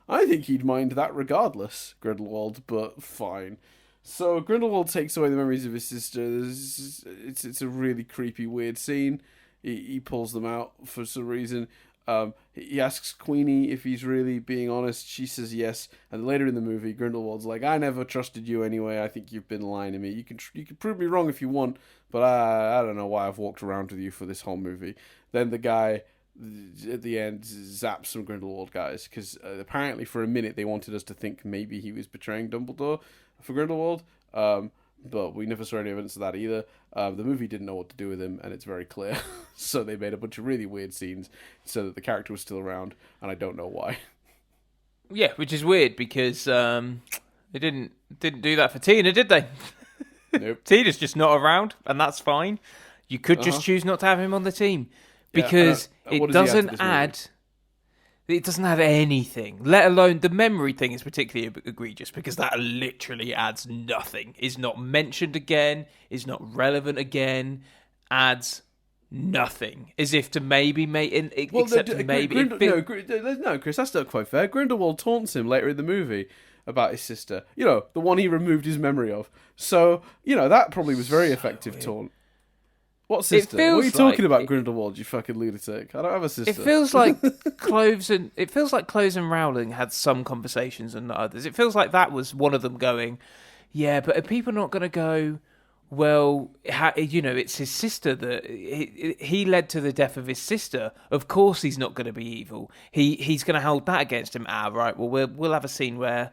I think he'd mind that regardless, Grindelwald, but fine. So Grindelwald takes away the memories of his sister. It's a really creepy, weird scene. He pulls them out for some reason. He asks Queenie if he's really being honest. She says yes. And later in the movie, Grindelwald's like, I never trusted you anyway. I think you've been lying to me. You can prove me wrong if you want, but I don't know why I've walked around with you for this whole movie. Then the guy at the end zaps some Grindelwald guys because apparently for a minute they wanted us to think maybe he was betraying Dumbledore for Grindelwald. But we never saw any evidence of that either. The movie didn't know what to do with him, and it's very clear. So they made a bunch of really weird scenes so that the character was still around, and I don't know why. Yeah, which is weird because they didn't do that for Tina, did they? Nope. Tina's just not around, and that's fine. You could just choose not to have him on the team because it doesn't add... It doesn't have anything, let alone the memory thing is particularly egregious because that literally adds nothing. Is not mentioned again, is not relevant again, adds nothing. As if to maybe make it, well, except maybe... No, Chris, that's not quite fair. Grindelwald taunts him later in the movie about his sister. The one he removed his memory of. So, that probably was very effective taunt. What sister? What are you talking about, Grindelwald? You fucking lunatic! I don't have a sister. It feels like Cloves and Rowling had some conversations and not others. It feels like that was one of them going, yeah, but are people not going to go? Well, it's his sister that he led to the death of his sister. Of course, he's not going to be evil. He's going to hold that against him. Right. Well, we'll have a scene where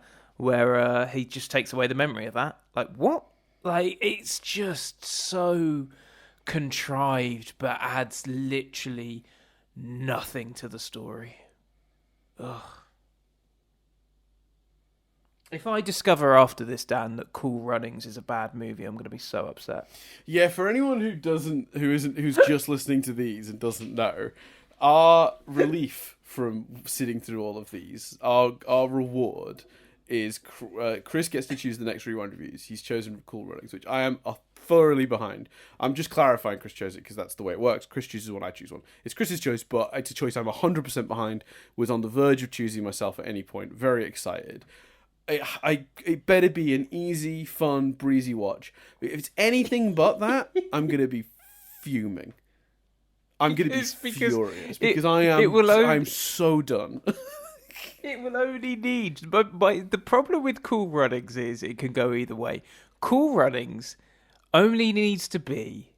he just takes away the memory of that. Like what? Like it's just so contrived but adds literally nothing to the story. Ugh. If I discover after this, Dan, that Cool Runnings is a bad movie, I'm going to be so upset. Yeah, for anyone who's just listening to these and doesn't know, our relief from sitting through all of these, our reward is Chris gets to choose the next rewind reviews. He's chosen Cool Runnings, which I am thoroughly behind. I'm just clarifying Chris chose it because that's the way it works. Chris chooses one, I choose one. It's Chris's choice, but it's a choice I'm 100% behind. Was on the verge of choosing myself at any point. Very excited. It better be an easy, fun, breezy watch. If it's anything but that, I'm going to be fuming. I'm going to be furious because I'm so done. It will only need... But the problem with Cool Runnings is it can go either way. Cool Runnings only needs to be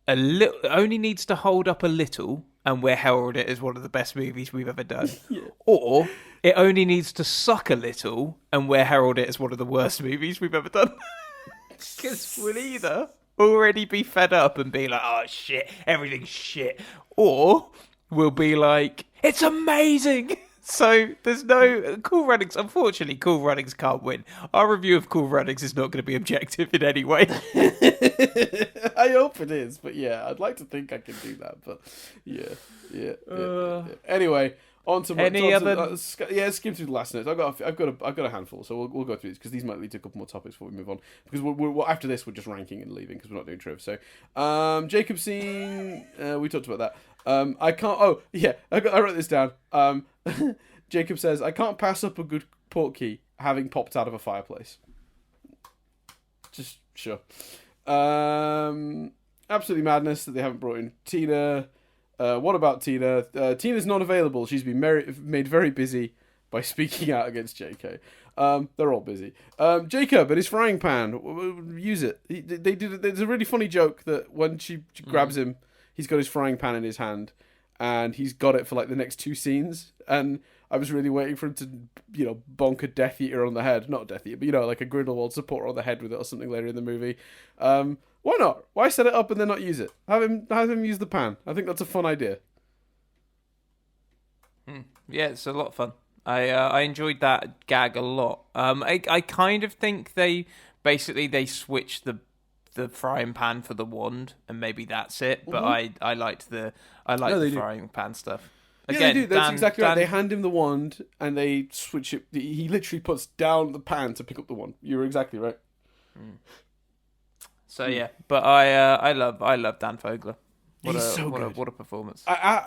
only needs to hold up a little, and we're heralded it as one of the best movies we've ever done. Yeah. Or it only needs to suck a little, and we're heralded it as one of the worst movies we've ever done. Because we'll either already be fed up and be like, oh shit, everything's shit, or we'll be like, it's amazing. So there's no Cool Runnings. Unfortunately, Cool Runnings can't win. Our review of Cool Runnings is not going to be objective in any way. I hope it is, but yeah, I'd like to think I can do that. But yeah. Anyway, on to any other. Skim through the last notes. I've got a handful, so we'll go through these because these might lead to a couple more topics before we move on. Because we're after this, we're just ranking and leaving because we're not doing triv. So, Jacob scene. We talked about that. I can't. Oh yeah, I wrote this down. Jacob says I can't pass up a good portkey having popped out of a fireplace. Just sure. Absolutely madness that they haven't brought in Tina. What about Tina? Tina's not available. She's been made very busy by speaking out against JK. They're all busy. Jacob and his frying pan. Use it. There's a really funny joke that when she grabs him, he's got his frying pan in his hand, and he's got it for like the next 2 scenes. And I was really waiting for him to, bonk a Death Eater on the head. Not Death Eater, but like a Grindelwald supporter on the head with it or something later in the movie. Why not? Why set it up and then not use it? Have him use the pan. I think that's a fun idea. Yeah, it's a lot of fun. I enjoyed that gag a lot. I kind of think they switched the frying pan for the wand, and maybe that's it. But I liked the frying pan stuff. Again, yeah, they do. That's exactly right. They hand him the wand and they switch it. He literally puts down the pan to pick up the wand. You're exactly right. So yeah, but I love Dan Fogler. He's so good. What a performance!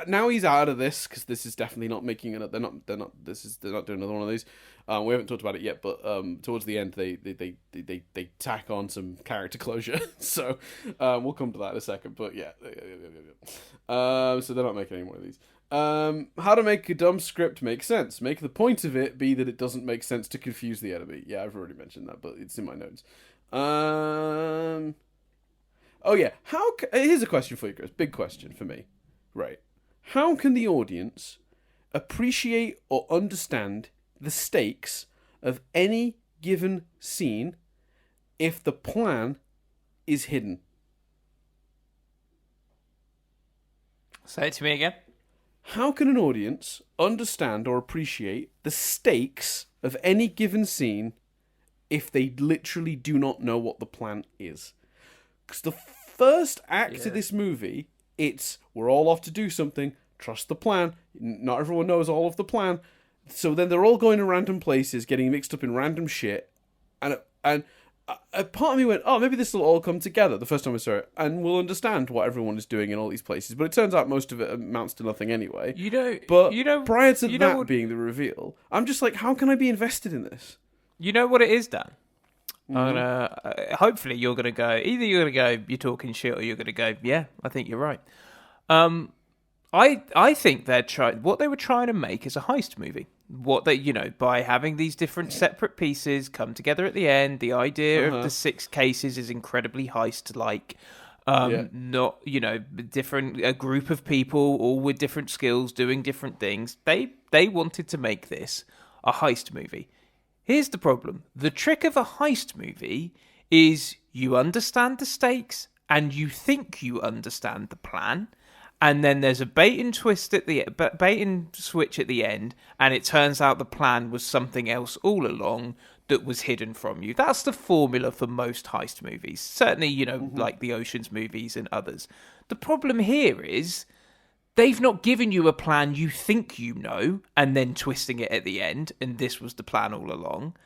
Now he's out of this because this is definitely not making it. They're not doing another one of these. We haven't talked about it yet, but towards the end they tack on some character closure. So we'll come to that in a second. But yeah. So they're not making any more of these. How to make a dumb script make sense. Make the point of it be that it doesn't make sense to confuse the enemy. Yeah, I've already mentioned that, but it's in my notes. Oh yeah, here's a question for you, Chris. Big question for me. Right. How can the audience appreciate or understand the stakes of any given scene if the plan is hidden? Say it to me again. How can an audience understand or appreciate the stakes of any given scene if they literally do not know what the plan is? Because the first act of this movie, we're all off to do something, trust the plan, not everyone knows all of the plan, so then they're all going to random places, getting mixed up in random shit, and a part of me went, oh, maybe this will all come together the first time I saw it, and we'll understand what everyone is doing in all these places. But it turns out most of it amounts to nothing anyway. Prior to that being the reveal, I'm just like, how can I be invested in this? You know what it is, Dan? Hopefully you're going to go, either you're going to go, you're talking shit, or you're going to go, yeah, I think you're right. I think what they were trying to make is a heist movie. What they, by having these different separate pieces come together at the end, the idea of the 6 cases is incredibly heist-like. Not, a group of people, all with different skills, doing different things. They wanted to make this a heist movie. Here's the problem. The trick of a heist movie is you understand the stakes and you think you understand the plan, and then there's a bait and switch at the end, and it turns out the plan was something else all along that was hidden from you. That's the formula for most heist movies. Certainly, like the Ocean's movies and others. The problem here is they've not given you a plan you think you know, and then twisting it at the end, and this was the plan all along.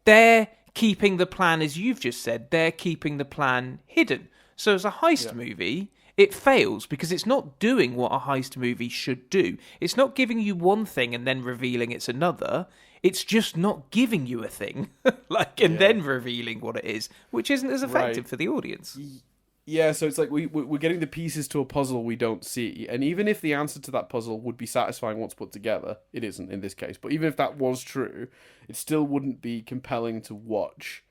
They're keeping the plan, as you've just said, they're keeping the plan hidden. So as a heist movie, it fails because it's not doing what a heist movie should do. It's not giving you one thing and then revealing it's another. It's just not giving you a thing, and then revealing what it is, which isn't as effective for the audience. Yeah, so it's like we're getting the pieces to a puzzle we don't see, and even if the answer to that puzzle would be satisfying once put together, it isn't in this case. But even if that was true, it still wouldn't be compelling to watch.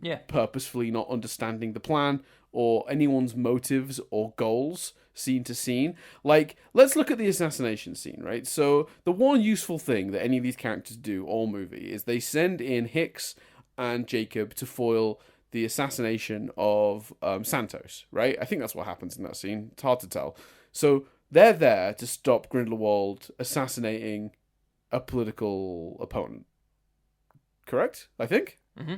Yeah, Purposefully not understanding the plan or anyone's motives or goals scene to scene. Like, let's look at the assassination scene, right? So the one useful thing that any of these characters do all movie is they send in Hicks and Jacob to foil the assassination of Santos, right? I think that's what happens in that scene. It's hard to tell. So they're there to stop Grindelwald assassinating a political opponent. Correct? I think? Mm-hmm.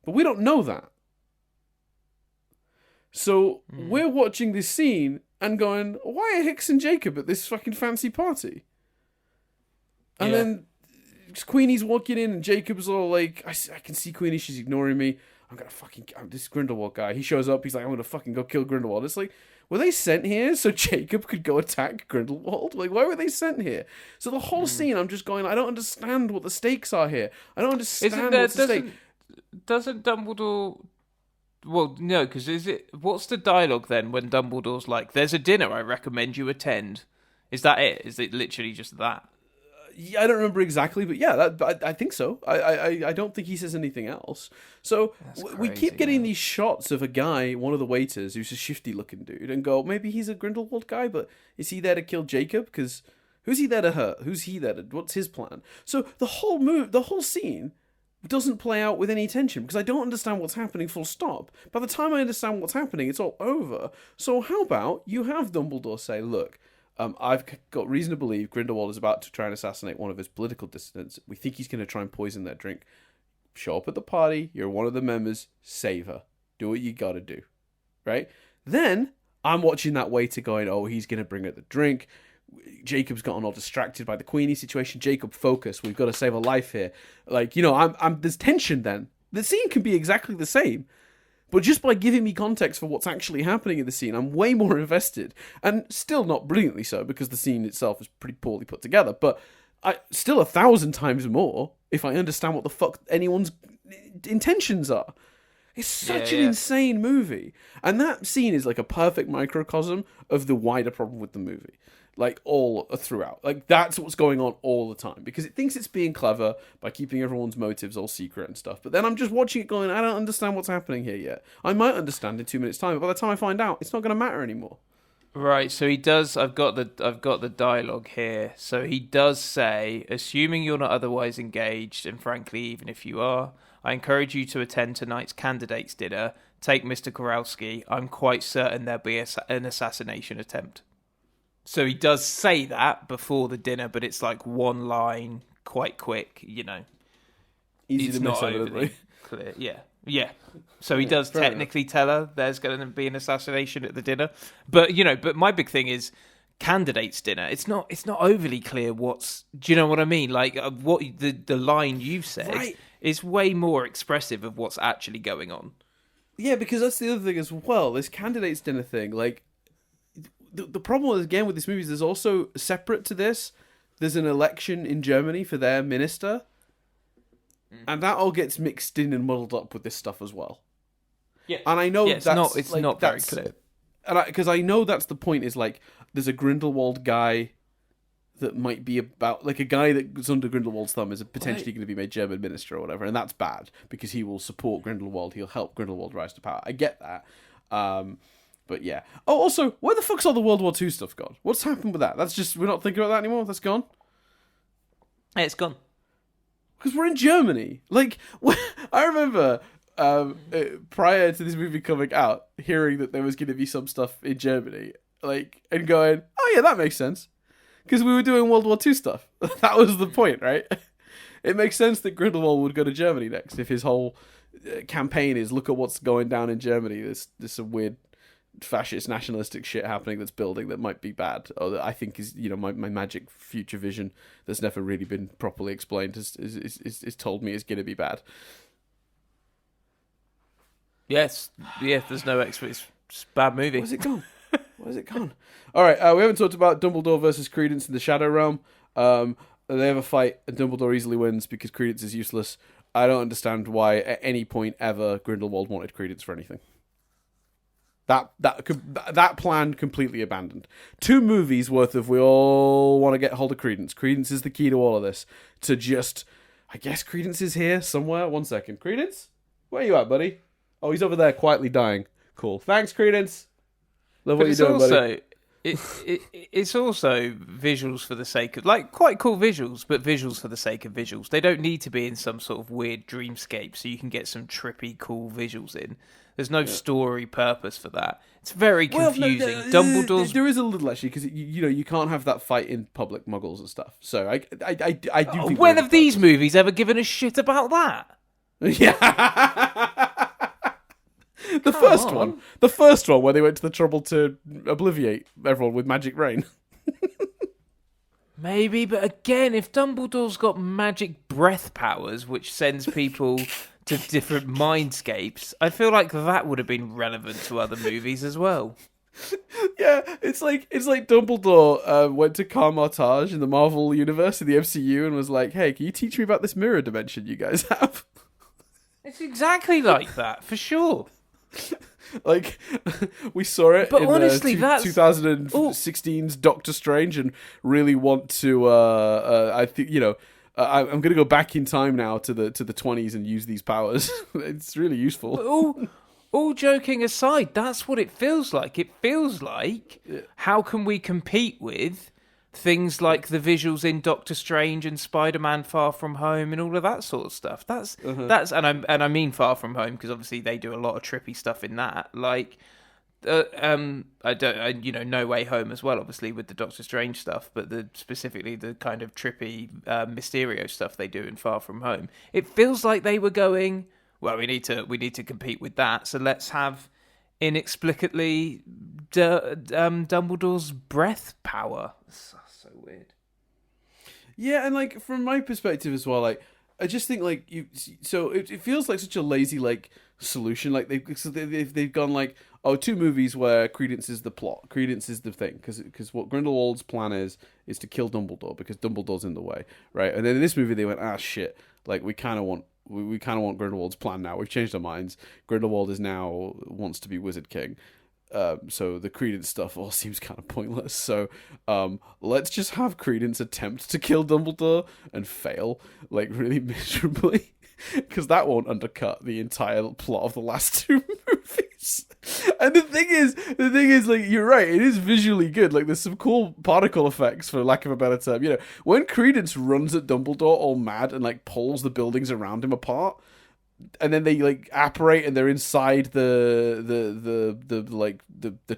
But we don't know that. So we're watching this scene and going, why are Hicks and Jacob at this fucking fancy party? And then Queenie's walking in and Jacob's all like, I can see Queenie, she's ignoring me. I'm gonna fucking, this Grindelwald guy. He shows up, he's like, I'm gonna fucking go kill Grindelwald. It's like, were they sent here so Jacob could go attack Grindelwald? Like, why were they sent here? So the whole scene, I'm just going, I don't understand what the stakes are here. I don't understand what's the stake. Doesn't Dumbledore... Well, no, because what's the dialogue then when Dumbledore's like, there's a dinner I recommend you attend? Is that it? Is it literally just that? Yeah, I don't remember exactly, but yeah, I think so. I don't think he says anything else. So we keep getting these shots of a guy, one of the waiters, who's a shifty-looking dude, and go, maybe he's a Grindelwald guy, but is he there to kill Jacob? Because who's he there to hurt? Who's he there to... What's his plan? So the whole scene doesn't play out with any tension because I don't understand what's happening full stop. By the time I understand what's happening, it's all over. So how about you have Dumbledore say, look, I've got reason to believe Grindelwald is about to try and assassinate one of his political dissidents. We think he's going to try and poison their drink. Show up at the party. You're one of the members. Save her. Do what you got to do. Right? Then I'm watching that waiter going, oh, he's going to bring her the drink. Jacob's gotten all distracted by the Queenie situation. Jacob, focus. We've got to save a life here. Like, I'm there's tension then. The scene can be exactly the same. But just by giving me context for what's actually happening in the scene, I'm way more invested. And still not brilliantly so, because the scene itself is pretty poorly put together. But still 1,000 times more if I understand what the fuck anyone's intentions are. It's such an insane movie. And that scene is like a perfect microcosm of the wider problem with the movie. Like, all throughout. Like, that's what's going on all the time. Because it thinks it's being clever by keeping everyone's motives all secret and stuff. But then I'm just watching it going, I don't understand what's happening here yet. I might understand in 2 minutes' time, but by the time I find out, it's not going to matter anymore. Right, so he does... I've got the dialogue here. So he does say, assuming you're not otherwise engaged, and frankly, even if you are, I encourage you to attend tonight's candidates' dinner. Take Mr. Kowalski. I'm quite certain there'll be an assassination attempt. So he does say that before the dinner, but it's like one line, quite quick, Easy it's to not miss, overly clear. Yeah. So he does technically tell her there's going to be an assassination at the dinner. But, but my big thing is candidates dinner. It's not overly clear do you know what I mean? Like, what the line you've said is way more expressive of what's actually going on. Yeah, because that's the other thing as well. This candidates dinner thing, like, the problem again with this movie is there's also, separate to this, there's an election in Germany for their minister, and that all gets mixed in and muddled up with this stuff as well. Yeah, and I know it's not very clear, and because I know that's the point. Is like there's a Grindelwald guy that might be about, like, a guy that's under Grindelwald's thumb is potentially going to be made German minister or whatever, and that's bad because he will support Grindelwald. He'll help Grindelwald rise to power. I get that. But yeah. Oh, also, where the fuck's all the World War II stuff gone? What's happened with that? That's just, we're not thinking about that anymore? That's gone? It's gone. Because we're in Germany. Like, I remember prior to this movie coming out, hearing that there was going to be some stuff in Germany, like, and going, oh yeah, that makes sense. Because we were doing World War II stuff. That was the point, right? It makes sense that Grindelwald would go to Germany next if his whole campaign is, look at what's going down in Germany. There's some weird fascist nationalistic shit happening that's building that might be bad, or that I think is, my magic future vision that's never really been properly explained is told me is going to be bad. Yes, yeah. There's no expert. It's a bad movie. Where's it gone? Where's it gone? All right, we haven't talked about Dumbledore versus Credence in the Shadow Realm. They have a fight, and Dumbledore easily wins because Credence is useless. I don't understand why at any point ever Grindelwald wanted Credence for anything. That plan completely abandoned. 2 movies worth of we all want to get hold of Credence. Credence is the key to all of this. To just, I guess Credence is here somewhere. 1 second, Credence, where you at, buddy? Oh, he's over there quietly dying. Cool. Thanks, Credence. Love what you're doing, buddy. It's also visuals for the sake of, like, quite cool visuals, but visuals for the sake of visuals. They don't need to be in some sort of weird dreamscape, so you can get some trippy, cool visuals in. There's no story purpose for that. It's very confusing. Dumbledore's... There is a little, actually, because you can't have that fight in public, muggles and stuff. So I do think... When have these movies ever given a shit about that? Yeah. The first one where they went to the trouble to obliviate everyone with magic rain. Maybe, but again, if Dumbledore's got magic breath powers, which sends people to different mindscapes, I feel like that would have been relevant to other movies as well. Yeah, it's like Dumbledore went to Carmartage in the Marvel universe in the MCU and was like, "Hey, can you teach me about this mirror dimension you guys have?" It's exactly like that, for sure. Like, we saw it but in honestly, 2016's Doctor Strange, and really want to. I think I'm going to go back in time now to the 20s and use these powers. It's really useful. All joking aside, that's what it feels like. It feels like how can we compete with things like the visuals in Doctor Strange and Spider-Man Far From Home and all of that sort of stuff. That's I mean Far From Home because obviously they do a lot of trippy stuff in that. Like No Way Home as well, obviously with the Doctor Strange stuff, but specifically the kind of trippy Mysterio stuff they do in Far From Home. It feels like they were going, well, we need to compete with that, so let's have inexplicably Dumbledore's breath power. So weird. Yeah, and like from my perspective as well, like I just think like it feels like such a lazy like solution. Like they've gone like, oh, 2 movies where Credence is the plot, Credence is the thing, because what Grindelwald's plan is to kill Dumbledore because Dumbledore's in the way, right? And then in this movie they went, shit, like we kind of want Grindelwald's plan now. We've changed our minds. Grindelwald wants to be Wizard King. So the Credence stuff all seems kind of pointless. So let's just have Credence attempt to kill Dumbledore and fail, like, really miserably. Because that won't undercut the entire plot of the last 2 movies. And the thing is, like, you're right, it is visually good. Like, there's some cool particle effects, for lack of a better term. When Credence runs at Dumbledore all mad and, like, pulls the buildings around him apart, and then they like apparate and they're inside the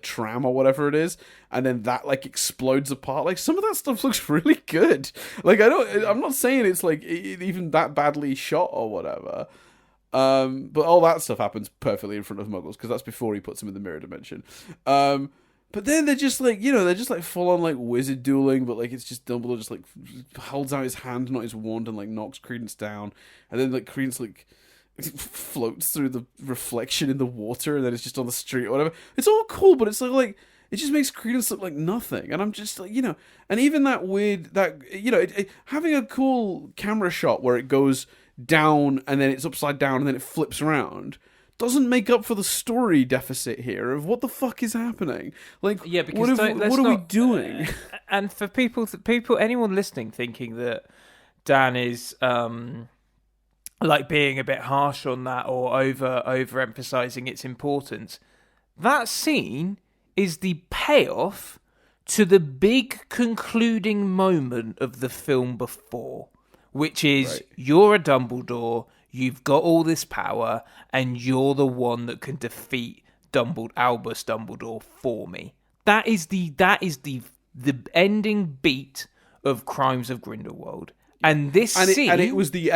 tram or whatever it is, and then that like explodes apart. Like, some of that stuff looks really good. Like, I'm not saying it's like even that badly shot or whatever. But all that stuff happens perfectly in front of Muggles because that's before he puts them in the mirror dimension. But then they're just like, they're just like full on like wizard dueling, but like it's just Dumbledore just like holds out his hand, not his wand, and like knocks Credence down, and then like Credence like floats through the reflection in the water, and then it's just on the street or whatever. It's all cool, but it's like it just makes Credence look like nothing. And I'm just like, and even that weird having a cool camera shot where it goes down and then it's upside down and then it flips around doesn't make up for the story deficit here of what the fuck is happening. Like, yeah, because what are we doing? And for anyone listening thinking that Dan is like being a bit harsh on that or overemphasizing its importance, that scene is the payoff to the big concluding moment of the film before, which is You're a Dumbledore, you've got all this power, and you're the one that can defeat Albus Dumbledore for me. That is the ending beat of Crimes of Grindelwald. And this scene, it was the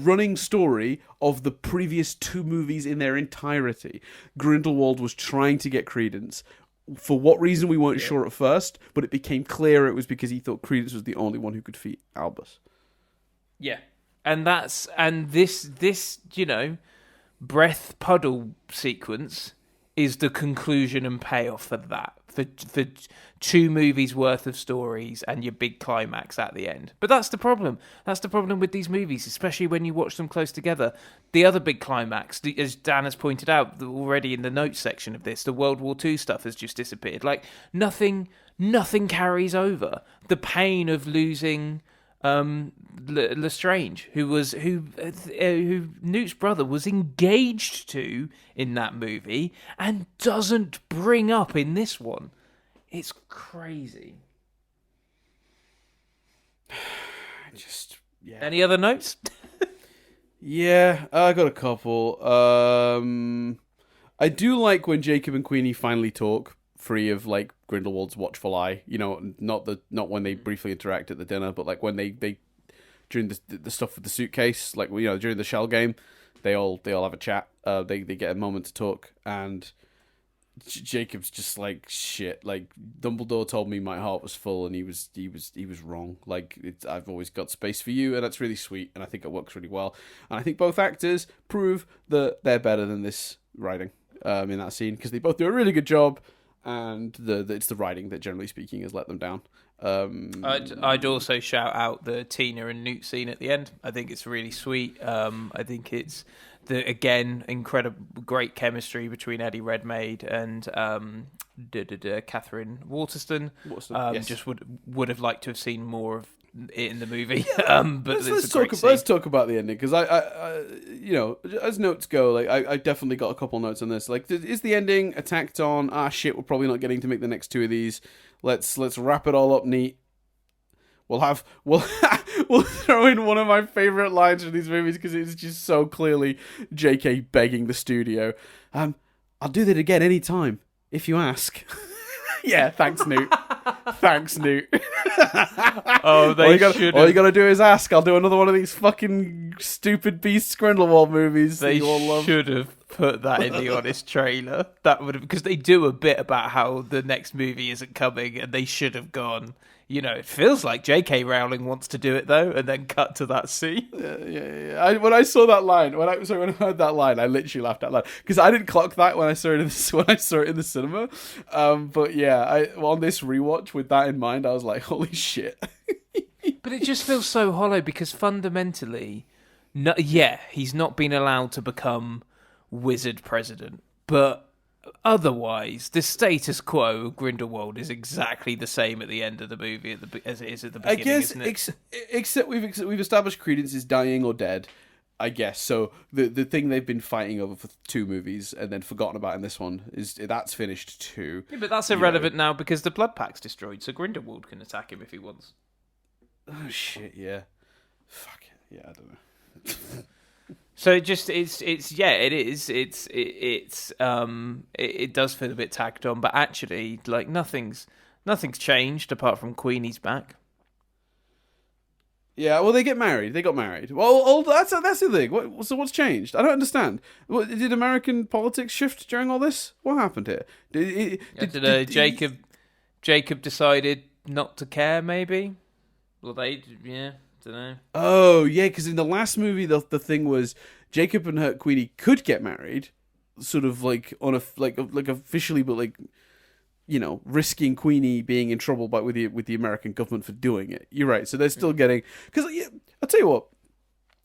running story of the previous 2 movies in their entirety. Grindelwald was trying to get Credence. For what reason we weren't sure at first, but it became clear it was because he thought Credence was the only one who could defeat Albus. Yeah, and this breath puddle sequence is the conclusion and payoff for that. For 2 movies worth of stories and your big climax at the end. But that's the problem. That's the problem with these movies, especially when you watch them close together. The other big climax, as Dan has pointed out already in the notes section of this, the World War II stuff has just disappeared. Like, nothing carries over. The pain of losing Lestrange, who Newt's brother was engaged to in that movie and doesn't bring up in this one. It's crazy. Yeah. Any other notes? Yeah, I got a couple. I do like when Jacob and Queenie finally talk, free of like Grindelwald's watchful eye. You know, not when they briefly interact at the dinner, but like when they during the stuff with the suitcase, like, you know, during the shell game, they all have a chat. They get a moment to talk, and Jacob's just like, shit. Like, Dumbledore told me my heart was full, and he was wrong. Like, I've always got space for you, and that's really sweet, and I think it works really well. And I think both actors prove that they're better than this writing in that scene, because they both do a really good job, and it's the writing that, generally speaking, has let them down. I'd also shout out the Tina and Newt scene at the end. I think it's really sweet. I think it's incredible, great chemistry between Eddie Redmayne and Catherine Waterston. Yes. Just would have liked to have seen more of it in the movie. But let's talk about the ending, because I you know, as notes go, like I definitely got a couple notes on this. Like, is the ending attacked on? Shit, we're probably not getting to make the next 2 of these. Let's wrap it all up neat. We'll throw in one of my favorite lines from these movies, because it's just so clearly J.K. begging the studio. I'll do that again anytime if you ask. Yeah, thanks, Newt. Thanks, Newt. Oh, all you gotta do is ask. I'll do another one of these fucking stupid Beasts Grindelwald movies. They should have put that in the honest trailer. That would have, because they do a bit about how the next movie isn't coming, and they should have gone, you know, it feels like J.K. Rowling wants to do it though, and then cut to that scene. Yeah. When I saw that line, when I heard that line, I literally laughed out loud, because I didn't clock that when I saw it in the cinema. But yeah, on this rewatch with that in mind, I was like, holy shit. But it just feels so hollow, because fundamentally, he's not been allowed to become wizard president, but otherwise, the status quo of Grindelwald is exactly the same at the end of the movie as it is at the beginning. I guess, isn't it? Except we've established Credence is dying or dead, I guess. So the thing they've been fighting over for 2 movies and then forgotten about in this one that's finished too. Yeah, but that's irrelevant now, because the blood pack's destroyed, so Grindelwald can attack him if he wants. Oh shit! Yeah, fuck it. Yeah, I don't know. So it does feel a bit tacked on, but actually, like, nothing's changed apart from Queenie's back. Yeah, well, they get married. They got married. Well, that's the thing. So what's changed? I don't understand. Did American politics shift during all this? What happened here? Jacob decided not to care, maybe? Well, don't know. Oh, yeah, because in the last movie, the thing was Jacob and Queenie could get married, sort of like on like officially, but like, you know, risking Queenie being in trouble with the American government for doing it. You're right. So they're still getting, because I'll tell you what.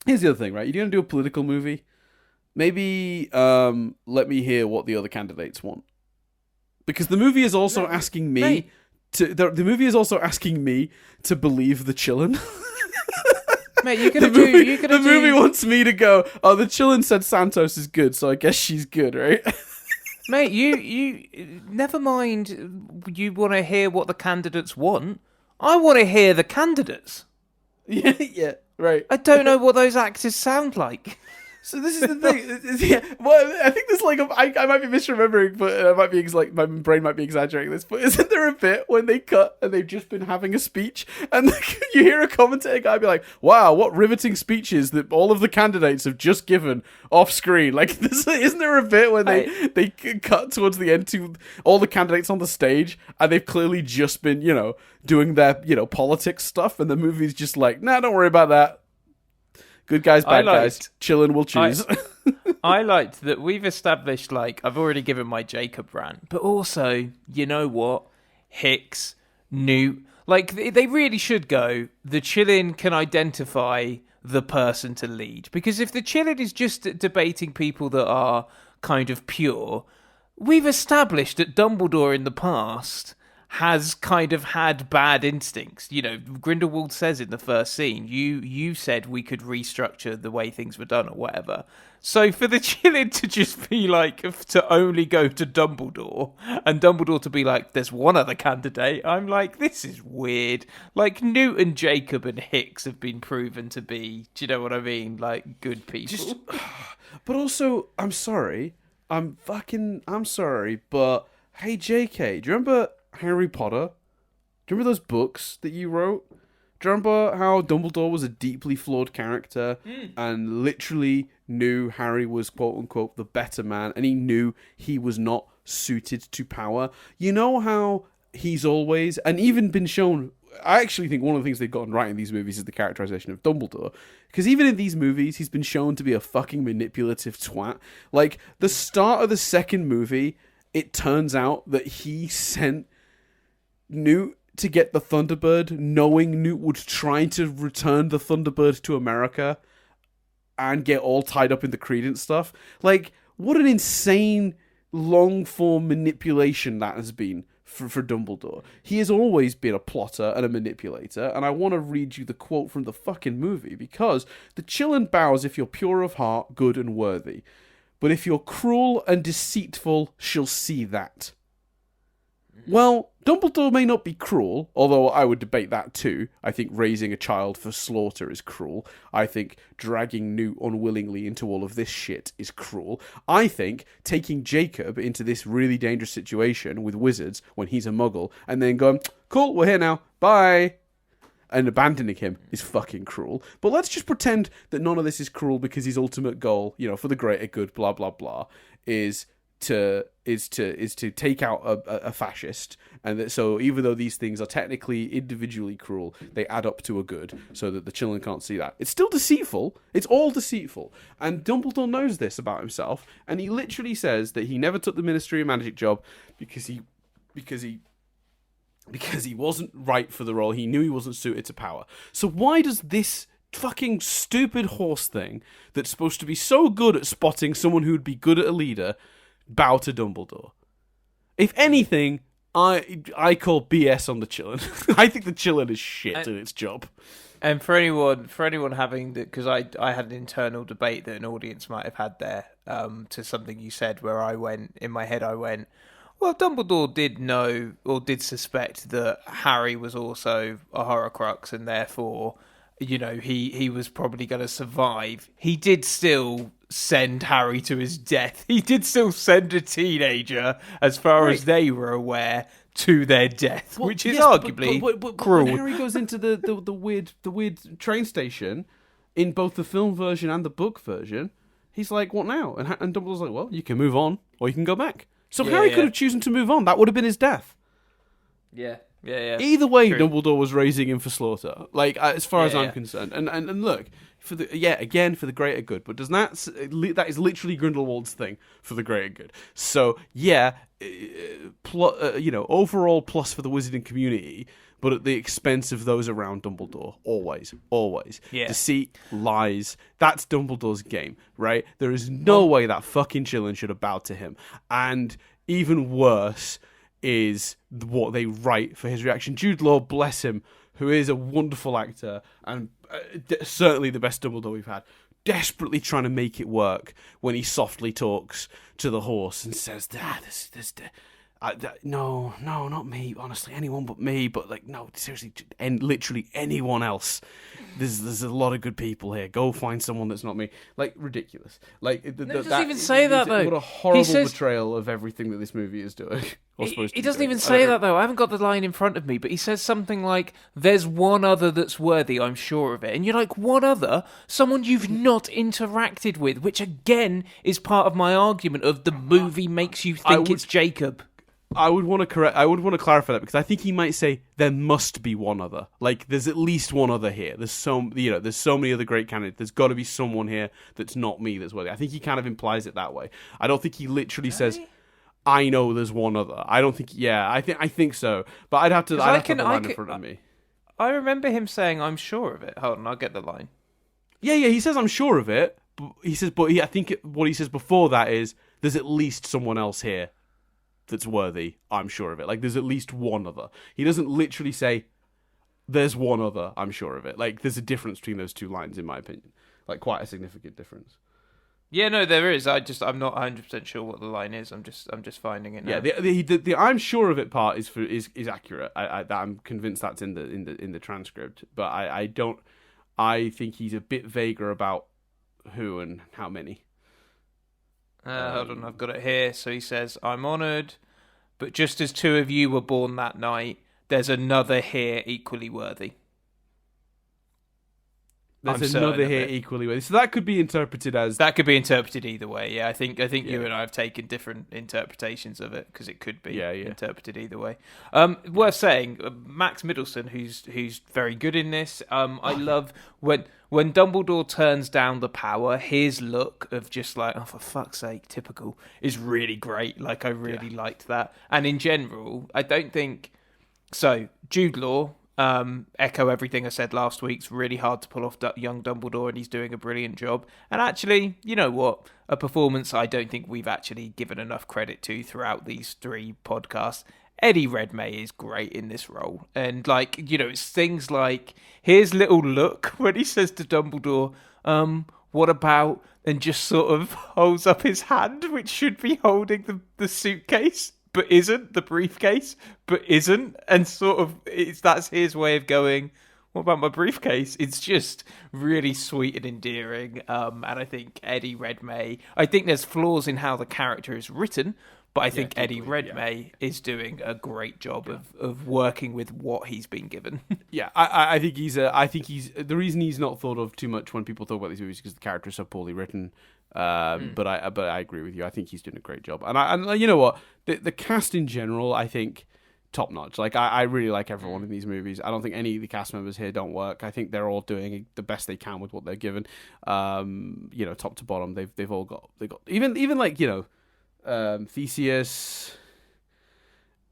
Here's the other thing, right? You're gonna do a political movie. Maybe let me hear what the other candidates want, because the movie is also asking me. The movie is also asking me to believe the Chillin. Mate, the movie wants me to go, oh, the Chillin said Santos is good, so I guess she's good, right? Mate, you never mind. You want to hear what the candidates want. I want to hear the candidates. Yeah, right. I don't know what those actors sound like. So this is the thing. Yeah, well, I think there's like I might be misremembering, but I might be my brain might be exaggerating this. But isn't there a bit when they cut and they've just been having a speech, and you hear a commentator guy be like, "Wow, what riveting speeches that all of the candidates have just given off screen." Like, isn't there a bit when they cut towards the end to all the candidates on the stage, and they've clearly just been, you know, doing their, you know, politics stuff, and the movie's just like, "Nah, don't worry about that. Good guys, bad guys. Chillin' will choose." I liked that we've established, like, I've already given my Jacob rant, but also, you know what? Hicks, Newt, like, they really should go, the Chillin can identify the person to lead. Because if the Chillin is just debating people that are kind of pure, we've established that Dumbledore in the past has kind of had bad instincts. You know, Grindelwald says in the first scene, you said we could restructure the way things were done or whatever. So for the Chillin to just be like, to only go to Dumbledore, and Dumbledore to be like, there's one other candidate, I'm like, this is weird. Like, Newt and Jacob and Hicks have been proven to be, do you know what I mean? Like, good people. But also, I'm sorry, I'm sorry, but hey, JK, do you remember Harry Potter? Do you remember those books that you wrote? Do you remember how Dumbledore was a deeply flawed character and literally knew Harry was quote-unquote the better man, and he knew he was not suited to power? You know how he's always, and even been shown, I actually think one of the things they've gotten right in these movies is the characterization of Dumbledore. Because even in these movies, he's been shown to be a fucking manipulative twat. Like, the start of the second movie, it turns out that he sent Newt to get the Thunderbird, knowing Newt would try to return the Thunderbird to America and get all tied up in the Credence stuff. Like, what an insane long-form manipulation that has been for Dumbledore. He has always been a plotter and a manipulator, and I want to read you the quote from the fucking movie, because the Chillin bows if you're pure of heart, good and worthy. But if you're cruel and deceitful, she'll see that. Well, Dumbledore may not be cruel, although I would debate that too. I think raising a child for slaughter is cruel. I think dragging Newt unwillingly into all of this shit is cruel. I think taking Jacob into this really dangerous situation with wizards when he's a muggle and then going, cool, we're here now, bye, and abandoning him is fucking cruel. But let's just pretend that none of this is cruel, because his ultimate goal, you know, for the greater good, blah, blah, blah, is to take out a fascist, and that, so even though these things are technically individually cruel, they add up to a good, so that the Chillin can't see that. It's still deceitful. It's all deceitful, and Dumbledore knows this about himself, and he literally says that he never took the Ministry of Magic job because he wasn't right for the role. He knew he wasn't suited to power. So why does this fucking stupid horse thing that's supposed to be so good at spotting someone who would be good at a leader bow to Dumbledore? If anything, I call BS on the Chillin. I think the Chillin is shit at its job. And for anyone having that, because I had an internal debate that an audience might have had there, to something you said, where I went, well, Dumbledore did know, or did suspect, that Harry was also a Horcrux, and therefore, you know, he was probably going to survive. He did still send Harry to his death. He did still send a teenager, as far as they were aware, to their death, which is arguably cruel. When Harry goes into the weird train station in both the film version and the book version, he's like, "What now?" And Dumbledore's like, "Well, you can move on, or you can go back." So Harry could have chosen to move on. That would have been his death. Yeah. Either way, true. Dumbledore was raising him for slaughter. Like, as far as I'm concerned, and look, for the greater good. But that is literally Grindelwald's thing, for the greater good. So overall plus for the wizarding community, but at the expense of those around Dumbledore. Always. Yeah. Deceit, lies. That's Dumbledore's game, right? There is no way that fucking Chillin should have bowed to him. And even worse is what they write for his reaction. Jude Law, bless him, who is a wonderful actor and certainly the best Dumbledore we've had, desperately trying to make it work when he softly talks to the horse and says, no, not me, honestly, anyone but me, but like, no, seriously, literally anyone else. There's a lot of good people here. Go find someone that's not me. Like, ridiculous. Like, he doesn't even say that, though. What a horrible betrayal of everything that this movie is doing. He doesn't even say that, though. I haven't got the line in front of me, but he says something like, "There's one other that's worthy, I'm sure of it." And you're like, what other? Someone you've not interacted with, which again is part of my argument of the movie makes you think it's Jacob. I would want to clarify that, because I think he might say there must be one other. Like, there's at least one other here. There's so many other great candidates. There's got to be someone here that's not me that's worthy. I think he kind of implies it that way. I don't think he literally says, I know there's one other. I don't think. Yeah, I think so. But I'd have to have the line in front of me. I remember him saying, "I'm sure of it." Hold on, I'll get the line. Yeah. He says, "I'm sure of it." But he says, I think what he says before that is, "There's at least someone else here that's worthy. I'm sure of it." Like, there's at least one other. He doesn't literally say, "There's one other. I'm sure of it." Like, there's a difference between those two lines, in my opinion. Like, quite a significant difference. Yeah, no, there is. I'm not 100% sure what the line is. I'm just finding it now. Yeah, the "I'm sure of it" part is accurate. I'm convinced that's in the transcript, but I don't. I think he's a bit vaguer about who and how many. Hold on, I've got it here. So he says, "I'm honoured, but just as 2 of you were born that night, there's another here equally worthy." There's another here equally worthy. So that could be interpreted as... That could be interpreted either way, yeah. I think you and I have taken different interpretations of it, because it could be interpreted either way. Worth saying, Max Middleton, who's very good in this. I love when Dumbledore turns down the power, his look of just like, oh, for fuck's sake, typical, is really great. Like, I really liked that. And in general, I don't think... So, Jude Law... echo everything I said last week. It's really hard to pull off young Dumbledore, and he's doing a brilliant job. And actually, you know what? A performance I don't think we've actually given enough credit to throughout these 3 podcasts. Eddie Redmayne is great in this role. And, like, you know, it's things like his little look when he says to Dumbledore, what about, and just sort of holds up his hand, which should be holding the suitcase, but isn't, the briefcase, but isn't, and sort of that's his way of going, what about my briefcase? It's just really sweet and endearing, and I think Eddie Redmayne, I think there's flaws in how the character is written, but I think Eddie Redmayne is doing a great job of working with what he's been given. Yeah, I think he's the reason he's not thought of too much when people talk about these movies is because the character is so poorly written. But I agree with you. I think he's doing a great job, and you know what, the cast in general, I think, top notch. Like, I really like everyone in these movies. I don't think any of the cast members here don't work. I think they're all doing the best they can with what they're given. You know, top to bottom, they've all got even like, you know, Theseus,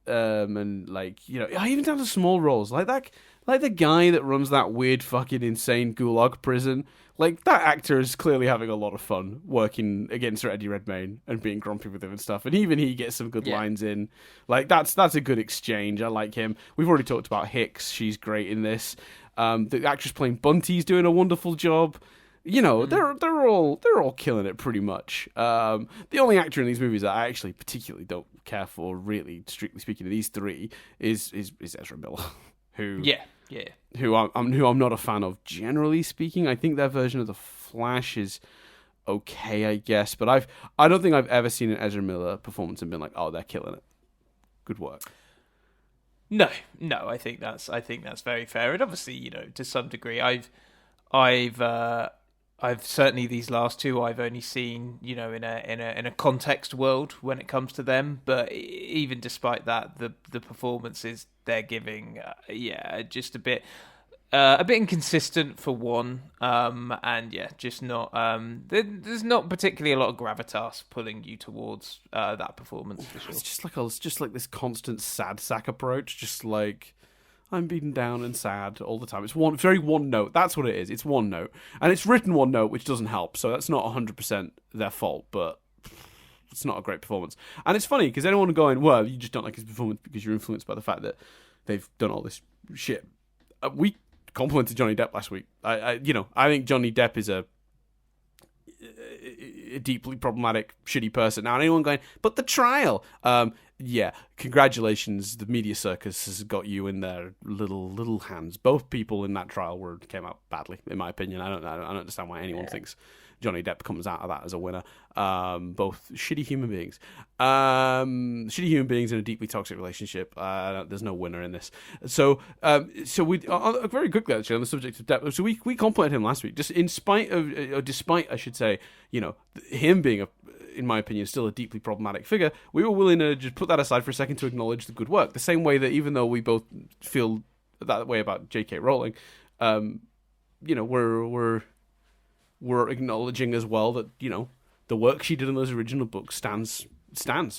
and like, you know, even down to small roles like that. Like the guy that runs that weird fucking insane gulag prison. Like, that actor is clearly having a lot of fun working against Eddie Redmayne and being grumpy with him and stuff. And even he gets some good lines in. Like, that's a good exchange. I like him. We've already talked about Hicks. She's great in this. The actress playing Bunty's doing a wonderful job. You know, they're all killing it pretty much. The only actor in these movies that I actually particularly don't care for, really, strictly speaking, of these 3 is Ezra Miller. Who I'm not a fan of, generally speaking. I think their version of the Flash is okay, I guess, but I don't think I've ever seen an Ezra Miller performance and been like, oh, they're killing it. Good work. No, I think that's very fair, and obviously, you know, to some degree, I've certainly, these last 2 I've only seen, you know, in a context world when it comes to them. But even despite that, the performances they're giving, just a bit inconsistent for one, and just not. There's not particularly a lot of gravitas pulling you towards that performance for sure. It's just like this constant sad sack approach, just like, I'm beaten down and sad all the time. It's very one note. That's what it is. It's one note. And it's written one note, which doesn't help. So that's not 100% their fault, but it's not a great performance. And it's funny, because anyone going, well, you just don't like his performance because you're influenced by the fact that they've done all this shit. We complimented Johnny Depp last week. I think Johnny Depp is a deeply problematic, shitty person. Now, anyone going, but the trial... congratulations. The media circus has got you in their little hands. Both people in that trial came out badly, in my opinion. I don't understand why anyone thinks Johnny Depp comes out of that as a winner. Both shitty human beings. Shitty human beings in a deeply toxic relationship. There's no winner in this. So we very quickly, actually, on the subject of Depp. So we complimented him last week, just despite, I should say, you know, him being in my opinion, still a deeply problematic figure, we were willing to just put that aside for a second to acknowledge the good work. The same way that even though we both feel that way about J.K. Rowling, we're acknowledging as well that the work she did in those original books stands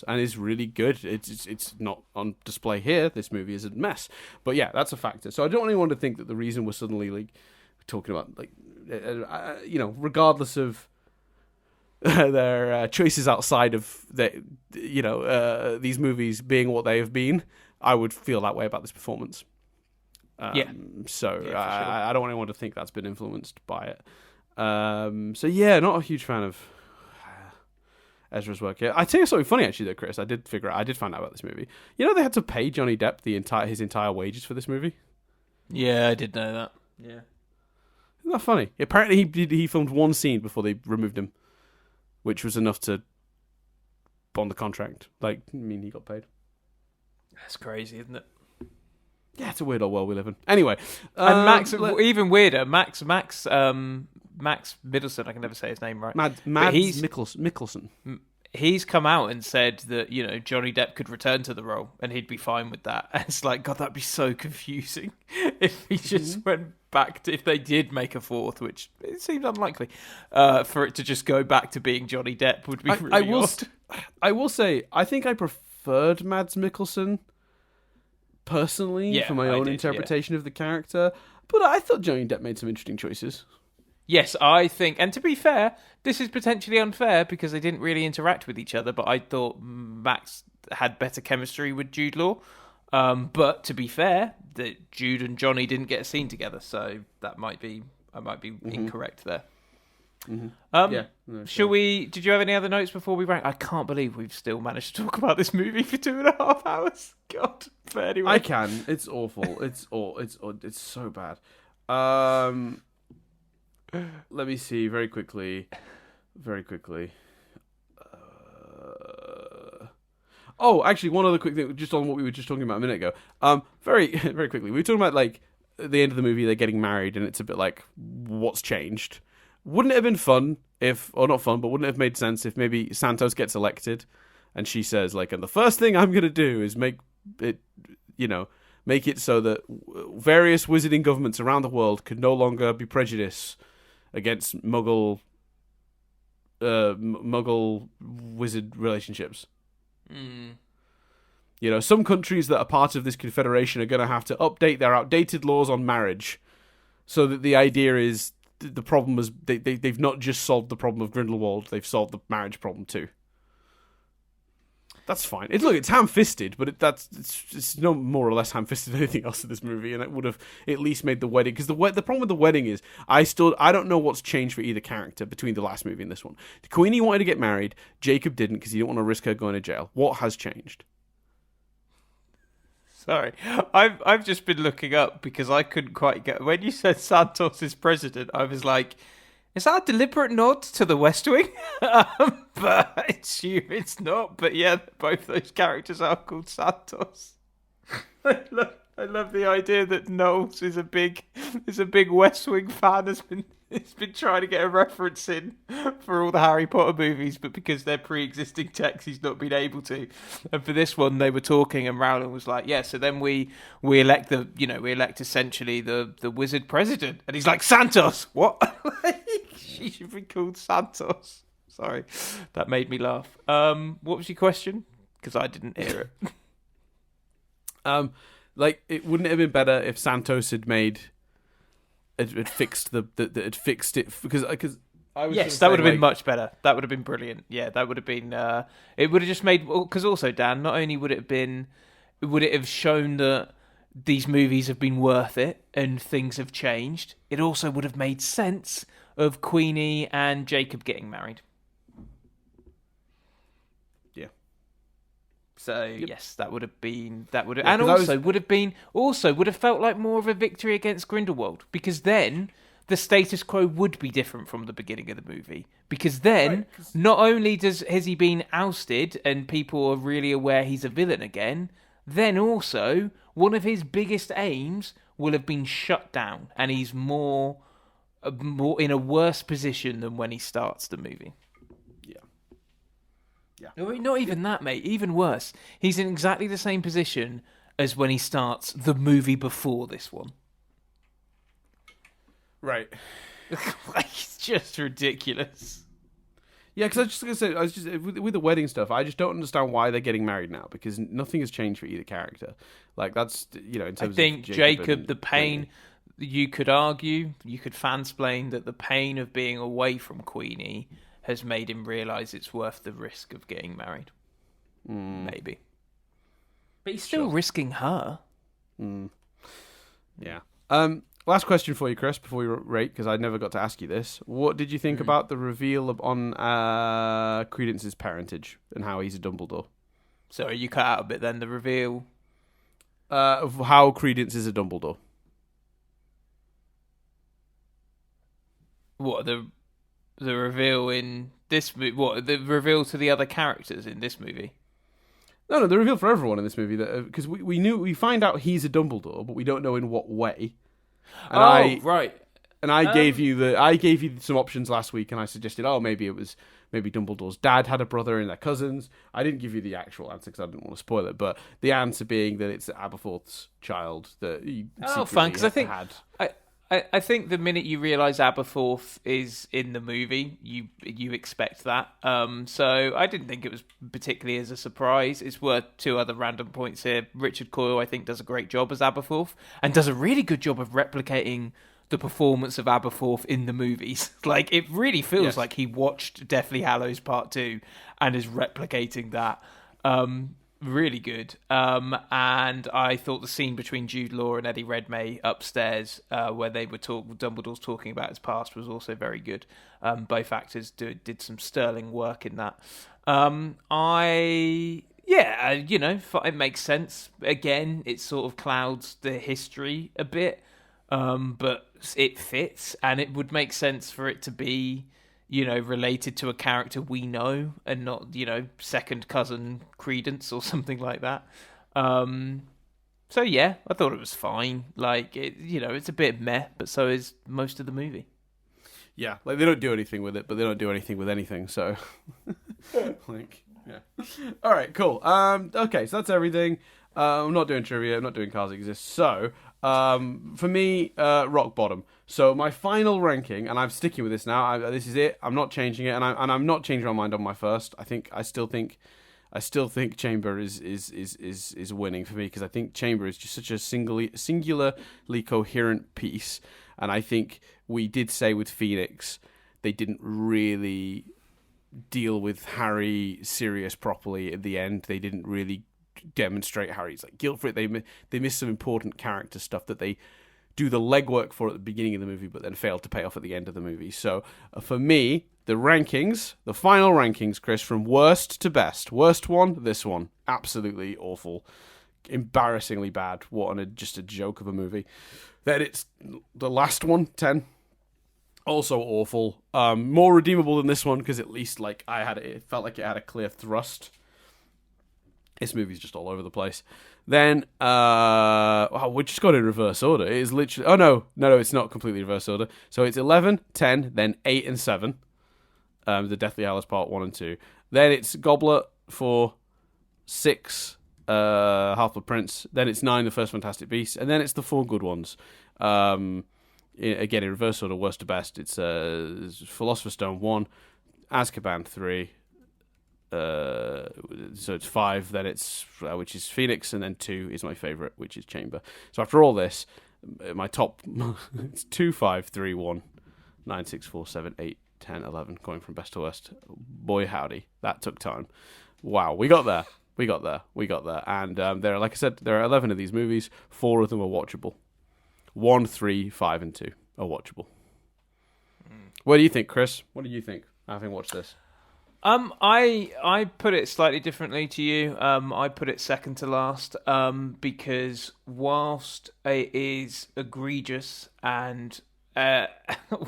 and is really good. It's not on display here. This movie is a mess, but yeah, that's a factor. So I don't want anyone to think that the reason we're suddenly talking about regardless of their choices outside of these movies being what they have been, I would feel that way about this performance. So sure. I don't want anyone to think that's been influenced by it. So yeah, not a huge fan of Ezra's work here. I tell you something funny actually though, Chris. I did find out about this movie. They had to pay Johnny Depp his entire wages for this movie. Yeah, I did know that. Yeah. Isn't that funny? Apparently he filmed one scene before they removed him, which was enough to bond the contract. He got paid. That's crazy, isn't it? Yeah, it's a weird old world we live in. Anyway, and Max, even weirder, Max Middleton. I can never say his name right. Mads Mikkelsen. He's come out and said that Johnny Depp could return to the role and he'd be fine with that. And it's like, God, that'd be so confusing if he just went back to, if they did make a fourth, which it seems unlikely, for it to just go back to being Johnny Depp would be really odd. I will say, I think I preferred Mads Mikkelsen personally for my own interpretation of the character, but I thought Johnny Depp made some interesting choices. Yes, I think, and to be fair, this is potentially unfair because they didn't really interact with each other, but I thought Max had better chemistry with Jude Law. But to be fair, that Jude and Johnny didn't get a scene together, so I might be incorrect there. Mm-hmm. Shall we? Did you have any other notes before we rank? I can't believe we've still managed to talk about this movie for 2.5 hours. God, but anyway, I can. It's awful. It's so bad. Let me see very quickly. Actually, one other quick thing, just on what we were just talking about a minute ago. Very, very quickly, we were talking about at the end of the movie, they're getting married, and it's a bit like, what's changed? Wouldn't it have been fun wouldn't it have made sense if maybe Santos gets elected, and she says and the first thing I'm going to do is make it so that various wizarding governments around the world could no longer be prejudiced against Muggle wizard relationships. Some countries that are part of this confederation are going to have to update their outdated laws on marriage, so that the idea is the problem is they've not just solved the problem of Grindelwald, they've solved the marriage problem too. That's fine. It's ham-fisted, but it's no more or less ham-fisted than anything else in this movie, and it would have at least made the wedding, because the problem with the wedding is I don't know what's changed for either character between the last movie and this one. Queenie wanted to get married, Jacob didn't because he didn't want to risk her going to jail. What has changed? Sorry, I've just been looking up because I couldn't quite get when you said Santos is president. I was like, is that a deliberate nod to the West Wing? But I assume it's not. But yeah, both those characters are called Santos. I love the idea that Knowles is a big West Wing fan. He's been trying to get a reference in for all the Harry Potter movies, but because they're pre-existing texts, he's not been able to. And for this one, they were talking, and Rowling was like, "Yeah, so then we elect essentially the wizard president," and he's like, "Santos, what?" She should be called Santos. Sorry, that made me laugh. What was your question? Because I didn't hear it. It wouldn't have been better if Santos had fixed it because I was yes, that would have been much better. That would have been brilliant. Yeah, that would have been. It would have just made, because also, Dan, not only would it have shown that these movies have been worth it and things have changed, it also would have made sense of Queenie and Jacob getting married. So yes, that would have been and also would have felt like more of a victory against Grindelwald, because then the status quo would be different from the beginning of the movie. Because then not only has he been ousted and people are really aware he's a villain again, then also one of his biggest aims will have been shut down, and he's more in a worse position than when he starts the movie. Not even that, mate. Even worse. He's in exactly the same position as when he starts the movie before this one. Right. It's just ridiculous. Yeah, because I was just going to say, with the wedding stuff, I just don't understand why they're getting married now, because nothing has changed for either character. Like, that's, in terms of Jacob, the pain, you could argue, you could fansplain that the pain of being away from Queenie has made him realise it's worth the risk of getting married. Maybe. But he's still risking her. Yeah. Last question for you, Chris, before we rate, because I never got to ask you this. What did you think about the reveal on Credence's parentage and how he's a Dumbledore? Sorry, you cut out a bit then. The reveal of how Credence is a Dumbledore. What, the reveal in this movie? What, the reveal to the other characters in this movie? No, the reveal for everyone in this movie, because we find out he's a Dumbledore, but we don't know in what way. And right. And I gave you some options last week, and I suggested, maybe Dumbledore's dad had a brother and they're cousins. I didn't give you the actual answer because I didn't want to spoil it, but the answer being that it's Aberforth's child that he fine, because had. I think the minute you realise Aberforth is in the movie, you expect that. So I didn't think it was particularly as a surprise. It's worth two other random points here. Richard Coyle, I think, does a great job as Aberforth and does a really good job of replicating the performance of Aberforth in the movies. Like, it really feels like he watched Deathly Hallows Part 2 and is replicating that. Really good. And I thought the scene between Jude Law and Eddie Redmayne upstairs, where they were Dumbledore's talking about his past, was also very good. Both actors did some sterling work in that. It makes sense. Again, it sort of clouds the history a bit, but it fits, and it would make sense for it to be, related to a character we know and not, second cousin Credence or something like that. So yeah, I thought it was fine. Like, it's a bit meh, but so is most of the movie. Yeah, like they don't do anything with it, but they don't do anything with anything. So, yeah. All right, cool. Okay, so that's everything. I'm not doing trivia. I'm not doing Cars Exist. So, for me, rock bottom. So my final ranking, and I'm sticking with this now. This is it. I'm not changing it, and I'm not changing my mind on my first. I still think Chamber is winning for me, because I think Chamber is just such a singularly coherent piece, and I think we did say with Phoenix they didn't really deal with Harry Sirius properly at the end. They didn't really demonstrate Harry's guilt for it. They missed some important character stuff that they do the legwork for at the beginning of the movie, but then failed to pay off at the end of the movie. So for me, the final rankings, Chris, from worst to best. Worst one, this one, absolutely awful, embarrassingly bad. Just a joke of a movie. Then it's the last one, 10. Also awful. More redeemable than this one, because at least it felt like it had a clear thrust. This movie's just all over the place. Then, we just got it in reverse order. It is literally... Oh, no, it's not completely reverse order. So it's 11, 10, then 8 and 7. The Deathly Hallows Part 1 and 2. Then it's Goblet for 6, Half-Blood Prince. Then it's 9, The First Fantastic Beast. And then it's the 4 good ones. Again, in reverse order, worst to best. It's Philosopher's Stone 1, Azkaban 3... so it's 5, then it's which is Phoenix, and then 2 is my favourite, which is Chamber. So after all this, my top it's 2, 5, 3, 1, 9, 6, 4, 7, 8, 10, 11, going from best to worst. Boy howdy, that took time. Wow, we got there. And there, like I said, there are 11 of these movies. 4 of them are watchable. 1, 3, 5, and 2 are watchable. What do you think, Chris? What do you think, having watched this? I put it slightly differently to you. I put it second to last, because whilst it is egregious and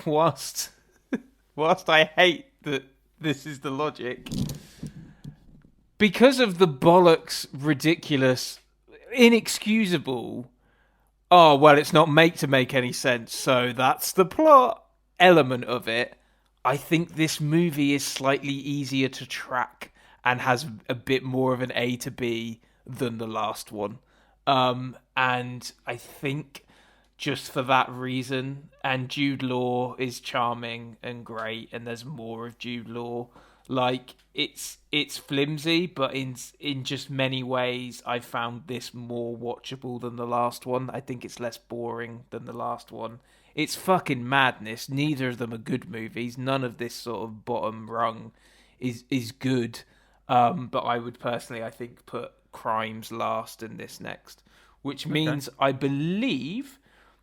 whilst I hate that this is the logic, because of the bollocks, ridiculous, inexcusable, it's not made to make any sense, so that's the plot element of it, I think this movie is slightly easier to track and has a bit more of an A to B than the last one. And I think just for that reason, and Jude Law is charming and great, and there's more of Jude Law. Like, it's flimsy, but in just many ways, I found this more watchable than the last one. I think it's less boring than the last one. It's fucking madness. Neither of them are good movies. None of this sort of bottom rung is good. But I would personally, I think, put Crimes last and this next, which means I believe,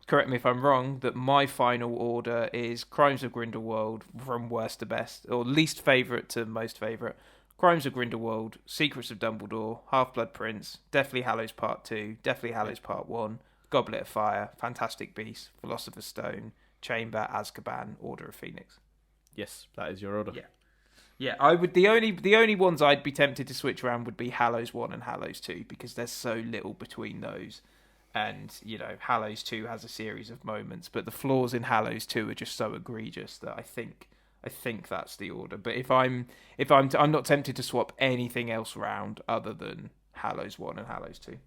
correct me if I'm wrong, that my final order is Crimes of Grindelwald from worst to best, or least favourite to most favourite. Crimes of Grindelwald, Secrets of Dumbledore, Half-Blood Prince, Deathly Hallows Part 2, Deathly Hallows Part 1, Goblet of Fire, Fantastic Beasts, Philosopher's Stone, Chamber, Azkaban, Order of Phoenix. Yes, that is your order. Yeah, I would. The only ones I'd be tempted to switch around would be Hallows 1 and Hallows 2, because there's so little between those. And, you know, Hallows 2 has a series of moments, but the flaws in Hallows 2 are just so egregious that I think that's the order. But I'm not tempted to swap anything else around other than Hallows 1 and Hallows 2.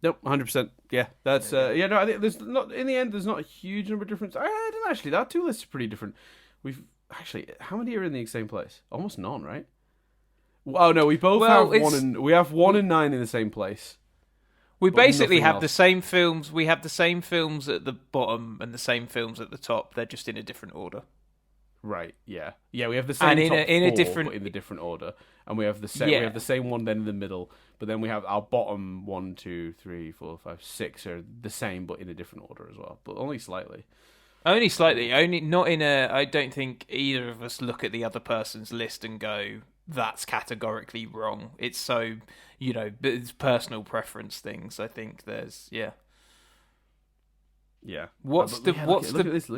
Nope, 100%. Yeah, that's no. I think there's not in the end. There's not a huge number of difference. I don't actually. That two lists are pretty different. We've actually, how many are in the same place? Almost none, right? Oh no, we both have one, and we have 1 and 9 in the same place. We basically have the same films. We have the same films at the bottom and the same films at the top. They're just in a different order. Right. Yeah. Yeah. We have the same and top in four, a different, but in the different order, and we have the same. We have the same one then in the middle, but then we have our bottom 1, 2, 3, 4, 5, 6 are the same, but in a different order as well, but only slightly. Only slightly. Only not in a. I don't think either of us look at the other person's list and go, "That's categorically wrong." It's so, you know, it's personal preference things. I think there's Yeah. What's look at this.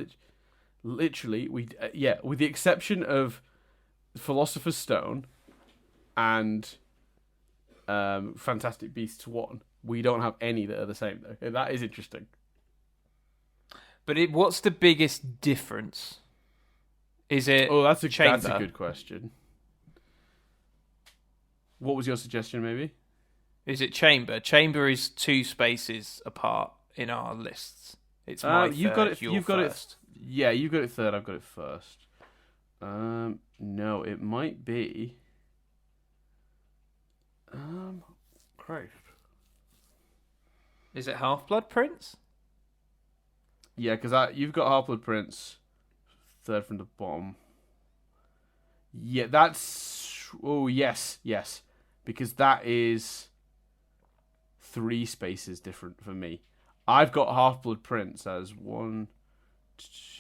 Literally, with the exception of Philosopher's Stone and Fantastic Beasts 1, we don't have any that are the same, though. That is interesting. But what's the biggest difference? Is it that's a Chamber? That's a good question. What was your suggestion, maybe? Is it Chamber? Chamber is 2 spaces apart in our lists. It's my you've got it. You've got first. it. Yeah, you got it third. I've got it first. No, it might be. Christ. Is it Half-Blood Prince? Yeah, because you've got Half-Blood Prince third from the bottom. Yeah, that's. Oh yes, because that is 3 spaces different for me. I've got Half-Blood Prince as 1,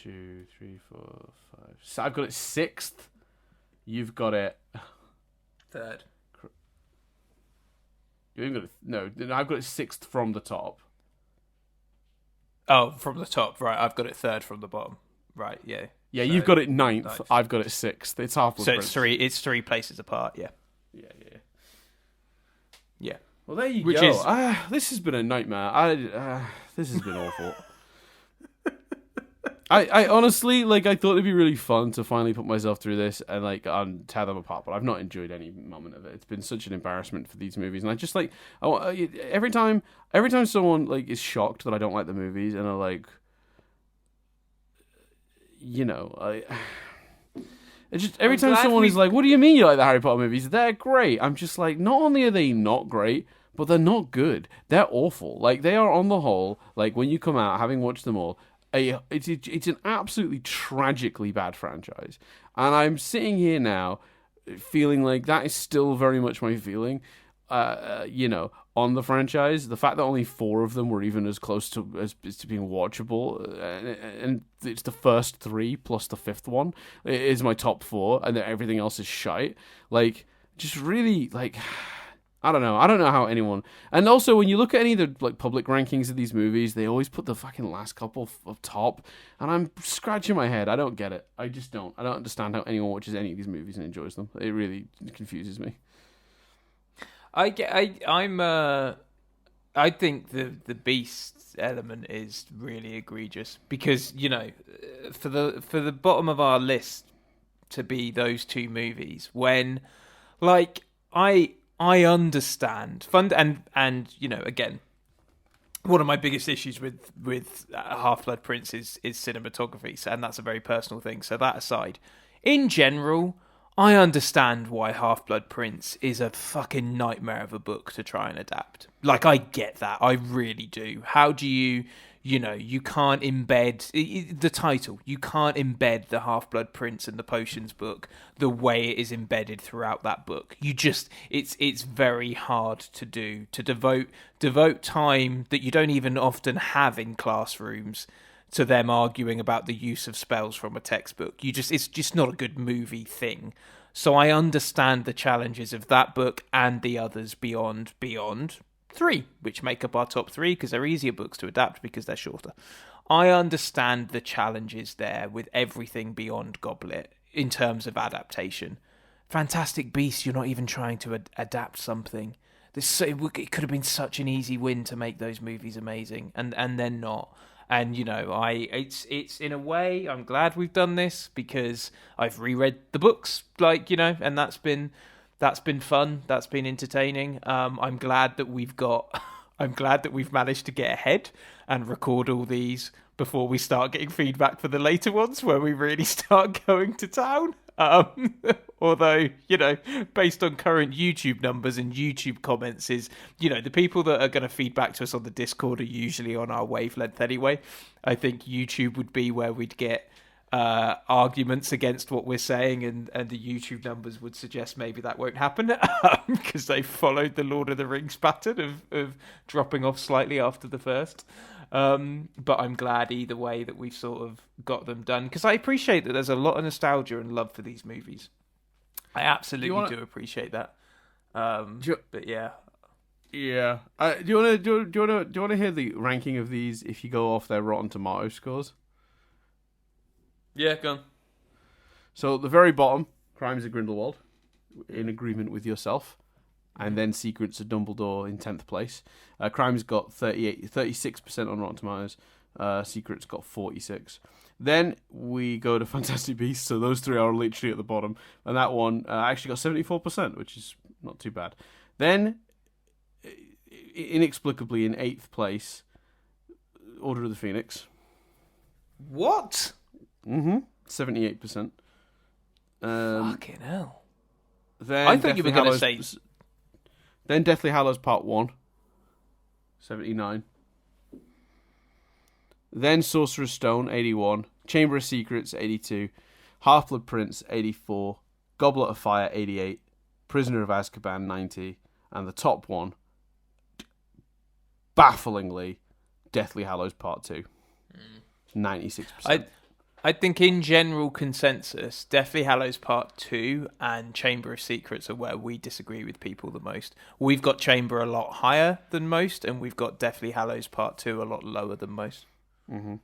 2, 3, 4, 5. So I've got it 6th. You've got it third. You ain't got it. No, I've got it 6th from the top. Oh, from the top, right? I've got it third from the bottom, right? Yeah. Yeah, so, you've got it 9th. I've got it 6th. It's Half-Blood Prince. So it's 3 places apart. Yeah. Yeah. Well, there you go. This has been a nightmare. This has been awful. I honestly, I thought it'd be really fun to finally put myself through this and tear them apart, but I've not enjoyed any moment of it. It's been such an embarrassment for these movies, and I just every time someone is shocked that I don't like the movies, and are it's just every time someone is like, "What do you mean you like the Harry Potter movies? They're great." I'm just like, not only are they not great, but they're not good. They're awful. They are on the whole, when you come out having watched them all, it's an absolutely tragically bad franchise. And I'm sitting here now feeling like that is still very much my feeling, on the franchise. The fact that only 4 of them were even as close to being watchable, and it's the first 3 plus the 5th one is my top 4, and then everything else is shite. Just really, I don't know. I don't know how anyone... And also, when you look at any of the public rankings of these movies, they always put the fucking last couple up top, and I'm scratching my head. I don't get it. I just don't. I don't understand how anyone watches any of these movies and enjoys them. It really confuses me. I think the Beast element is really egregious because, for the bottom of our list, to be those two movies when, like, I understand and you know, again, one of my biggest issues with Half-Blood Prince is cinematography, and that's a very personal thing. So that aside, in general, I understand why Half-Blood Prince is a fucking nightmare of a book to try and adapt. Like, I get that. I really do. How do you know, you can't embed the title. You can't embed the Half-Blood Prince and the Potions book the way it is embedded throughout that book. You just, it's very hard to do, to devote time that you don't even often have in classrooms to them arguing about the use of spells from a textbook. It's just not a good movie thing. So I understand the challenges of that book and the others beyond 3, which make up our top 3 because they're easier books to adapt because they're shorter. I understand the challenges there with everything beyond Goblet in terms of adaptation. Fantastic Beasts, you're not even trying to adapt something. It could have been such an easy win to make those movies amazing, and they're not. And, you know, it's in a way, I'm glad we've done this because I've reread the books, like, you know, and that's been fun. That's been entertaining. I'm glad that we've managed to get ahead and record all these before we start getting feedback for the later ones where we really start going to town. Although, you know, based on current YouTube numbers and YouTube comments is, you know, the people that are going to feed back to us on the Discord are usually on our wavelength anyway. I think YouTube would be where we'd get arguments against what we're saying, and the YouTube numbers would suggest maybe that won't happen because they followed the Lord of the Rings pattern of dropping off slightly after the first. But I'm glad either way that we've sort of got them done because I appreciate that there's a lot of nostalgia and love for these movies. I absolutely do appreciate that. But yeah. Yeah. Do you want to hear the ranking of these if you go off their Rotten Tomato scores? Yeah, go on. So at the very bottom, Crimes of Grindelwald, in agreement with yourself, and then Secrets of Dumbledore in 10th place. Crimes got 36% on Rotten Tomatoes. Secrets got 46%. Then we go to Fantastic Beasts, so those 3 are literally at the bottom, and that one actually got 74%, which is not too bad. Then, inexplicably in 8th place, Order of the Phoenix. What? 78%. Fucking hell. Then I thought you were going to say... Then Deathly Hallows Part 1. 79. Then Sorcerer's Stone, 81. Chamber of Secrets, 82. Half-Blood Prince, 84. Goblet of Fire, 88. Prisoner of Azkaban, 90. And the top one, bafflingly, Deathly Hallows Part 2. 96%. I think in general consensus, Deathly Hallows Part 2 and Chamber of Secrets are where we disagree with people the most. We've got Chamber a lot higher than most, and we've got Deathly Hallows Part 2 a lot lower than most. Mm-hmm.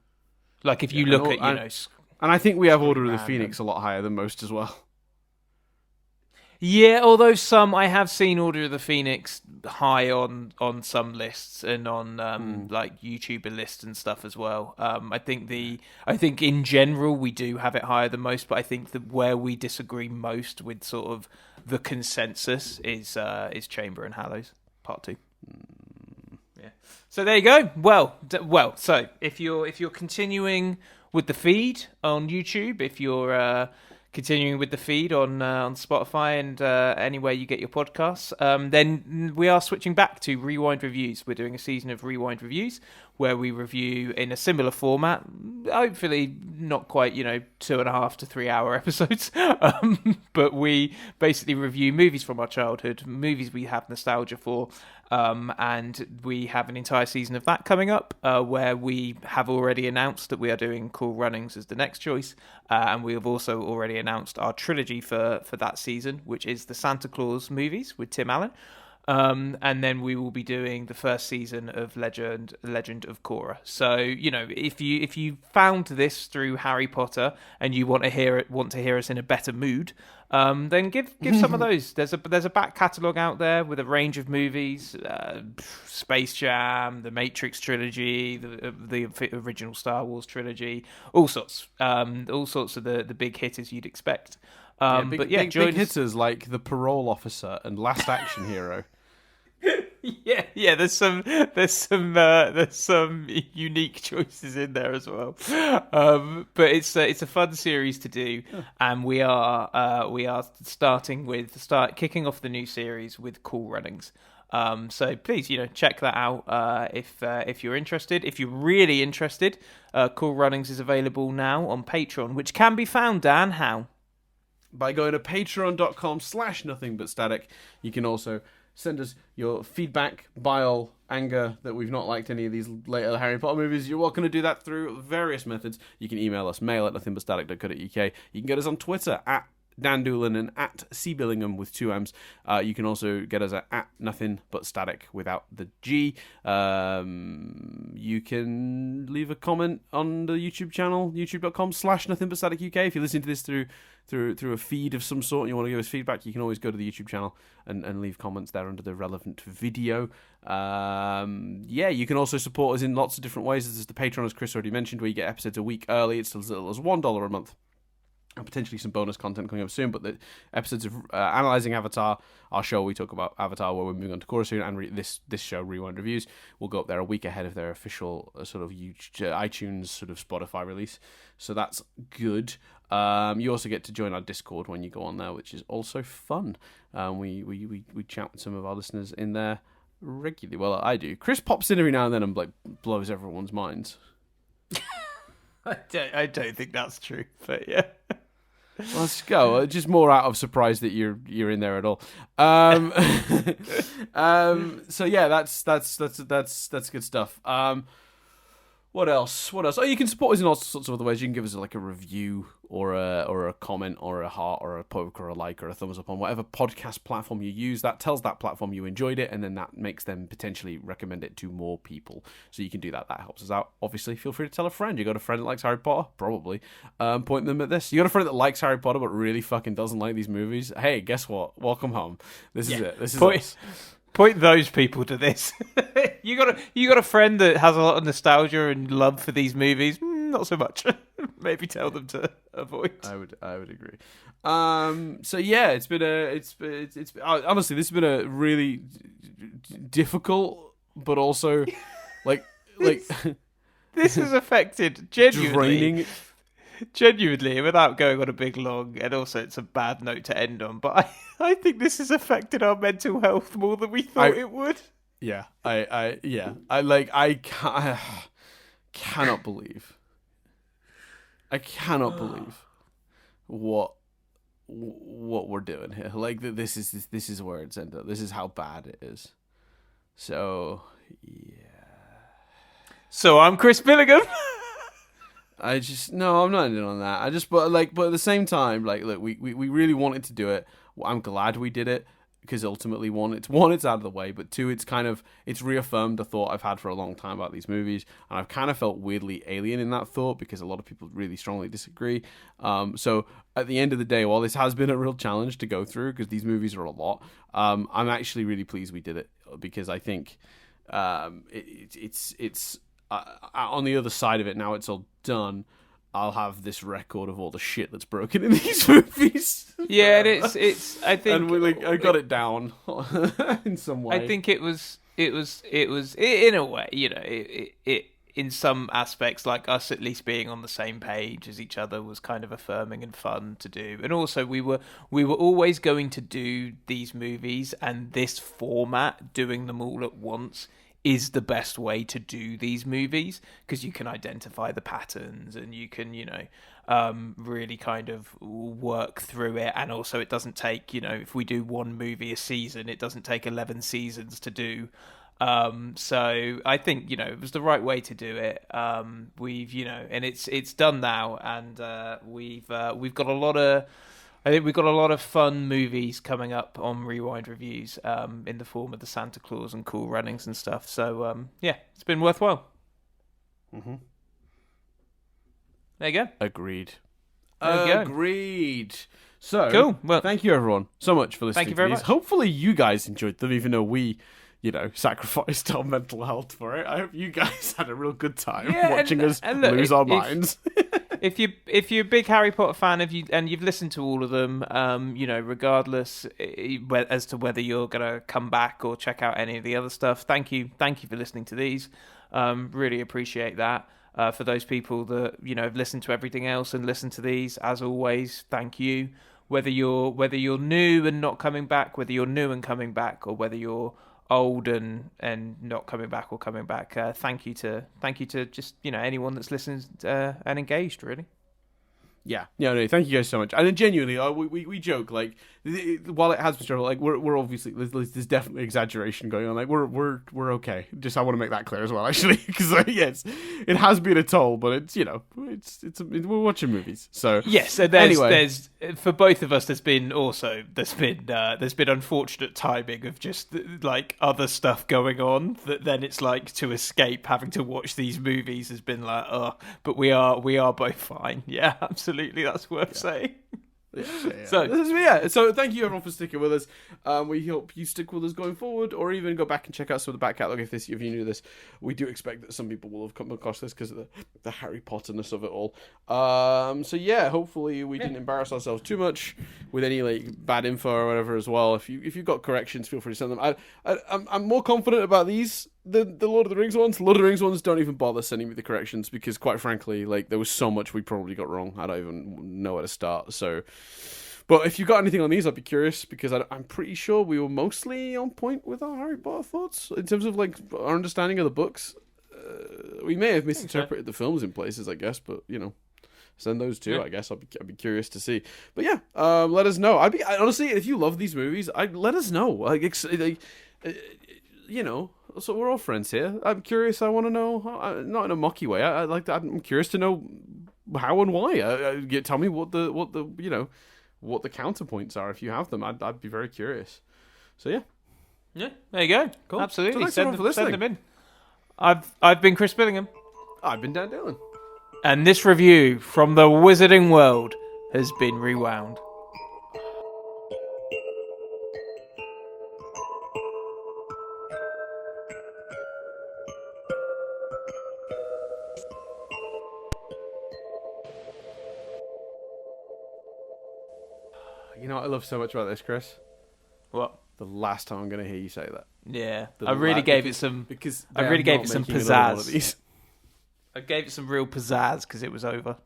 Like if you look at, you know... And I think we have Order of the Phoenix a lot higher than most as well. Yeah, although I have seen Order of the Phoenix high on some lists and on like YouTuber lists and stuff as well. I think in general we do have it higher than most, but I think that where we disagree most with sort of the consensus is Chamber and Hallows Part 2. Yeah. So there you go. Well. So if you're continuing with the feed on YouTube, if you're continuing with the feed on Spotify and anywhere you get your podcasts, then we are switching back to Rewind Reviews. We're doing a season of Rewind Reviews where we review in a similar format, hopefully not quite, 2.5 to 3 hour episodes, but we basically review movies from our childhood, movies we have nostalgia for, and we have an entire season of that coming up where we have already announced that we are doing Cool Runnings as the next choice, and we have also already announced our trilogy for that season, which is the Santa Claus movies with Tim Allen. And then we will be doing the first season of Legend of Korra. So, if you found this through Harry Potter and you want to hear us in a better mood, then give some of those. There's a back catalogue out there with a range of movies, Space Jam, the Matrix trilogy, the original Star Wars trilogy, all sorts of the big hitters you'd expect. Big hitters like The Parole Officer and Last Action Hero. Yeah. There's some unique choices in there as well. But it's a fun series to do, and we are kicking off the new series with Cool Runnings. So please, check that out if you're interested. If you're really interested, Cool Runnings is available now on Patreon, which can be found, Dan, how? By going to patreon.com/nothingbutstatic. You can also send us your feedback, bile, anger that we've not liked any of these later Harry Potter movies. You're welcome to do that through various methods. You can email us, mail@nothingbutstatic.co.uk. You can get us on Twitter Dan Doolan and @cbillingham with 2 M's. You can also get us at nothing but static without the G. You can leave a comment on the YouTube channel, youtube.com/nothingbutstatic.uk. If you're listening to this through a feed of some sort and you want to give us feedback, you can always go to the YouTube channel and leave comments there under the relevant video. You can also support us in lots of different ways. There's the Patreon, as Chris already mentioned, where you get episodes a week early. It's as little as $1 a month. And potentially some bonus content coming up soon, but the episodes of Analyzing Avatar, our show we talk about Avatar, where we're moving on to Korra soon, and this show, Rewind Reviews, will go up there a week ahead of their official sort of iTunes, sort of Spotify release. So that's good. You also get to join our Discord when you go on there, which is also fun. We chat with some of our listeners in there regularly. Well, I do. Chris pops in every now and then and blows everyone's minds. I don't think that's true, but yeah. Let's go. Just more out of surprise that you're in there at all. So yeah, that's good stuff. What else? Oh, you can support us in all sorts of other ways. You can give us a review or a comment or a heart or a poke or a like or a thumbs up on whatever podcast platform you use. That tells that platform you enjoyed it, and then that makes them potentially recommend it to more people. So you can do that. That helps us out. Obviously, feel free to tell a friend. You got a friend that likes Harry Potter? Probably. Point them at this. You got a friend that likes Harry Potter but really fucking doesn't like these movies? Hey, guess what? Welcome home. This is it. This is us. Point those people to this. You got a friend that has a lot of nostalgia and love for these movies. Not so much. Maybe tell them to avoid. I would agree. So yeah, it's honestly, this has been a really difficult, but also this has affected genuinely, without going on a big long, and also it's a bad note to end on, but I think this has affected our mental health more than we thought it would. Yeah, I cannot believe what we're doing here. This is where it's ended up. This is how bad it is. So yeah. So I'm Chris Billingham. I'm not ending on that. But at the same time, look, we really wanted to do it. I'm glad we did it because ultimately, one, it's out of the way, but two, it's reaffirmed a thought I've had for a long time about these movies, and I've kind of felt weirdly alien in that thought because a lot of people really strongly disagree. So at the end of the day, while this has been a real challenge to go through because these movies are a lot, I'm actually really pleased we did it because I think it's on the other side of it now. It's all done. I'll have this record of all the shit that's broken in these movies. Yeah, and it's. I think, and I got it down in some way. I think it was in a way, it in some aspects, like us at least being on the same page as each other was kind of affirming and fun to do. And also we were always going to do these movies, and this format, doing them all at once, is the best way to do these movies because you can identify the patterns and you can, really kind of work through it. And also it doesn't take, if we do one movie a season, it doesn't take 11 seasons to do. So I think, it was the right way to do it. We've, and it's done now, and we've got a lot I think we've got a lot of fun movies coming up on Rewind Reviews in the form of the Santa Claus and Cool Runnings and stuff. So, yeah, it's been worthwhile. Mm-hmm. There you go. Agreed. There you go. Agreed. So, Cool. Well, thank you everyone so much for listening thank you very to these. much. Hopefully you guys enjoyed them, even though we, sacrificed our mental health for it. I hope you guys had a real good time watching us look, lose our minds. If you're a big Harry Potter fan, and you've listened to all of them, regardless as to whether you're gonna come back or check out any of the other stuff, thank you for listening to these. Really appreciate that. For those people that have listened to everything else and listened to these, as always, thank you. Whether you're new and not coming back, whether you're new and coming back, or whether you're old and not coming back or coming back, thank you to just anyone that's listened and engaged, really. Yeah, no, thank you guys so much. And then genuinely, we joke, like, while it has been struggle, like, we're obviously, there's definitely exaggeration going on. Like, we're okay. Just, I want to make that clear as well, actually, because yes, it has been a toll, but it's, we're watching movies, so. Yes, and there's for both of us, there's been unfortunate timing of just, like, other stuff going on, that then it's like, to escape having to watch these movies has been like, but we are both fine. Yeah, absolutely. That's worth saying. Yeah. So So thank you everyone for sticking with us. We hope you stick with us going forward, or even go back and check out some of the back catalogue if you knew this. We do expect that some people will have come across this because of the Harry Potterness of it all. So yeah, hopefully we didn't embarrass ourselves too much with any like bad info or whatever as well. If you've got corrections, feel free to send them. I'm more confident about these than the Lord of the Rings ones. The Lord of the Rings ones, don't even bother sending me the corrections, because quite frankly, like, there was so much we probably got wrong. I don't even know where to start. So, but if you got anything on these, I'd be curious, because I'm pretty sure we were mostly on point with our Harry Potter thoughts in terms of like our understanding of the books. We may have misinterpreted the films in places, I guess, but send those too. Yeah. I guess I'd be curious to see. But yeah, let us know. Honestly, if you love these movies, let us know. So we're all friends here. I'm curious. I want to know, not in a mocky way. I'm curious to know how and why. Tell me what the counterpoints are if you have them. I'd be very curious. So yeah. Yeah, there you go. Cool. Absolutely. So Send them in. I've been Chris Billingham. I've been Dan Dillon. And this review from the Wizarding World has been rewound. You know what I love so much about this, Chris? What? The last time I'm going to hear you say that. Yeah, I really gave it some pizzazz. I gave it some real pizzazz because it was over.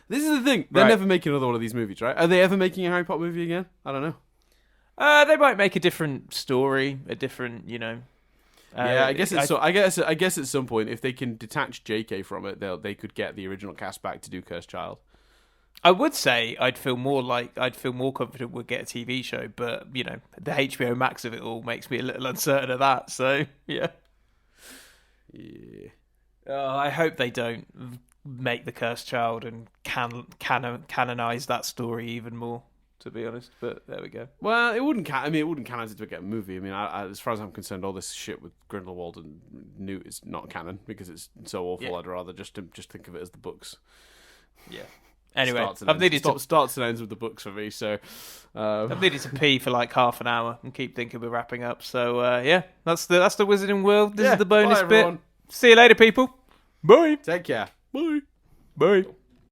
This is the thing. They're never making another one of these movies, right? Are they ever making a Harry Potter movie again? I don't know. They might make a different story, a different, yeah, I guess at some point, if they can detach JK from it, they could get the original cast back to do Cursed Child. I would say I'd feel more confident we'd get a TV show, but the HBO Max of it all makes me a little uncertain of that. So yeah. I hope they don't make the Cursed Child and canonize that story even more. To be honest, but there we go. Well, it wouldn't canonize it to get a movie. I mean, as far as I'm concerned, all this shit with Grindelwald and Newt is not canon because it's so awful. Yeah. I'd rather just think of it as the books. Yeah. Anyway, starts and ends with the books for me. So I've needed to pee for like half an hour and keep thinking we're wrapping up. So yeah, that's the Wizarding World. This is the bonus bit. See you later, people. Bye. Take care. Bye. Bye.